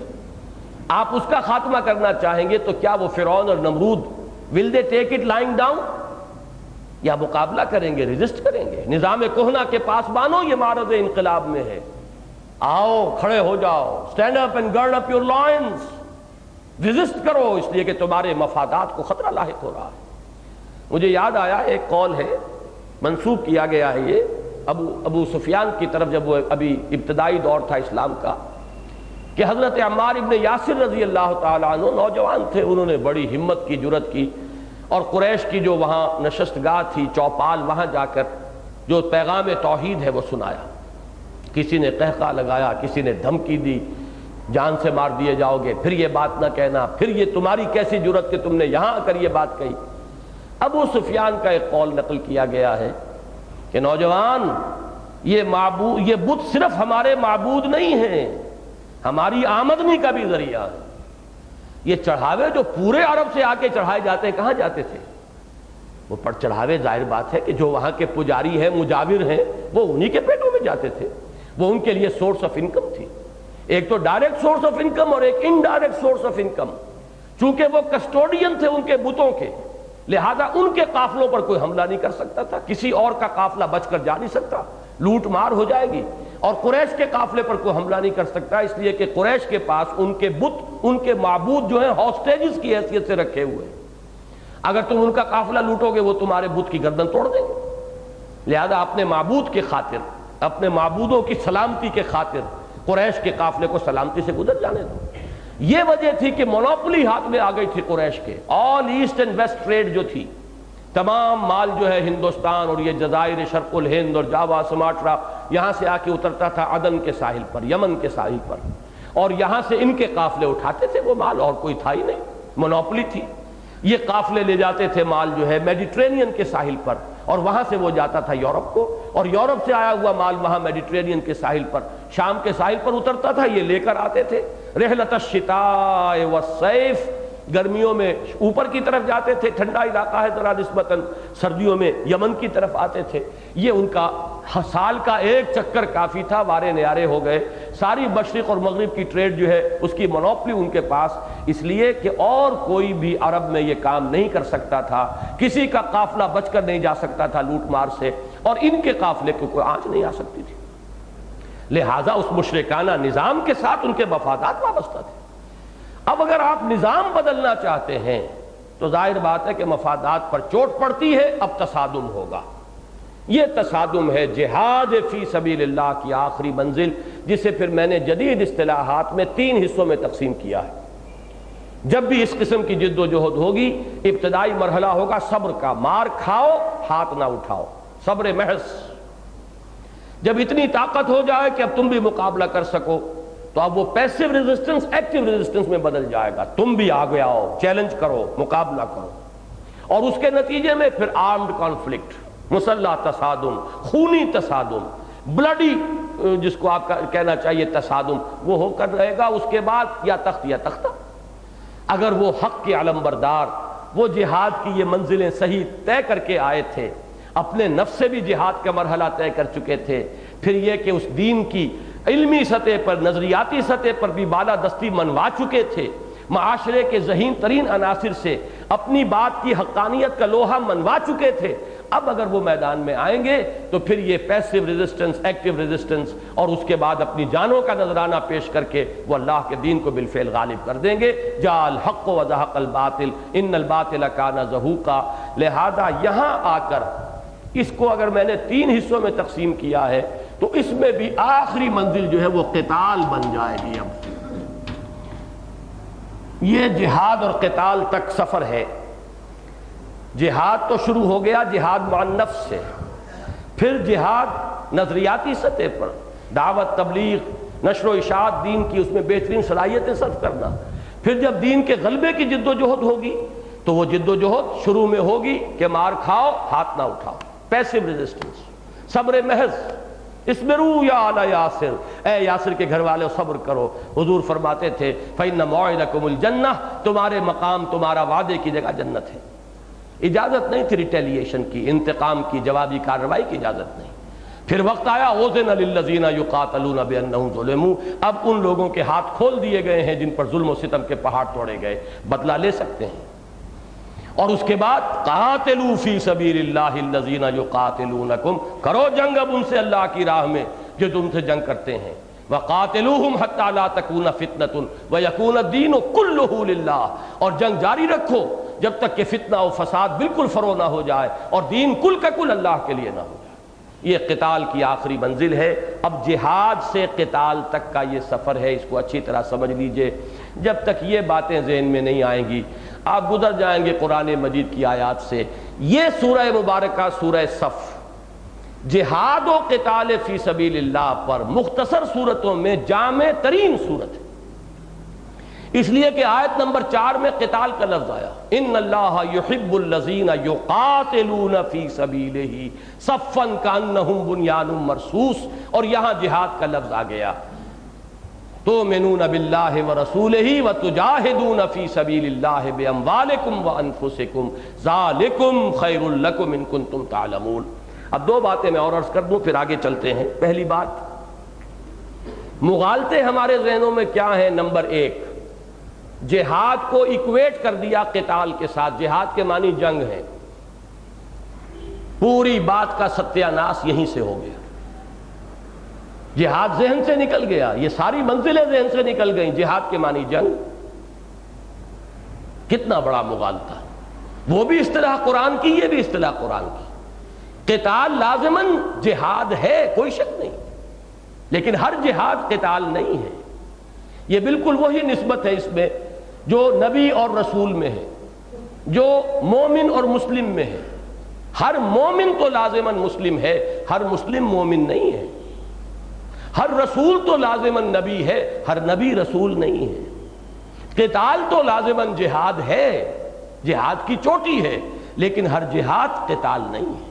آپ اس کا خاتمہ کرنا چاہیں گے تو کیا وہ فرعون اور نمرود will they take it lying down؟ یا مقابلہ کریں گے، ریزسٹ کریں گے؟ نظام کہنہ کے پاس بانو یہ معرض انقلاب میں ہے، آؤ کھڑے ہو جاؤ، stand up and gird up your loins، resist کرو، اس لیے کہ تمہارے مفادات کو خطرہ لاحق ہو رہا ہے۔ مجھے یاد آیا ایک قول ہے، منسوب کیا گیا ہے یہ ابو سفیان کی طرف، جب وہ ابھی ابتدائی دور تھا اسلام کا، کہ حضرت عمار ابن یاسر رضی اللہ تعالیٰ عنہ نوجوان تھے، انہوں نے بڑی ہمت کی، جرت کی، اور قریش کی جو وہاں نشست گاہ تھی، چوپال، وہاں جا کر جو پیغام توحید ہے وہ سنایا۔ کسی نے قہقہ لگایا، کسی نے دھمکی دی، جان سے مار دیے جاؤ گے، پھر یہ بات نہ کہنا، پھر یہ تمہاری کیسی جرت کہ تم نے یہاں آ کر یہ بات کہی۔ ابو سفیان کا ایک قول نقل کیا گیا ہے کہ نوجوان، یہ بت صرف ہمارے معبود نہیں ہیں، ہماری آمدنی کا بھی ذریعہ ہے۔ یہ چڑھاوے جو پورے عرب سے آ کے چڑھائے جاتے ہیں، کہاں جاتے تھے؟ وہ پر چڑھاوے ظاہر بات ہے کہ جو وہاں کے پجاری ہیں، مجاور ہیں، وہ انہی کے پیٹوں میں جاتے تھے، وہ ان کے لیے سورس آف انکم تھی۔ ایک تو ڈائریکٹ سورس آف انکم اور ایک انڈائریکٹ سورس آف انکم۔ چونکہ وہ کسٹوڈین تھے ان کے بتوں کے، لہذا ان کے قافلوں پر کوئی حملہ نہیں کر سکتا تھا، کسی اور کا قافلہ بچ کر جا نہیں سکتا، لوٹ مار ہو جائے گی، اور قریش کے قافلے پر کوئی حملہ نہیں کر سکتا، اس لیے کہ قریش کے پاس ان کے بت، ان کے معبود جو ہیں ہاسٹیجز کی حیثیت سے رکھے ہوئے، اگر تم ان کا قافلہ لوٹو گے وہ تمہارے بت کی گردن توڑ دیں گے۔ لہذا اپنے معبود کے خاطر، اپنے معبودوں کی سلامتی کے خاطر قریش کے قافلے کو سلامتی سے گزر جانے دو۔ یہ وجہ تھی کہ مونوپولی ہاتھ میں آ گئی تھی قریش کے، آل ایسٹ اینڈ ویسٹ ٹریڈ جو تھی، تمام مال جو ہے ہندوستان اور یہ جزائر شرق الہند اور جاوا، سماٹرا، یہاں سے آ کے اترتا تھا عدن کے ساحل پر، یمن کے ساحل پر، اور یہاں سے ان کے قافلے اٹھاتے تھے وہ مال، اور کوئی تھا ہی نہیں، مونوپولی تھی۔ یہ قافلے لے جاتے تھے مال جو ہے میڈیٹرینین کے ساحل پر، اور وہاں سے وہ جاتا تھا یورپ کو، اور یورپ سے آیا ہوا مال وہاں میڈیٹرینین کے ساحل پر، شام کے ساحل پر اترتا تھا، یہ لے کر آتے تھے۔ رحلۃ الشتاء والصیف، گرمیوں میں اوپر کی طرف جاتے تھے، ٹھنڈا علاقہ ہے ذرا نسبتاً، سردیوں میں یمن کی طرف آتے تھے۔ یہ ان کا سال کا ایک چکر کافی تھا، وارے نیارے ہو گئے، ساری مشرق اور مغرب کی ٹریڈ جو ہے اس کی مونوپلی ان کے پاس، اس لیے کہ اور کوئی بھی عرب میں یہ کام نہیں کر سکتا تھا، کسی کا قافلہ بچ کر نہیں جا سکتا تھا لوٹ مار سے، اور ان کے قافلے کو کوئی آنچ نہیں آ سکتی تھی۔ لہٰذا اس مشرکانہ نظام کے ساتھ ان کے مفادات وابستہ تھے۔ اب اگر آپ نظام بدلنا چاہتے ہیں تو ظاہر بات ہے کہ مفادات پر چوٹ پڑتی ہے، اب تصادم ہوگا۔ یہ تصادم ہے جہاد فی سبیل اللہ کی آخری منزل، جسے پھر میں نے جدید اصطلاحات میں 3 حصوں میں تقسیم کیا ہے۔ جب بھی اس قسم کی جد و جہد ہوگی، ابتدائی مرحلہ ہوگا صبر کا، مار کھاؤ ہاتھ نہ اٹھاؤ، صبر محض۔ جب اتنی طاقت ہو جائے کہ اب تم بھی مقابلہ کر سکو، تو اب وہ پیسو ریزسٹنس ایکٹیو ریزسٹنس میں بدل جائے گا، تم بھی آگے آؤ، چیلنج کرو، مقابلہ کرو، اور اس کے نتیجے میں پھر آرمڈ کانفلکٹ، مسلح تصادم، خونی تصادم، بلڈی جس کو آپ کہنا چاہیے تصادم، وہ ہو کر رہے گا۔ اس کے بعد یا تخت یا تختہ۔ اگر وہ حق کے علم بردار، وہ جہاد کی یہ منزلیں صحیح طے کر کے آئے تھے، اپنے نفس سے بھی جہاد کا مرحلہ طے کر چکے تھے، پھر یہ کہ اس دین کی علمی سطح پر، نظریاتی سطح پر بھی بالادستی منوا چکے تھے، معاشرے کے ذہین ترین عناصر سے اپنی بات کی حقانیت کا لوہا منوا چکے تھے، اب اگر وہ میدان میں آئیں گے تو پھر یہ پیسو ریزسٹنس، ایکٹیو ریزسٹنس، اور اس کے بعد اپنی جانوں کا نذرانہ پیش کر کے وہ اللہ کے دین کو بالفعل غالب کر دیں گے۔ جاء الحق وزهق الباطل ان الباطل کان زہوقا۔ لہذا یہاں آ کر اس کو اگر میں نے 3 حصوں میں تقسیم کیا ہے تو اس میں بھی آخری منزل جو ہے وہ قتال بن جائے گی۔ اب یہ جہاد اور قتال تک سفر ہے. جہاد تو شروع ہو گیا جہاد مع النفس سے، پھر جہاد نظریاتی سطح پر، دعوت، تبلیغ، نشر و اشاعت دین کی، اس میں بہترین صلاحیتیں صرف کرنا. پھر جب دین کے غلبے کی جد و جہد ہوگی تو وہ جد و جہد شروع میں ہوگی کہ مار کھاؤ ہاتھ نہ اٹھاؤ، پیسو ریزسٹنس، صبر محض. اسبروا یا آل یاسر، اے یاسر کے گھر والے صبر کرو. حضور فرماتے تھے فإن موعدکم الجنہ، تمہارے مقام، تمہارا وعدے کی جگہ جنت ہے. اجازت نہیں تھی ریٹیلیشن کی، انتقام کی، جوابی کارروائی کی اجازت نہیں. پھر وقت آیا اذن للذین یقاتلون بانہم ظلموا، اب ان لوگوں کے ہاتھ کھول دیے گئے ہیں جن پر ظلم و ستم کے پہاڑ توڑے گئے، بدلہ لے سکتے ہیں. اور اس کے بعد قاتلوا فی سبیل اللہ الذین یقاتلونکم، کرو جنگ اب ان سے اللہ کی راہ میں جو تم سے جنگ کرتے ہیں. وقاتلوہم حتی لا تکون فتنۃ ویکون الدین کلہ للہ، اور جنگ جاری رکھو جب تک کہ فتنہ و فساد بالکل فرو نہ ہو جائے اور دین کل کا کل اللہ کے لیے نہ ہو جائے. یہ قتال کی آخری منزل ہے. اب جہاد سے قتال تک کا یہ سفر ہے، اس کو اچھی طرح سمجھ لیجئے. جب تک یہ باتیں ذہن میں نہیں آئیں گی آپ گزر جائیں گے قرآن مجید کی آیات سے. یہ سورہ مبارکہ سورہ صف جہاد و قتال فی سبیل اللہ پر مختصر صورتوں میں جامع ترین صورت ہے، اس لیے کہ آیت نمبر 4 میں قتال کا لفظ آیا، ان اللہ یحب الذین یقاتلون فی سبیلہ صفا کانہم بنیان مرصوص، اور یہاں جہاد کا لفظ آ گیا. تؤمنون باللہ ورسولہ وتجاہدون فی سبیل اللہ باموالکم وانفسکم ذالکم خیر لکم ان کنتم تعلمون. اب دو باتیں میں اور عرض کر دوں پھر آگے چلتے ہیں. پہلی بات، مغالطے ہمارے ذہنوں میں کیا ہیں؟ نمبر 1، جہاد کو ایکویٹ کر دیا قتال کے ساتھ. جہاد کے معنی جنگ ہے. پوری بات کا ستیہ ناس یہیں سے ہو گیا. جہاد ذہن سے نکل گیا، یہ ساری منزلیں ذہن سے نکل گئیں. جہاد کے معنی جنگ، کتنا بڑا مغالطہ. وہ بھی اصطلاح قرآن کی، یہ بھی اصطلاح قرآن کی. قتال لازماً جہاد ہے، کوئی شک نہیں، لیکن ہر جہاد قتال نہیں ہے. یہ بالکل وہی نسبت ہے اس میں جو نبی اور رسول میں ہے، جو مومن اور مسلم میں ہے. ہر مومن تو لازماً مسلم ہے، ہر مسلم مومن نہیں ہے. ہر رسول تو لازماً نبی ہے، ہر نبی رسول نہیں ہے. قتال تو لازماً جہاد ہے، جہاد کی چوٹی ہے، لیکن ہر جہاد قتال نہیں ہے.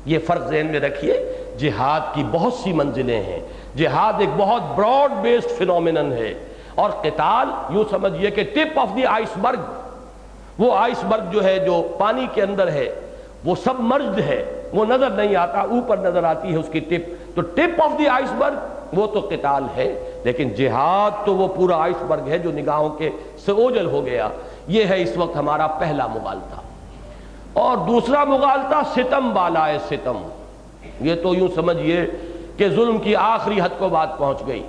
یہ فرق ذہن میں رکھیے. جہاد کی بہت سی منزلیں ہیں. جہاد ایک بہت براڈ بیسڈ فینومینن ہے، اور قتال یوں سمجھیے کہ ٹپ آف دی آئس برگ. وہ آئس برگ جو ہے جو پانی کے اندر ہے وہ سب مرجڈ ہے، وہ نظر نہیں آتا، اوپر نظر آتی ہے اس کی ٹپ. تو ٹپ آف دی آئس برگ وہ تو قتال ہے، لیکن جہاد تو وہ پورا آئس برگ ہے جو نگاہوں کے سے اوجل ہو گیا. یہ ہے اس وقت ہمارا پہلا مغالطہ. اور دوسرا مغالطہ ستم بالائے ستم. یہ تو یوں سمجھیے کہ ظلم کی آخری حد کو بات پہنچ گئی.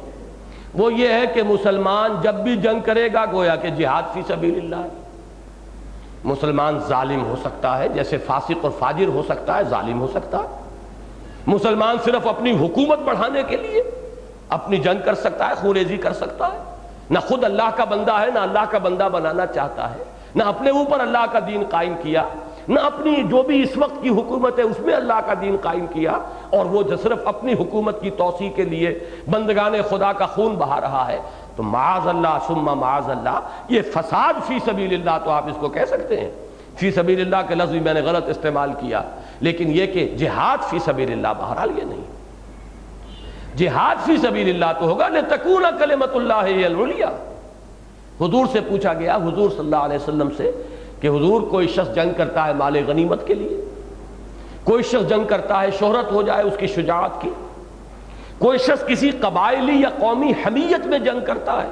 وہ یہ ہے کہ مسلمان جب بھی جنگ کرے گا گویا کہ جہاد فی سبیل اللہ ہے. مسلمان ظالم ہو سکتا ہے، جیسے فاسق اور فاجر ہو سکتا ہے، ظالم ہو سکتا ہے. مسلمان صرف اپنی حکومت بڑھانے کے لیے اپنی جنگ کر سکتا ہے، خوریزی کر سکتا ہے. نہ خود اللہ کا بندہ ہے، نہ اللہ کا بندہ بنانا چاہتا ہے، نہ اپنے اوپر اللہ کا دین قائم کیا، نہ اپنی جو بھی اس وقت کی حکومت ہے اس میں اللہ کا دین قائم کیا، اور وہ جو صرف اپنی حکومت کی توسیع کے لیے بندگان خدا کا خون بہا رہا ہے. تو معاذ اللہ ثم معاذ اللہ، یہ فساد فی سبیل اللہ تو آپ اس کو کہہ سکتے ہیں. فی سبیل اللہ کے لفظ میں نے غلط استعمال کیا، لیکن یہ کہ جہاد فی سبیل اللہ بہرحال یہ نہیں. جہاد فی سبیل اللہ تو ہوگا لتکون کلمۃ اللہ ہی العلیٰ. حضور سے پوچھا گیا، حضور صلی اللہ علیہ وسلم سے، کہ حضور کوئی شخص جنگ کرتا ہے مال غنیمت کے لیے، کوئی شخص جنگ کرتا ہے شہرت ہو جائے اس کی شجاعت کی، کوئی شخص کسی قبائلی یا قومی حمیت میں جنگ کرتا ہے،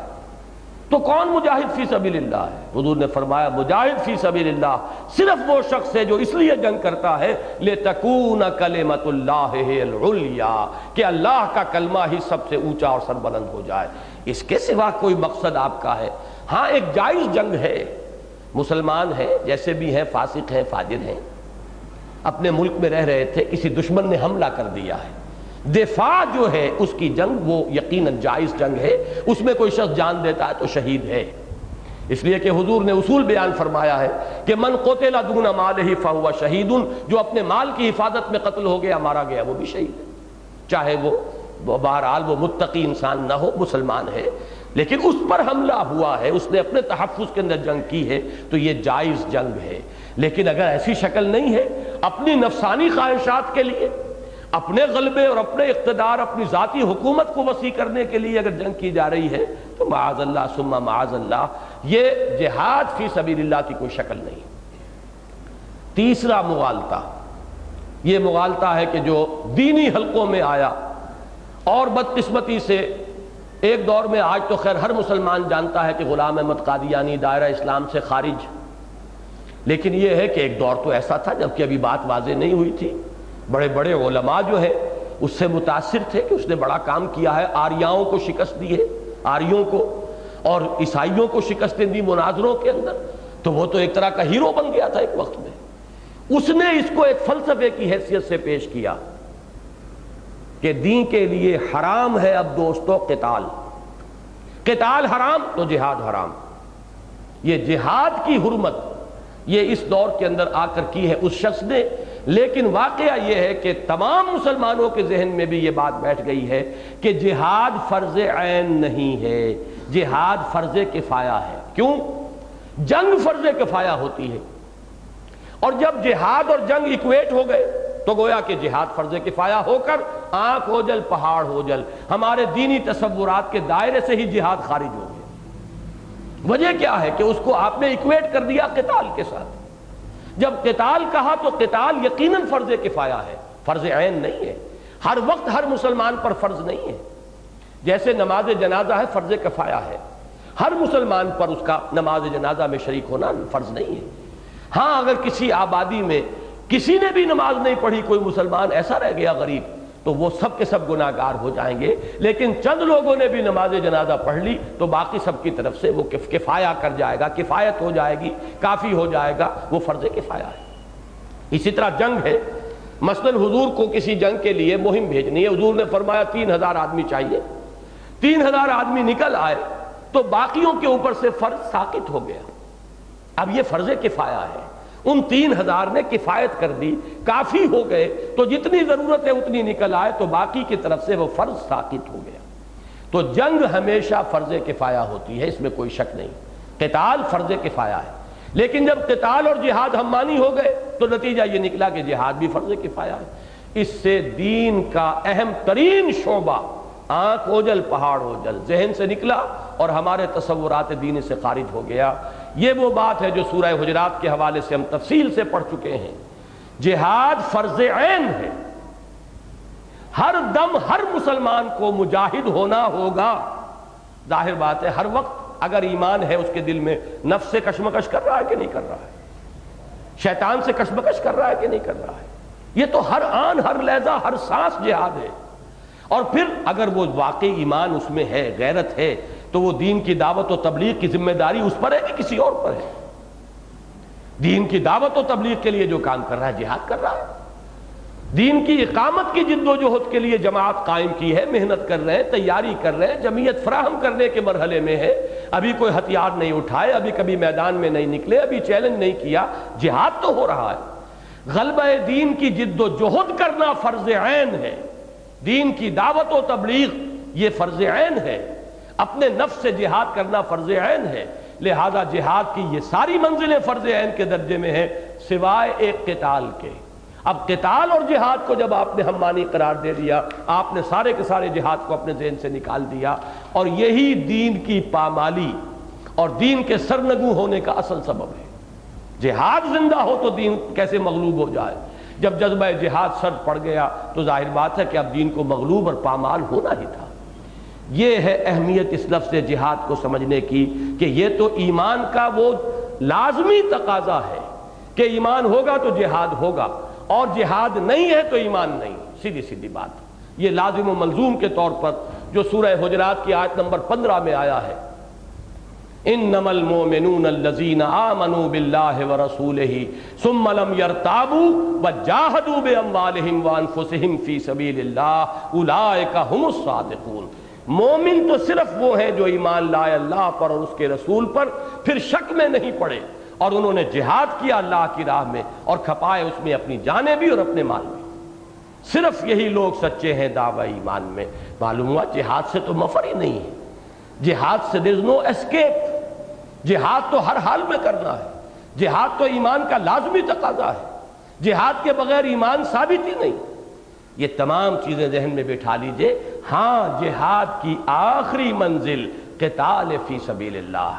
تو کون مجاہد فی سبیل اللہ ہے؟ حضور نے فرمایا مجاہد فی سبیل اللہ صرف وہ شخص ہے جو اس لیے جنگ کرتا ہے لتکون کلمۃ اللہ ہی العلیٰ، کہ اللہ کا کلمہ ہی سب سے اونچا اور سربلند ہو جائے. اس کے سوا کوئی مقصد آپ کا ہے؟ ہاں ایک جائز جنگ ہے. مسلمان ہیں جیسے بھی ہیں، فاسق ہیں، فاجر ہیں، اپنے ملک میں رہ رہے تھے، کسی دشمن نے حملہ کر دیا ہے، دفاع جو ہے اس کی جنگ وہ یقیناً جائز جنگ ہے. اس میں کوئی شخص جان دیتا ہے تو شہید ہے. اس لیے کہ حضور نے اصول بیان فرمایا ہے کہ من قتل دون مالہ فہو شہید، جو اپنے مال کی حفاظت میں قتل ہو گیا، مارا گیا، وہ بھی شہید ہے، چاہے وہ بہرحال وہ متقی انسان نہ ہو، مسلمان ہے، لیکن اس پر حملہ ہوا ہے، اس نے اپنے تحفظ کے اندر جنگ کی ہے، تو یہ جائز جنگ ہے۔ لیکن اگر ایسی شکل نہیں ہے، اپنی نفسانی خواہشات کے لیے، اپنے غلبے اور اپنے اقتدار، اپنی ذاتی حکومت کو وسیع کرنے کے لیے اگر جنگ کی جا رہی ہے، تو معاذ اللہ ثم معاذ اللہ، یہ جہاد فی سبیل اللہ کی کوئی شکل نہیں۔ تیسرا مغالطہ، یہ مغالطہ ہے کہ جو دینی حلقوں میں آیا، اور بدقسمتی سے ایک دور میں، آج تو خیر ہر مسلمان جانتا ہے کہ غلام احمد قادیانی دائرہ اسلام سے خارج، لیکن یہ ہے کہ ایک دور تو ایسا تھا جب کہ ابھی بات واضح نہیں ہوئی تھی، بڑے بڑے علماء جو ہیں اس سے متاثر تھے کہ اس نے بڑا کام کیا ہے، آریاؤں کو شکست دی ہے، آریوں کو، اور عیسائیوں کو شکستیں دی مناظروں کے اندر، تو وہ تو ایک طرح کا ہیرو بن گیا تھا ایک وقت میں۔ اس نے اس کو ایک فلسفے کی حیثیت سے پیش کیا کہ دین کے لیے حرام ہے اب دوستو قتال، قتال حرام تو جہاد حرام۔ یہ جہاد کی حرمت یہ اس دور کے اندر آ کر کی ہے اس شخص نے، لیکن واقعہ یہ ہے کہ تمام مسلمانوں کے ذہن میں بھی یہ بات بیٹھ گئی ہے کہ جہاد فرض عین نہیں ہے، جہاد فرض کفایہ ہے۔ کیوں؟ جنگ فرض کفایہ ہوتی ہے، اور جب جہاد اور جنگ ایکویٹ ہو گئے تو گویا کہ جہاد فرض کفایہ ہو کر آنکھ ہو جل پہاڑ ہو جل، ہمارے دینی تصورات کے دائرے سے ہی جہاد خارج ہو گیا۔ وجہ کیا ہے کہ اس کو آپ نے ایکویٹ کر دیا قتال کے ساتھ۔ جب قتال کہا تو قتال یقیناً فرض کفایہ ہے، فرض عین نہیں ہے، ہر وقت ہر مسلمان پر فرض نہیں ہے۔ جیسے نماز جنازہ ہے، فرض کفایہ ہے، ہر مسلمان پر اس کا نماز جنازہ میں شریک ہونا فرض نہیں ہے۔ ہاں اگر کسی آبادی میں کسی نے بھی نماز نہیں پڑھی، کوئی مسلمان ایسا رہ گیا غریب، تو وہ سب کے سب گناہگار ہو جائیں گے، لیکن چند لوگوں نے بھی نماز جنازہ پڑھ لی تو باقی سب کی طرف سے وہ کفایہ کر جائے گا، کفایت ہو جائے گی، کافی ہو جائے گا، وہ فرض کفایہ ہے۔ اسی طرح جنگ ہے، مثلا حضور کو کسی جنگ کے لیے مہم بھیجنی ہے، حضور نے فرمایا 3000 آدمی چاہیے، 3000 آدمی نکل آئے تو باقیوں کے اوپر سے فرض ساقط ہو گیا۔ اب یہ فرض کفایہ ہے، ان 3000 نے کفایت کر دی، کافی ہو گئے، تو جتنی ضرورت ہے اتنی نکل آئے تو باقی کی طرف سے وہ فرض ساقط ہو گیا۔ تو جنگ ہمیشہ فرض کفایہ ہوتی ہے، اس میں کوئی شک نہیں، قتال فرض کفایہ ہے، لیکن جب قتال اور جہاد ہم مانی ہو گئے تو نتیجہ یہ نکلا کہ جہاد بھی فرض کفایہ ہے۔ اس سے دین کا اہم ترین شعبہ آنکھ اوجل پہاڑ اوجل ذہن سے نکلا اور ہمارے تصورات دین سے خارج ہو گیا۔ یہ وہ بات ہے جو سورہ حجرات کے حوالے سے ہم تفصیل سے پڑھ چکے ہیں۔ جہاد فرض عین ہے، ہر دم ہر مسلمان کو مجاہد ہونا ہوگا۔ ظاہر بات ہے ہر وقت اگر ایمان ہے اس کے دل میں، نفس سے کشمکش کر رہا ہے کہ نہیں کر رہا ہے، شیطان سے کشمکش کر رہا ہے کہ نہیں کر رہا ہے، یہ تو ہر آن ہر لحظہ ہر سانس جہاد ہے۔ اور پھر اگر وہ واقعی ایمان اس میں ہے، غیرت ہے، تو وہ دین کی دعوت و تبلیغ کی ذمہ داری اس پر ہے کہ کسی اور پر ہے؟ دین کی دعوت و تبلیغ کے لیے جو کام کر رہا ہے جہاد کر رہا ہے، دین کی اقامت کی جد و جہد کے لیے جماعت قائم کی ہے، محنت کر رہے ہیں، تیاری کر رہے ہیں، جمعیت فراہم کرنے کے مرحلے میں ہے، ابھی کوئی ہتھیار نہیں اٹھائے، ابھی کبھی میدان میں نہیں نکلے، ابھی چیلنج نہیں کیا، جہاد تو ہو رہا ہے۔ غلبہ دین کی جد و جہد کرنا فرض عین ہے، دین کی دعوت و تبلیغ یہ فرض عین ہے، اپنے نفس سے جہاد کرنا فرض عین ہے، لہذا جہاد کی یہ ساری منزلیں فرض عین کے درجے میں ہیں سوائے ایک قتال کے۔ اب قتال اور جہاد کو جب آپ نے ہم مانی قرار دے دیا، آپ نے سارے کے سارے جہاد کو اپنے ذہن سے نکال دیا، اور یہی دین کی پامالی اور دین کے سرنگوں ہونے کا اصل سبب ہے۔ جہاد زندہ ہو تو دین کیسے مغلوب ہو جائے؟ جب جذبہ جہاد سر پڑ گیا تو ظاہر بات ہے کہ اب دین کو مغلوب اور پامال ہونا ہی تھا۔ یہ ہے اہمیت اس لفظ جہاد کو سمجھنے کی کہ یہ تو ایمان کا وہ لازمی تقاضا ہے کہ ایمان ہوگا تو جہاد ہوگا، اور جہاد نہیں ہے تو ایمان نہیں، سیدھی سیدھی بات۔ یہ لازم و ملزوم کے طور پر جو سورہ حجرات کی آیت نمبر 15 میں آیا ہے، انما المؤمنون الذین آمنوا باللہ ورسولہ ثم لم یرتابوا وجاہدوا باموالہم وانفسہم فی سبیل اللہ اولئک ھم الصادقون۔ مومن تو صرف وہ ہیں جو ایمان لائے اللہ پر اور اس کے رسول پر، پھر شک میں نہیں پڑے اور انہوں نے جہاد کیا اللہ کی راہ میں اور کھپائے اس میں اپنی جانیں بھی اور اپنے مال بھی۔ صرف یہی لوگ سچے ہیں دعوی ایمان میں۔ معلوم ہوا جہاد سے تو مفر ہی نہیں ہے، جہاد سے there is no escape، جہاد تو ہر حال میں کرنا ہے، جہاد تو ایمان کا لازمی تقاضا ہے، جہاد کے بغیر ایمان ثابت ہی نہیں۔ یہ تمام چیزیں ذہن میں بٹھا لیجئے۔ ہاں جہاد کی آخری منزل قتال فی سبیل اللہ،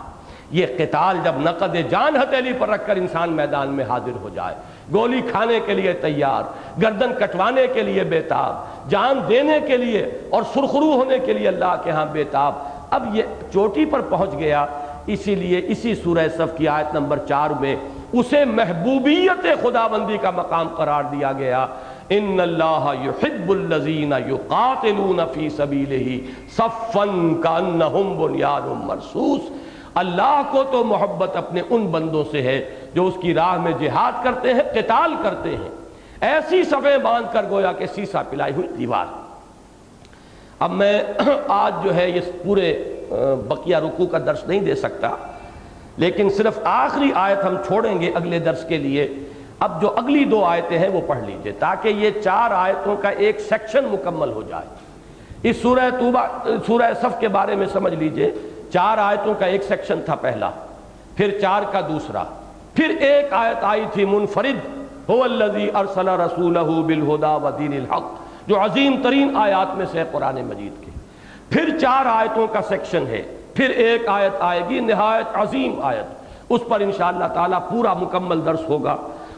یہ قتال جب نقد جان ہتھیلی پر رکھ کر انسان میدان میں حاضر ہو جائے، گولی کھانے کے لیے تیار، گردن کٹوانے کے لیے بیتاب، جان دینے کے لیے اور سرخرو ہونے کے لیے اللہ کے ہاں بیتاب، اب یہ چوٹی پر پہنچ گیا۔ اسی لیے اسی سورہ صف کی آیت نمبر 4 میں اسے محبوبیت خداوندی کا مقام قرار دیا گیا۔ ان اللہ یحب الذین یقاتلون فی سبیلہ صفا کانہم بنیان مرصوص۔ اللہ کو تو محبت اپنے ان بندوں سے ہے جو اس کی راہ میں جہاد کرتے ہیں، قتال کرتے ہیں، ایسی صفیں باندھ کر گویا کہ سیسا پلائی ہوئی دیوار۔ اب میں آج جو ہے یہ پورے بقیہ رکوع کا درس نہیں دے سکتا، لیکن صرف آخری آیت ہم چھوڑیں گے اگلے درس کے لیے۔ اب جو اگلی 2 آیتیں ہیں وہ پڑھ لیجئے تاکہ یہ 4 آیتوں کا ایک سیکشن مکمل ہو جائے۔ اس سورہ صف کے بارے میں سمجھ لیجئے، 4 آیتوں کا ایک سیکشن تھا پہلا، پھر 4 کا دوسرا، پھر ایک آیت آئی تھی منفرد، هو الذی ارسل رسولہ بالہدی ودین الحق، جو عظیم ترین آیات میں سے قرآن مجید کے، پھر 4 آیتوں کا سیکشن ہے، پھر ایک آیت آئے گی نہایت عظیم آیت، اس پر انشاءاللہ تعالی پورا مکمل درس ہوگا۔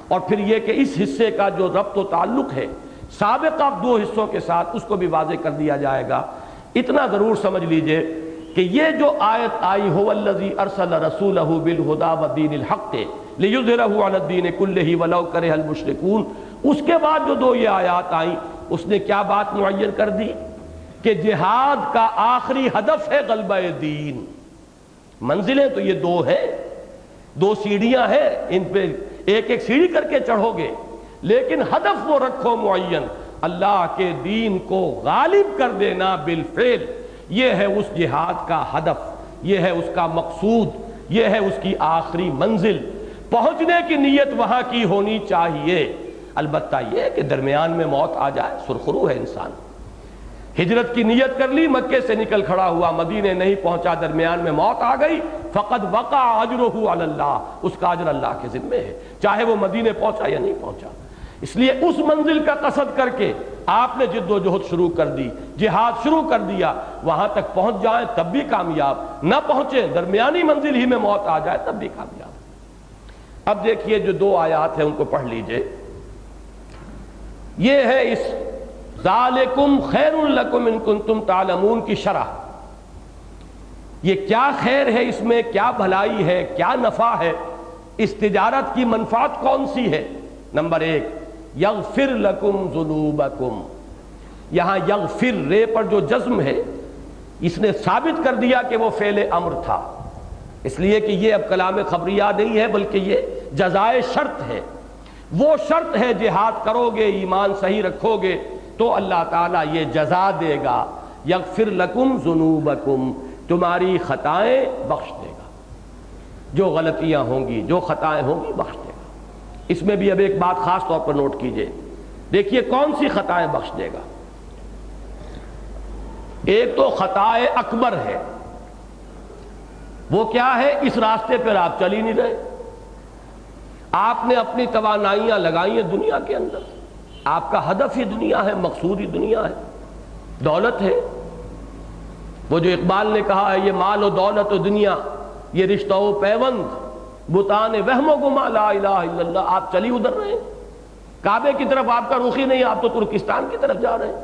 اور پھر یہ کہ اس حصے کا جو ربط و تعلق ہے سابقہ 2 حصوں کے ساتھ اس کو بھی واضح کر دیا جائے گا۔ اتنا ضرور سمجھ لیجئے کہ یہ جو آیت آئی هو الذی ارسل رسولہ بالہدی ودین الحق لیظہرہ علی الدین کلہ ولو کرہ المشرکون، اس کے بعد جو 2 یہ آیات آئیں اس نے کیا بات معین کر دی کہ جہاد کا آخری ہدف ہے غلبہ دین۔ منزلیں تو یہ 2 ہیں، 2 سیڑھیاں ہیں، ان پہ ایک ایک سیڑھی کر کے چڑھو گے، لیکن ہدف وہ رکھو معین، اللہ کے دین کو غالب کر دینا بالفعل۔ یہ ہے اس جہاد کا ہدف، یہ ہے اس کا مقصود، یہ ہے اس کی آخری منزل۔ پہنچنے کی نیت وہاں کی ہونی چاہیے، البتہ یہ کہ درمیان میں موت آ جائے سرخرو ہے انسان۔ ہجرت کی نیت کر لی، مکے سے نکل کھڑا ہوا، مدینے نہیں پہنچا، درمیان میں موت آ گئی، فقد وقع اجرہ علی اللہ، اس کا اجر اللہ کے ذمے ہے، چاہے وہ مدینے پہنچا یا نہیں پہنچا۔ اس لیے اس منزل کا قصد کر کے آپ نے جد و جہد شروع کر دی، جہاد شروع کر دیا، وہاں تک پہنچ جائیں تب بھی کامیاب، نہ پہنچے درمیانی منزل ہی میں موت آ جائے تب بھی کامیاب۔ اب دیکھیے جو 2 آیات ہیں ان کو پڑھ لیجئے۔ یہ ہے اس ذالکم خیر لکم ان کنتم تعلمون کی شرح۔ یہ کیا خیر ہے اس میں، کیا بھلائی ہے، کیا نفع ہے، اس تجارت کی منفعت کون سی ہے؟ نمبر 1 یغفر لکم ذنوبکم۔ یہاں یغفر رے پر جو جزم ہے اس نے ثابت کر دیا کہ وہ فعل امر تھا، اس لیے کہ یہ اب کلام خبریہ نہیں ہے بلکہ یہ جزائے شرط ہے۔ وہ شرط ہے جہاد کرو گے، ایمان صحیح رکھو گے تو اللہ تعالیٰ یہ جزا دے گا، یغفر لکم ذنوبکم، تمہاری خطائیں بخش دے گا، جو غلطیاں ہوں گی، جو خطائیں ہوں گی بخش دے گا۔ اس میں بھی اب ایک بات خاص طور پر نوٹ کیجئے، دیکھیے کون سی خطائیں بخش دے گا۔ ایک تو خطائے اکبر ہے، وہ کیا ہے؟ اس راستے پر آپ چل ہی نہیں رہے، آپ نے اپنی توانائیاں لگائی ہیں دنیا کے اندر، آپ کا ہدف ہی دنیا ہے، مقصود ہی دنیا ہے، دولت ہے۔ وہ جو اقبال نے کہا ہے یہ مال و دولت و دنیا، یہ رشتہ و پیوند، بتان وہم و گما لا الہ الا اللہ، آپ چلی ادھر رہے ہیں، کعبے کی طرف آپ کا رخ ہی نہیں، آپ تو ترکستان کی طرف جا رہے ہیں۔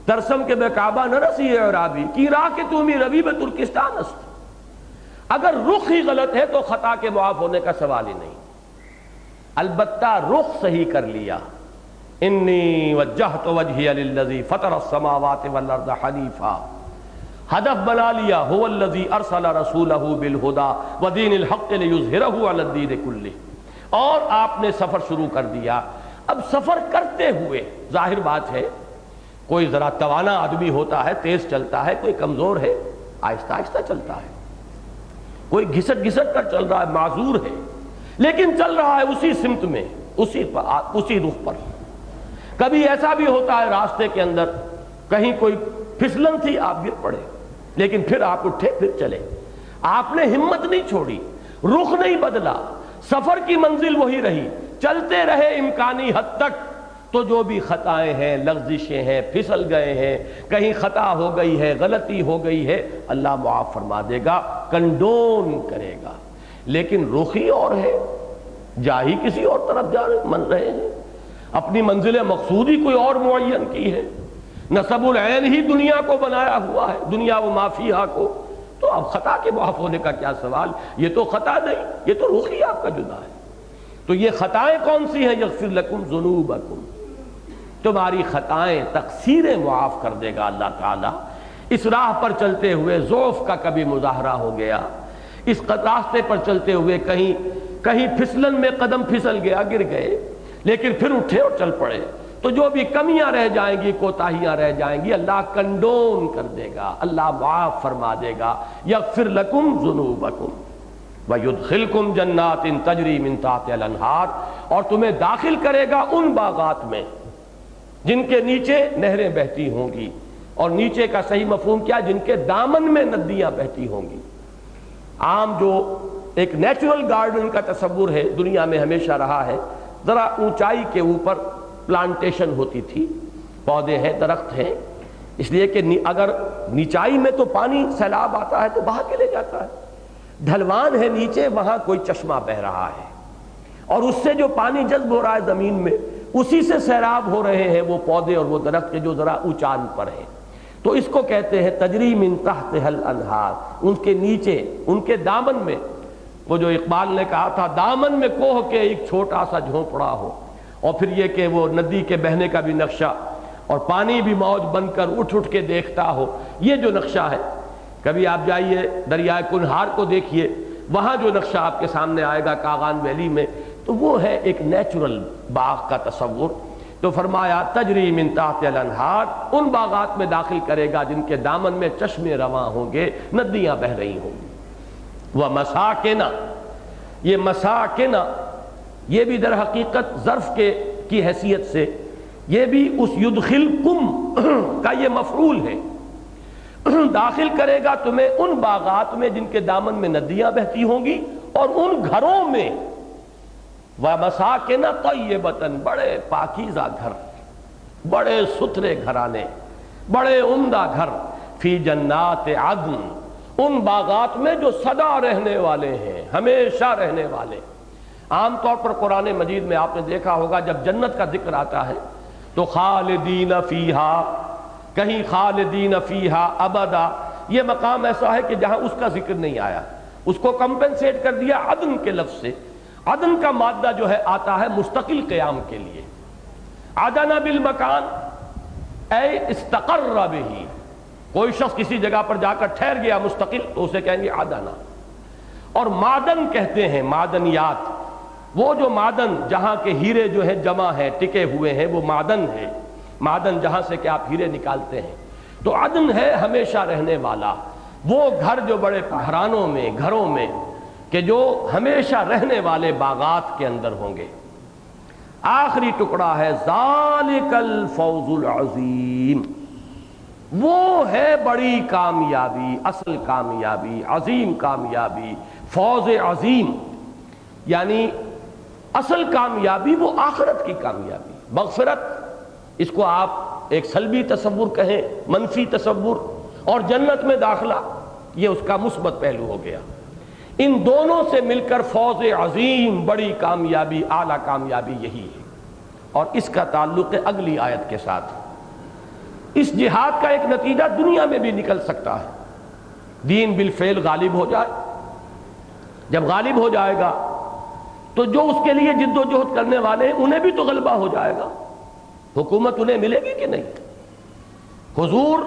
ترسم کے بے کعبہ نہ رسی اعرابی کی راہ کے تمی روی بے ترکستان است۔ اگر رخ ہی غلط ہے تو خطا کے معاف ہونے کا سوال ہی نہیں، البتہ رخ صحیح کر لیا، انی وجہت وجہی للذی فطر السماوات والارض حنیفا، ہدف بنا لیا، هو الذی ارسل رسولہ بالہدی ودین الحق لیظہرہ علی الدین کلہ، اور آپ نے سفر شروع کر دیا۔ اب سفر کرتے ہوئے ظاہر بات ہے کوئی ذرا توانا آدمی ہوتا ہے، تیز چلتا ہے، کوئی کمزور ہے آہستہ آہستہ چلتا ہے، کوئی گھسٹ گھسٹ کر چل رہا ہے، معذور ہے، لیکن چل رہا ہے اسی سمت میں، اسی رخ پر۔ کبھی ایسا بھی ہوتا ہے راستے کے اندر کہیں کوئی پھسلن تھی، آپ گر پڑے، لیکن پھر آپ اٹھے، پھر چلے، آپ نے ہمت نہیں چھوڑی، رخ نہیں بدلا، سفر کی منزل وہی رہی، چلتے رہے امکانی حد تک۔ تو جو بھی خطائیں ہیں، لغزشیں ہیں، پھسل گئے ہیں، کہیں خطا ہو گئی ہے، غلطی ہو گئی ہے، اللہ معاف فرما دے گا، کنڈون کرے گا۔ لیکن رخ ہی اور ہے، جا ہی کسی اور طرف جا رہے ہیں، اپنی منزل مقصودی کوئی اور معین کی ہے، نصب العین ہی دنیا کو بنایا ہوا ہے، دنیا و ما فیہا کو، تو اب خطا کے معاف ہونے کا کیا سوال؟ یہ تو خطا نہیں، یہ تو رخ ہی آپ کا جدا ہے۔ تو یہ خطائیں کون سی ہیں؟ یغفر لکم ذنوبکم، تمہاری خطائیں، تقصیریں معاف کر دے گا اللہ تعالیٰ۔ اس راہ پر چلتے ہوئے ضعف کا کبھی مظاہرہ ہو گیا، اس راستے پر چلتے ہوئے کہیں پھسلن میں قدم پھسل گیا، گر گئے، لیکن پھر اٹھے اور چل پڑے، تو جو بھی کمیاں رہ جائیں گی، کوتاہیاں رہ جائیں گی، اللہ کنڈون کر دے گا، اللہ معاف فرما دے گا۔ یغفر لکم ذنوبکم وَيُدْخِلْكُمْ جَنَّاتٍ تَجْرِي مِن تَحْتِهَا الْأَنْهَارُ، اور تمہیں داخل کرے گا ان باغات میں جن کے نیچے نہریں بہتی ہوں گی، اور نیچے کا صحیح مفہوم کیا؟ جن کے دامن میں ندیاں بہتی ہوں گی۔ عام جو ایک نیچرل گارڈن کا تصور ہے دنیا میں ہمیشہ رہا ہے، ذرا اونچائی کے اوپر پلانٹیشن ہوتی تھی، پودے ہیں، درخت ہیں، اس لیے کہ اگر نیچائی میں تو پانی سیلاب آتا ہے تو بہا کے لے جاتا ہے، ڈھلوان ہے نیچے، وہاں کوئی چشمہ بہ رہا ہے، اور اس سے جو پانی جذب ہو رہا ہے زمین میں، اسی سے سیراب ہو رہے ہیں وہ پودے اور وہ درخت کے جو ذرا اونچان پر ہیں۔ تو اس کو کہتے ہیں تجری من تحتها الانہار، ان کے نیچے، ان کے دامن میں، وہ جو اقبال نے کہا تھا دامن میں کوہ کے ایک چھوٹا سا جھونپڑا ہو، اور پھر یہ کہ وہ ندی کے بہنے کا بھی نقشہ، اور پانی بھی موج بن کر اٹھ اٹھ کے دیکھتا ہو، یہ جو نقشہ ہے، کبھی آپ جائیے دریائے کنہار کو دیکھیے، وہاں جو نقشہ آپ کے سامنے آئے گا کاغان ویلی میں، تو وہ ہے ایک نیچرل باغ کا تصور۔ تو فرمایا تجری من تحت الانہار، ان باغات میں داخل کرے گا جن کے دامن میں چشمے رواں ہوں گے، ندیاں بہ رہی ہوں گی۔ وَمَسَاكِنَ، یہ مساکن، یہ بھی در حقیقت ظرف کی حیثیت سے، یہ بھی اس یدخلکم کا یہ مفعول ہے، داخل کرے گا تمہیں ان باغات میں جن کے دامن میں ندیاں بہتی ہوں گی، اور ان گھروں میں، وَمَسَاكِنَ طَيِّبَةً، بڑے پاکیزہ گھر، بڑے ستھرے گھرانے، بڑے عمدہ گھر، فی جنات عدن، ان باغات میں جو سدا رہنے والے ہیں، ہمیشہ رہنے والے۔ عام طور پر قرآن مجید میں آپ نے دیکھا ہوگا جب جنت کا ذکر آتا ہے تو خالدین فیہا، کہیں خالدین فیہا ابدا، یہ مقام ایسا ہے کہ جہاں اس کا ذکر نہیں آیا، اس کو کمپنسیٹ کر دیا عدن کے لفظ سے۔ عدن کا مادہ جو ہے آتا ہے مستقل قیام کے لیے، عدن بالمکان اے استقر بہی، کوئی شخص کسی جگہ پر جا کر ٹھہر گیا مستقل تو اسے کہیں گے عدنا۔ اور معدن کہتے ہیں، معدنیات، وہ جو معدن جہاں کے ہیرے جو ہیں جمع ہیں، ٹکے ہوئے ہیں، وہ معدن ہے، معدن جہاں سے کہ آپ ہیرے نکالتے ہیں۔ تو عدن ہے ہمیشہ رہنے والا، وہ گھر جو بڑے گھرانوں میں، گھروں میں کہ جو ہمیشہ رہنے والے باغات کے اندر ہوں گے۔ آخری ٹکڑا ہے ذالک الفوز العظیم، وہ ہے بڑی کامیابی، اصل کامیابی، عظیم کامیابی، فوز عظیم، یعنی اصل کامیابی وہ آخرت کی کامیابی، مغفرت، اس کو آپ ایک سلبی تصور کہیں، منفی تصور، اور جنت میں داخلہ، یہ اس کا مثبت پہلو ہو گیا۔ ان دونوں سے مل کر فوز عظیم، بڑی کامیابی، اعلیٰ کامیابی یہی ہے۔ اور اس کا تعلق ہے اگلی آیت کے ساتھ۔ اس جہاد کا ایک نتیجہ دنیا میں بھی نکل سکتا ہے، دین بالفعل غالب ہو جائے۔ جب غالب ہو جائے گا تو جو اس کے لیے جد و جہد کرنے والے ہیں انہیں بھی تو غلبہ ہو جائے گا، حکومت انہیں ملے گی کہ نہیں۔ حضور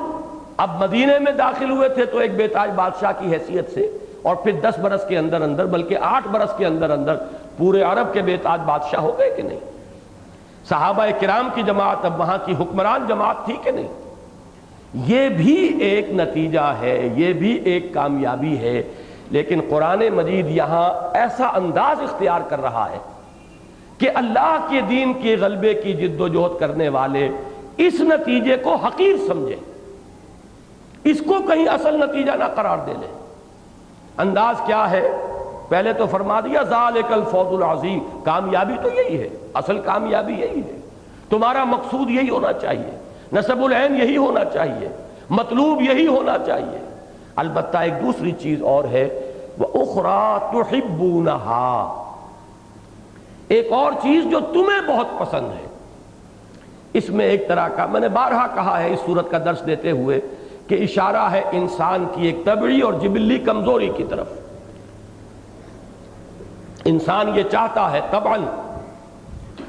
اب مدینے میں داخل ہوئے تھے تو ایک بے تاج بادشاہ کی حیثیت سے، اور پھر 10 برس کے اندر اندر، بلکہ 8 برس کے اندر اندر پورے عرب کے بے تاج بادشاہ ہو گئے کہ نہیں۔ صحابہ کرام کی جماعت اب وہاں کی حکمران جماعت تھی کہ نہیں؟ یہ بھی ایک نتیجہ ہے، یہ بھی ایک کامیابی ہے، لیکن قرآن مجید یہاں ایسا انداز اختیار کر رہا ہے کہ اللہ کے دین کے غلبے کی جد و جہد کرنے والے اس نتیجے کو حقیر سمجھیں، اس کو کہیں اصل نتیجہ نہ قرار دے لیں۔ انداز کیا ہے؟ پہلے تو فرما دیا ذالک الفوز العظیم، کامیابی تو یہی ہے، اصل کامیابی یہی ہے، تمہارا مقصود یہی ہونا چاہیے، نصب العین یہی ہونا چاہیے، مطلوب یہی ہونا چاہیے۔ البتہ ایک دوسری چیز اور ہے، وَأُخْرَى تُحِبُّونَهَا، ایک اور چیز جو تمہیں بہت پسند ہے۔ اس میں ایک طرح کا، میں نے بارہا کہا ہے اس صورت کا درس دیتے ہوئے، کہ اشارہ ہے انسان کی ایک طبعی اور جبلی کمزوری کی طرف۔ انسان یہ چاہتا ہے طبعاً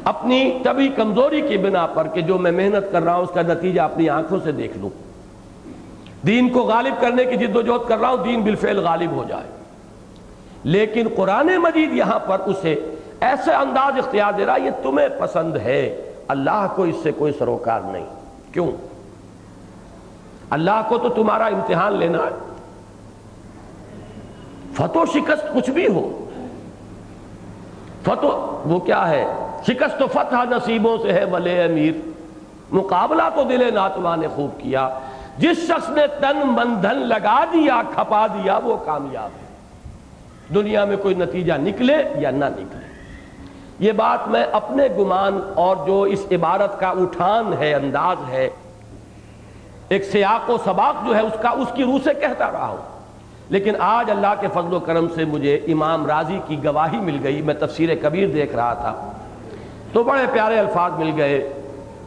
اپنی طبعی کمزوری کی بنا پر کہ جو میں محنت کر رہا ہوں اس کا نتیجہ اپنی آنکھوں سے دیکھ لوں، دین کو غالب کرنے کی جد و جہد کر رہا ہوں، دین بالفعل غالب ہو جائے۔ لیکن قرآن مجید یہاں پر اسے ایسے انداز اختیار دے رہا، یہ تمہیں پسند ہے، اللہ کو اس سے کوئی سروکار نہیں۔ کیوں؟ اللہ کو تو تمہارا امتحان لینا ہے، فتح و شکست کچھ بھی ہو، فتح وہ کیا ہے، شکست و فتح نصیبوں سے ہے ولے امیر، مقابلہ تو دل ناتواں نے خوب کیا، جس شخص نے تن من دھن لگا دیا کھپا دیا وہ کامیاب ہے، دنیا میں کوئی نتیجہ نکلے یا نہ نکلے۔ یہ بات میں اپنے گمان اور جو اس عبارت کا اٹھان ہے، انداز ہے، ایک سیاق و سباق جو ہے اس کی روح سے کہتا رہا ہوں، لیکن آج اللہ کے فضل و کرم سے مجھے امام راضی کی گواہی مل گئی۔ میں تفسیر کبیر دیکھ رہا تھا تو بڑے پیارے الفاظ مل گئے،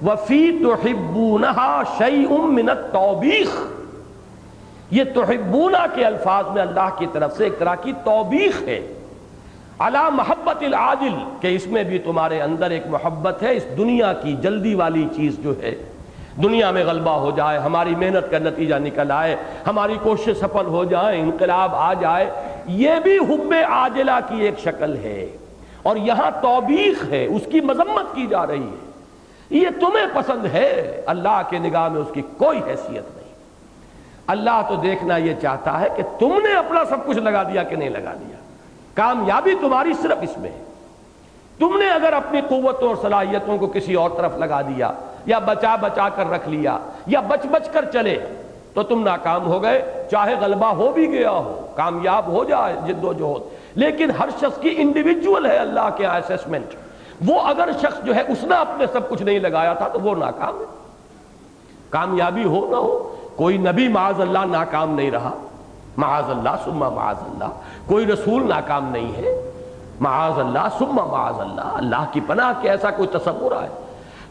وَفِي تُحِبُّونَهَا شَيْءٌ مِّنَ التَّوْبِيخ، یہ تحبونہ کے الفاظ میں اللہ کی طرف سے ایک طرح کی توبیخ ہے، علی محبت العاجل، کہ اس میں بھی تمہارے اندر ایک محبت ہے، اس دنیا کی جلدی والی چیز جو ہے، دنیا میں غلبہ ہو جائے، ہماری محنت کا نتیجہ نکل آئے، ہماری کوشش سفل ہو جائے، انقلاب آ جائے، یہ بھی حب عاجلہ کی ایک شکل ہے، اور یہاں توبیخ ہے، اس کی مذمت کی جا رہی ہے۔ یہ تمہیں پسند ہے، اللہ کے نگاہ میں اس کی کوئی حیثیت نہیں۔ اللہ تو دیکھنا یہ چاہتا ہے کہ تم نے اپنا سب کچھ لگا دیا کہ نہیں لگا دیا، کامیابی تمہاری صرف اس میں ہے۔ تم نے اگر اپنی قوتوں اور صلاحیتوں کو کسی اور طرف لگا دیا، یا بچا بچا کر رکھ لیا، یا بچ بچ کر چلے، تو تم ناکام ہو گئے، چاہے غلبہ ہو بھی گیا ہو، کامیاب ہو جائے جد و جہد، لیکن ہر شخص کی انڈیویجول ہے اللہ کے اسیسمنٹ۔ وہ اگر شخص جو ہے اس نے اپنے سب کچھ نہیں لگایا تھا تو وہ ناکام ہے۔ کامیابی ہو نہ ہو، کوئی نبی معاذ اللہ ناکام نہیں رہا، معاذ اللہ ثم معاذ اللہ، کوئی رسول ناکام نہیں ہے، معاذ اللہ ثم معاذ اللہ، اللہ کی پناہ کہ ایسا کوئی تصور آئے۔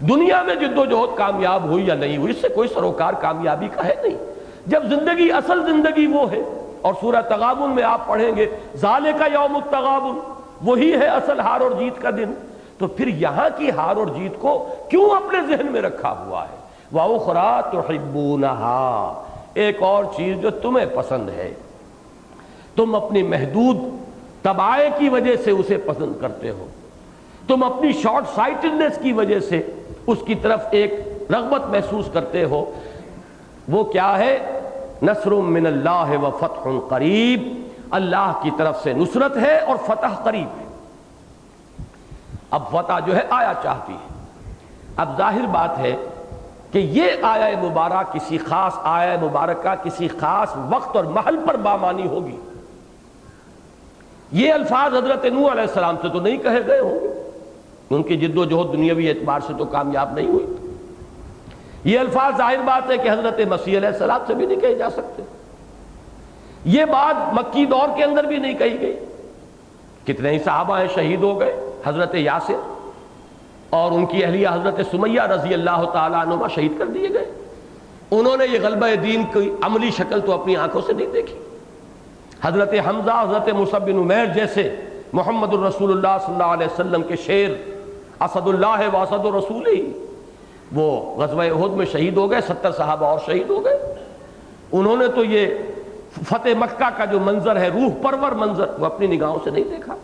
دنیا میں جد و جہد کامیاب ہوئی یا نہیں ہوئی، اس سے کوئی سروکار کامیابی کا ہے نہیں۔ جب زندگی، اصل زندگی وہ ہے، اور سورہ تغابن میں آپ پڑھیں گے ذالک یوم التغابن، وہی ہے اصل ہار اور جیت کا دن، تو پھر یہاں کی ہار اور جیت کو کیوں اپنے ذہن میں رکھا ہوا ہے؟ وَأُخْرَى تُحِبُّونَهَا، ایک اور چیز جو تمہیں پسند ہے، تم اپنی محدود طبائع کی وجہ سے اسے پسند کرتے ہو، تم اپنی شارٹ سائٹڈنس کی وجہ سے اس کی طرف ایک رغبت محسوس کرتے ہو۔ وہ کیا ہے؟ نصر من اللہ و فتح قریب، اللہ کی طرف سے نصرت ہے اور فتح قریب ہے۔ اب فتح جو ہے آیا چاہتی ہے، اب ظاہر بات ہے کہ یہ آیہ مبارکہ کسی خاص آیہ مبارکہ کسی خاص وقت اور محل پر بامانی ہوگی۔ یہ الفاظ حضرت نوح علیہ السلام سے تو نہیں کہے گئے ہوں گے، ان کی جد و جہد دنیاوی اعتبار سے تو کامیاب نہیں ہوئی۔ یہ الفاظ ظاہر بات ہے کہ حضرت مسیح علیہ السلام سے بھی نہیں کہے جا سکتے۔ یہ بات مکی دور کے اندر بھی نہیں کہی گئی۔ کتنے ہی صحابہ ہیں شہید ہو گئے، حضرت یاسر اور ان کی اہلیہ حضرت سمیہ رضی اللہ تعالیٰ عنہما شہید کر دیے گئے۔ انہوں نے یہ غلبہ دین کی عملی شکل تو اپنی آنکھوں سے نہیں دیکھی۔ حضرت حمزہ، حضرت مصعب بن عمیر جیسے محمد الرسول اللہ صلی اللہ علیہ وسلم کے شیر، اسد اللہ و اسد الرسول ہی، وہ غزوہ احد میں شہید ہو گئے، 70 صحابہ اور شہید ہو گئے۔ انہوں نے تو یہ فتح مکہ کا جو منظر ہے، روح پرور منظر، وہ اپنی نگاہوں سے نہیں دیکھا۔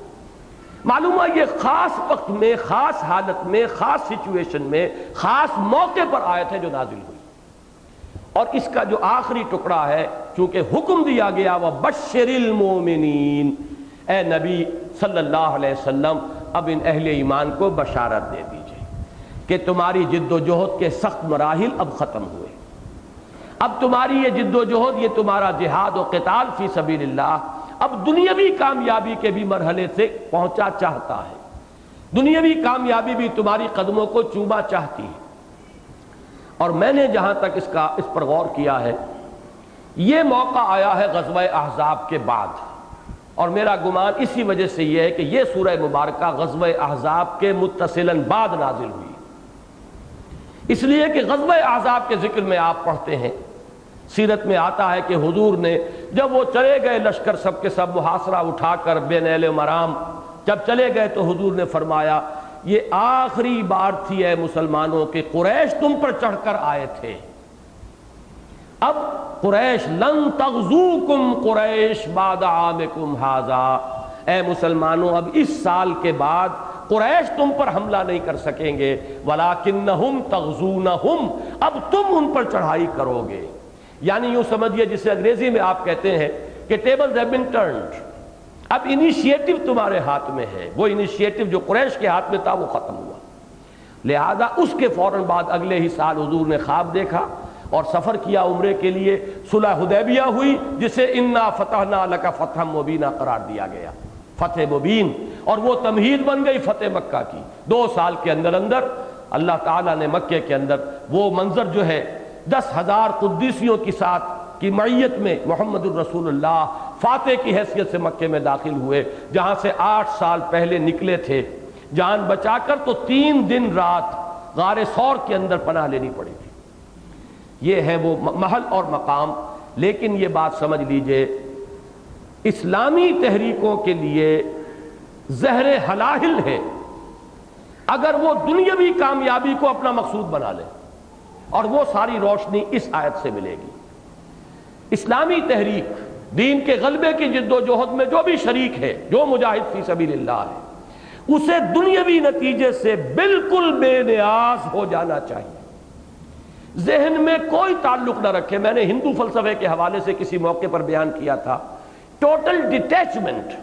معلوم ہے یہ خاص وقت میں، خاص حالت میں، خاص سچویشن میں، خاص موقع پر آیت ہے جو نازل ہوئی۔ اور اس کا جو آخری ٹکڑا ہے، چونکہ حکم دیا گیا وَبَشِّرِ الْمُؤْمِنِينَ، اے نبی صلی اللہ علیہ وسلم اب ان اہل ایمان کو بشارت دے دیجئے کہ تمہاری جد و جہد کے سخت مراحل اب ختم ہوئے، اب تمہاری یہ جد و جہد، یہ تمہارا جہاد و قتال فی سبیل اللہ اب دنیاوی کامیابی کے بھی مرحلے سے پہنچا چاہتا ہے، دنیاوی کامیابی بھی تمہاری قدموں کو چوما چاہتی ہے۔ اور میں نے جہاں تک اس پر غور کیا ہے، یہ موقع آیا ہے غزوہ احزاب کے بعد، اور میرا گمان اسی وجہ سے یہ ہے کہ یہ سورہ مبارکہ غزوہ احزاب کے متصلاً بعد نازل ہوئی، اس لیے کہ غزوہ احزاب کے ذکر میں آپ پڑھتے ہیں، سیرت میں آتا ہے کہ حضور نے جب وہ چلے گئے لشکر سب کے سب محاصرہ اٹھا کر بے نیل و مرام جب چلے گئے تو حضور نے فرمایا یہ آخری بار تھی اے مسلمانوں کہ قریش تم پر چڑھ کر آئے تھے، اب قریش لن تغزوکم قریش بعد عامکم ھذا، اے مسلمانوں اب اس سال کے بعد قریش تم پر حملہ نہیں کر سکیں گے، ولیکنہم تغزونہم، اب تم ان پر چڑھائی کرو گے۔ یعنی یوں سمجھیے جسے انگریزی میں آپ کہتے ہیں کہ ٹیبلز ہیو بین ٹرنڈ، اب انیشیٹو تمہارے ہاتھ میں ہے، وہ انیشیٹو جو قریش کے ہاتھ میں تھا وہ ختم ہوا۔ لہذا اس کے فوراً بعد اگلے ہی سال حضور نے خواب دیکھا اور سفر کیا عمرے کے لیے، صلح حدیبیہ ہوئی جسے انا فتحنا لک فتحا مبینا قرار دیا گیا، فتح مبین، اور وہ تمہید بن گئی فتح مکہ کی۔ 2 سال کے اندر اندر اللہ تعالیٰ نے مکے کے اندر وہ منظر جو ہے 10,000 قدیسیوں کی ساتھ کی معیت میں محمد الرسول اللہ فاتح کی حیثیت سے مکے میں داخل ہوئے، جہاں سے 8 سال پہلے نکلے تھے جان بچا کر، تو 3 دن رات غار ثور کے اندر پناہ لینی پڑی تھی۔ یہ ہے وہ محل اور مقام۔ لیکن یہ بات سمجھ لیجئے اسلامی تحریکوں کے لیے زہر حلاہل ہے اگر وہ دنیاوی کامیابی کو اپنا مقصود بنا لے، اور وہ ساری روشنی اس آیت سے ملے گی۔ اسلامی تحریک دین کے غلبے کی جد و جہد میں جو بھی شریک ہے، جو مجاہد فی سبیل اللہ ہے، اسے دنیاوی نتیجے سے بالکل بے نیاز ہو جانا چاہیے، ذہن میں کوئی تعلق نہ رکھے۔ میں نے ہندو فلسفے کے حوالے سے کسی موقع پر بیان کیا تھا، ٹوٹل ڈیٹیچمنٹ۔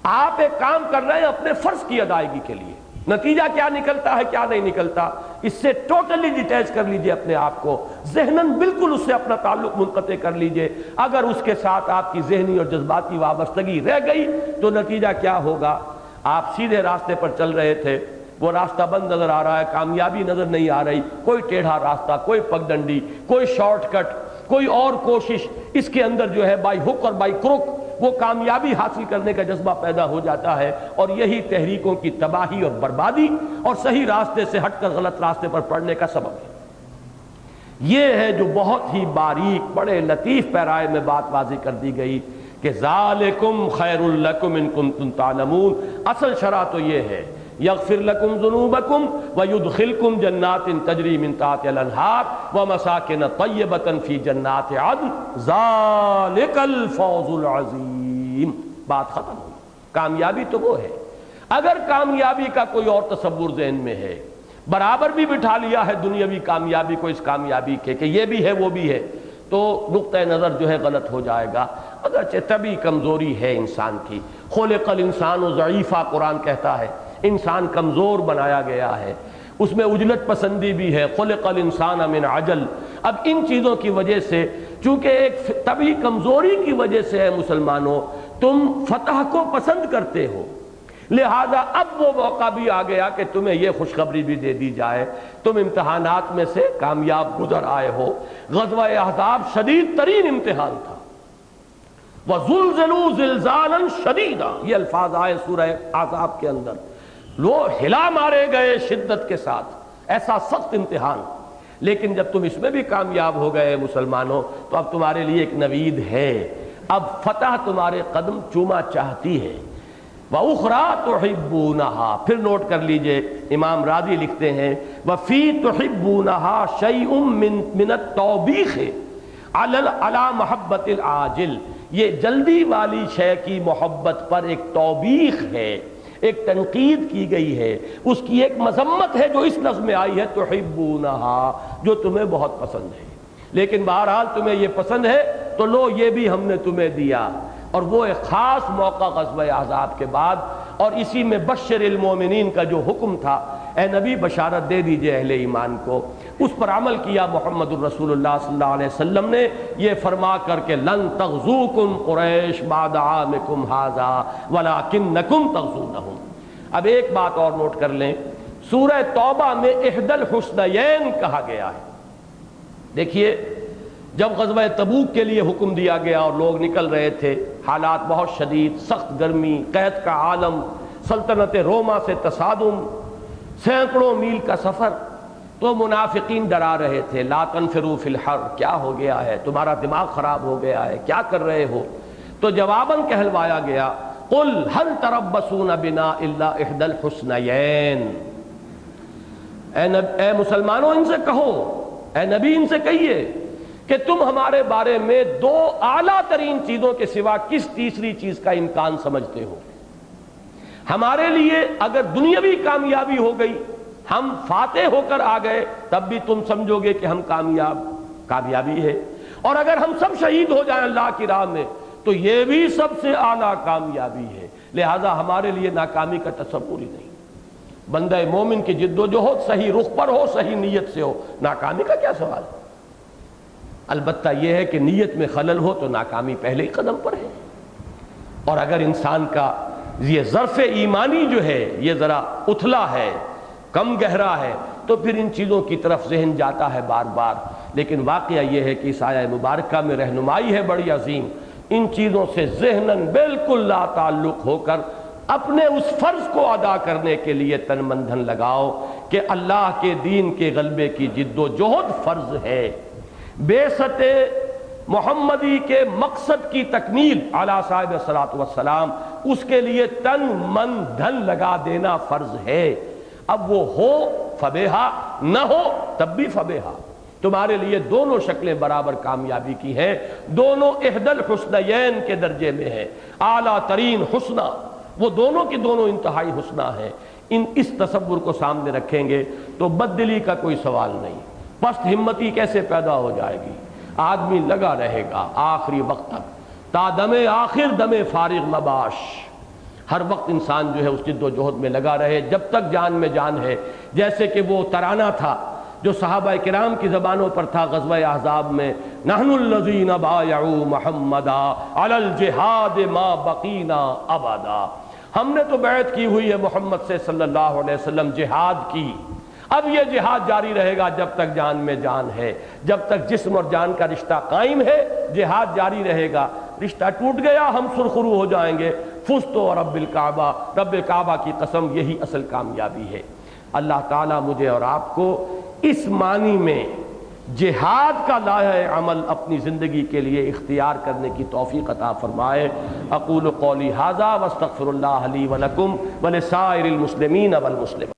آپ ایک کام کر رہے ہیں اپنے فرض کی ادائیگی کے لیے، نتیجہ کیا نکلتا ہے کیا نہیں نکلتا، اس سے ٹوٹلی ڈیٹیچ کر لیجئے اپنے آپ کو، ذہناً بالکل اس سے اپنا تعلق منقطع کر لیجئے۔ اگر اس کے ساتھ آپ کی ذہنی اور جذباتی وابستگی رہ گئی تو نتیجہ کیا ہوگا؟ آپ سیدھے راستے پر چل رہے تھے، وہ راستہ بند نظر آ رہا ہے، کامیابی نظر نہیں آ رہی، کوئی ٹیڑھا راستہ، کوئی پگڈنڈی، کوئی شارٹ کٹ، کوئی اور کوشش، اس کے اندر جو ہے بائی ہک اور بائی کروک وہ کامیابی حاصل کرنے کا جذبہ پیدا ہو جاتا ہے، اور یہی تحریکوں کی تباہی اور بربادی اور صحیح راستے سے ہٹ کر غلط راستے پر پڑنے کا سبب ہے۔ یہ ہے جو بہت ہی باریک بڑے لطیف پیرائے میں بات واضح کر دی گئی کہ ذالکم خیر لکم ان کنتم تعلمون۔ اصل شرح تو یہ ہے یغفر لکم ذنوبکم ویدخلکم جنات تجری من تحتہا الانہار ومساکن طیبۃ فی جنات عدن ذالک الفوز العظیم۔ بات ختم ہوئی۔ کامیابی تو وہ ہے۔ اگر کامیابی کا کوئی اور تصور ذہن میں ہے، برابر بھی بٹھا لیا ہے دنیاوی کامیابی کو اس کامیابی کے کہ یہ بھی ہے وہ بھی ہے، تو نقطہ نظر جو ہے غلط ہو جائے گا۔ اگرچہ طبعی کمزوری ہے انسان کی، خلق الانسان ضعیفا، قرآن کہتا ہے انسان کمزور بنایا گیا ہے، اس میں عجلت پسندی بھی ہے، خلق الانسان من عجل۔ اب ان چیزوں کی وجہ سے، چونکہ ایک طبعی کمزوری کی وجہ سے ہے مسلمانوں، تم فتح کو پسند کرتے ہو، لہذا اب وہ موقع بھی آ گیا کہ تمہیں یہ خوشخبری بھی دے دی جائے تم امتحانات میں سے کامیاب گزر آئے ہو۔ غزوہ احزاب شدید ترین امتحان تھا۔ وَزُلْزِلُوا زِلْزَالًا شَدِيدًا، یہ الفاظ آئے سورہ احزاب کے اندر، لوگ ہلا مارے گئے شدت کے ساتھ، ایسا سخت امتحان۔ لیکن جب تم اس میں بھی کامیاب ہو گئے مسلمانوں تو اب تمہارے لیے ایک نوید ہے، اب فتح تمہارے قدم چوما چاہتی ہے۔ وَأُخْرَى تُحِبُّونَهَا، پھر نوٹ کر لیجئے، امام راضی لکھتے ہیں وَفِي تُحِبُّونَهَا شَيْءٌ مِّنَ التَّوْبِيخِ عَلَى مَحَبَّةِ الْعَاجِلِ، یہ جلدی والی شے کی محبت پر ایک توبیخ ہے، ایک تنقید کی گئی ہے، اس کی ایک مذمت ہے جو اس لفظ میں آئی ہے تحبونہا، جو تمہیں بہت پسند ہے، لیکن بہرحال تمہیں یہ پسند ہے تو لو یہ بھی ہم نے تمہیں دیا۔ اور وہ ایک خاص موقع غزوہ احزاب کے بعد، اور اسی میں بشر المومنین کا جو حکم تھا، اے نبی بشارت دے دیجئے اہل ایمان کو، اس پر عمل کیا محمد الرسول اللہ صلی اللہ علیہ وسلم نے، یہ فرما کر کہ لن تغزوکم قریش بعد عامکم ھذا ولکنکم تغزونہم۔ اب ایک بات اور نوٹ کر لیں، سورہ توبہ میں احدی الحسنیین کہا گیا ہے۔ دیکھیے جب غزوہ تبوک کے لیے حکم دیا گیا اور لوگ نکل رہے تھے، حالات بہت شدید، سخت گرمی، قحط کا عالم، سلطنت روما سے تصادم، سینکڑوں میل کا سفر، تو منافقین ڈرا رہے تھے، لا تنفروا فی الحر، کیا ہو گیا ہے، تمہارا دماغ خراب ہو گیا ہے، کیا کر رہے ہو؟ تو جواباً کہلوایا گیا قل هل تربصون بنا الا احدی الحسنیین، اے مسلمانوں ان سے کہو، اے نبی ان سے کہیے کہ تم ہمارے بارے میں دو اعلیٰ ترین چیزوں کے سوا کس تیسری چیز کا امکان سمجھتے ہو؟ ہمارے لیے اگر دنیاوی کامیابی ہو گئی، ہم فاتح ہو کر آ گئے، تب بھی تم سمجھو گے کہ ہم کامیابی ہے، اور اگر ہم سب شہید ہو جائیں اللہ کی راہ میں تو یہ بھی سب سے اعلیٰ کامیابی ہے، لہذا ہمارے لیے ناکامی کا تصور ہی نہیں۔ بندہ مومن کی جد و جہد صحیح رخ پر ہو، صحیح نیت سے ہو، ناکامی کا کیا سوال ہے؟ البتہ یہ ہے کہ نیت میں خلل ہو تو ناکامی پہلے ہی قدم پر ہے، اور اگر انسان کا یہ ظرف ایمانی جو ہے یہ ذرا اتھلا ہے، کم گہرا ہے، تو پھر ان چیزوں کی طرف ذہن جاتا ہے بار بار۔ لیکن واقعہ یہ ہے کہ اس آیہ مبارکہ میں رہنمائی ہے بڑی عظیم، ان چیزوں سے ذہناً بالکل لا تعلق ہو کر اپنے اس فرض کو ادا کرنے کے لیے تن من دھن لگاؤ کہ اللہ کے دین کے غلبے کی جد و جہد فرض ہے، بعثت محمدی کے مقصد کی تکمیل علی صاحب الصلاۃ والسلام، اس کے لیے تن من دھن لگا دینا فرض ہے۔ اب وہ ہو فبیہا، نہ ہو تب بھی فبیہا، تمہارے لیے دونوں شکلیں برابر کامیابی کی ہیں، دونوں احدی الحسنیین کے درجے میں ہیں، اعلیٰ ترین حسنہ، وہ دونوں کی دونوں انتہائی حسنہ ہیں۔ اس تصور کو سامنے رکھیں گے تو بددلی کا کوئی سوال نہیں، پست ہمتی کیسے پیدا ہو جائے گی؟ آدمی لگا رہے گا آخری وقت تک، تا دم آخر دم فارغ مباش، ہر وقت انسان جو ہے اس جد و جہد میں لگا رہے جب تک جان میں جان ہے۔ جیسے کہ وہ ترانہ تھا جو صحابہ کرام کی زبانوں پر تھا غزوہ احزاب میں، نحن الذین بایعوا محمدا علی الجہاد ما بقینا ابدا، ہم نے تو بیعت کی ہوئی ہے محمد سے صلی اللہ علیہ وسلم جہاد کی، اب یہ جہاد جاری رہے گا جب تک جان میں جان ہے، جب تک جسم اور جان کا رشتہ قائم ہے جہاد جاری رہے گا، رشتہ ٹوٹ گیا ہم سرخرو ہو جائیں گے۔ فزت ورب الکعبہ، رب کعبہ کی قسم یہی اصل کامیابی ہے۔ اللہ تعالیٰ مجھے اور آپ کو اس معنی میں جہاد کا لائحہ عمل اپنی زندگی کے لیے اختیار کرنے کی توفیق عطا فرمائے۔ اقول قولی ھذا واستغفر اللہ لی ولکم ولسائر المسلمین والمسلمات۔